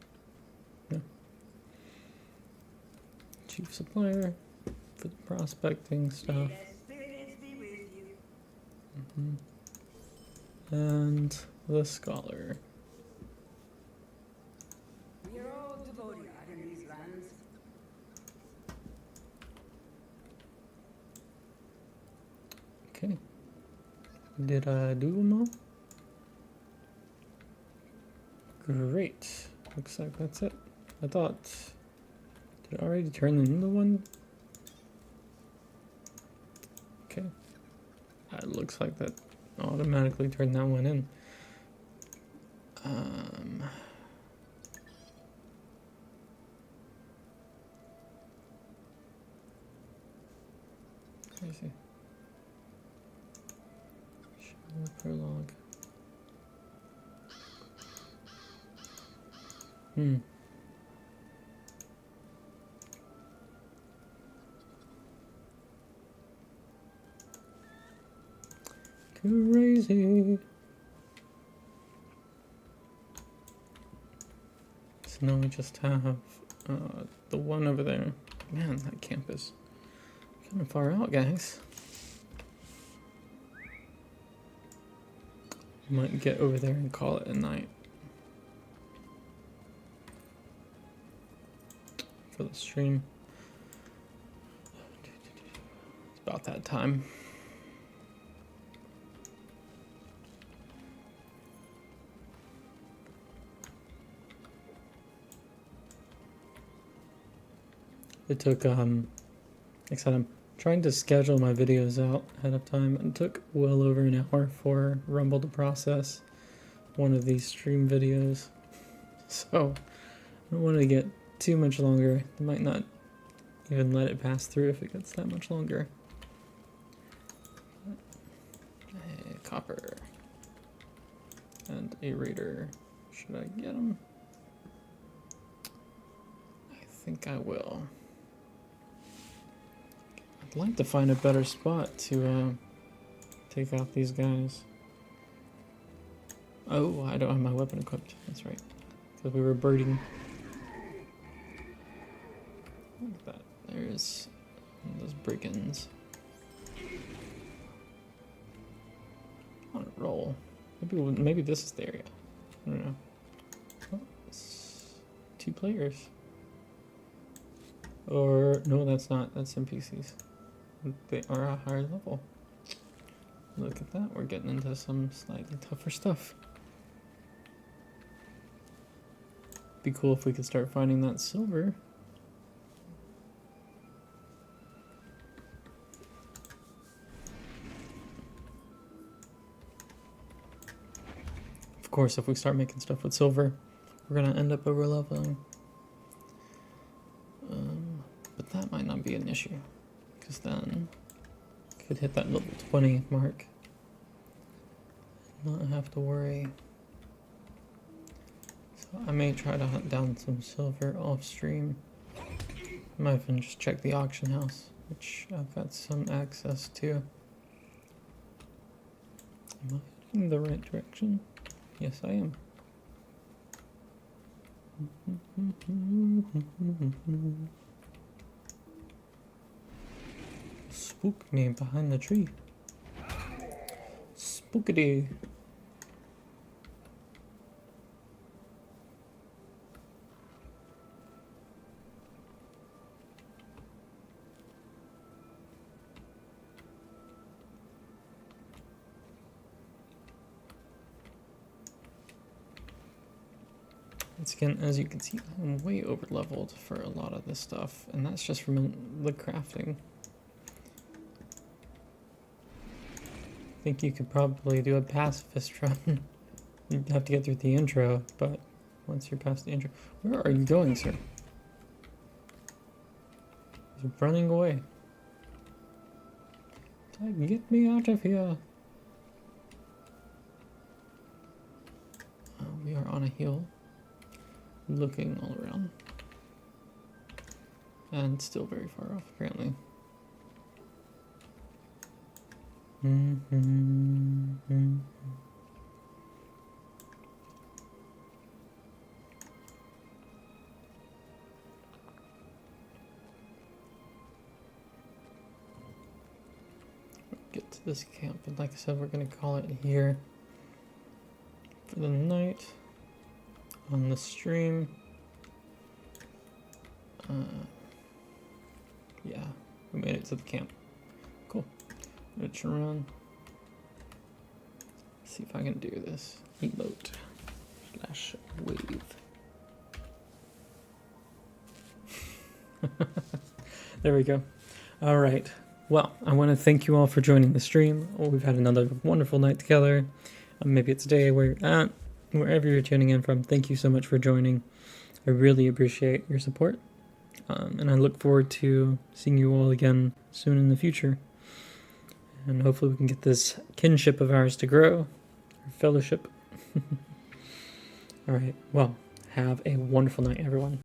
Yeah. Chief supplier for the prospecting stuff. And the scholar. We are all devoted in these lands. Okay. Did I do them all? Great. Looks like that's it. I thought... Did I already turn into one? Okay. It looks like that automatically turned that one in. Let me see. Show prologue. Crazy. So now we just have the one over there. Man, that camp is kind of far out, guys. Might get over there and call it a night for the stream. It's about that time. It took, like I said, I'm trying to schedule my videos out ahead of time. It took well over an hour for Rumble to process one of these stream videos. So, I don't want to get too much longer. I might not even let it pass through if it gets that much longer. Hey, copper. And a reader. Should I get them? I think I will. I'd like to find a better spot to take out these guys. Oh, I don't have my weapon equipped. That's right. Because we were birding. Look at that. There's Those brigands. On a roll. Maybe this is the area. I don't know. Oh, it's 2 players. Or no, that's not. That's NPCs. They are a higher level. Look at that. We're getting into some slightly tougher stuff. Be cool if we could start finding that silver. Of course, if we start making stuff with silver, we're gonna end up over leveling. But that might not be an issue, because then could hit that level 20 mark. Not have to worry. So I may try to hunt down some silver off stream. I might even just check the auction house, which I've got some access to. Am I in the right direction? Yes, I am. Spook me behind the tree. Spookity. Once again, as you can see, I'm way over leveled for a lot of this stuff, and that's just from the crafting. I think you could probably do a pacifist run. You'd have to get through the intro, but once you're past the intro... Where are you going, sir? He's running away. Like, get me out of here. We are on a hill, looking all around. And still very far off, apparently. Get to this camp, and like I said, we're gonna call it here for the night on the stream. Yeah, we made it to the camp. Cool. I'm gonna turn around. See if I can do this. Emote / wave. There we go. All right. Well, I want to thank you all for joining the stream. We've had another wonderful night together. Maybe it's a day where you're at, wherever you're tuning in from. Thank you so much for joining. I really appreciate your support. And I look forward to seeing you all again soon in the future. And hopefully we can get this kinship of ours to grow. Our fellowship. All right. Well, have a wonderful night, everyone.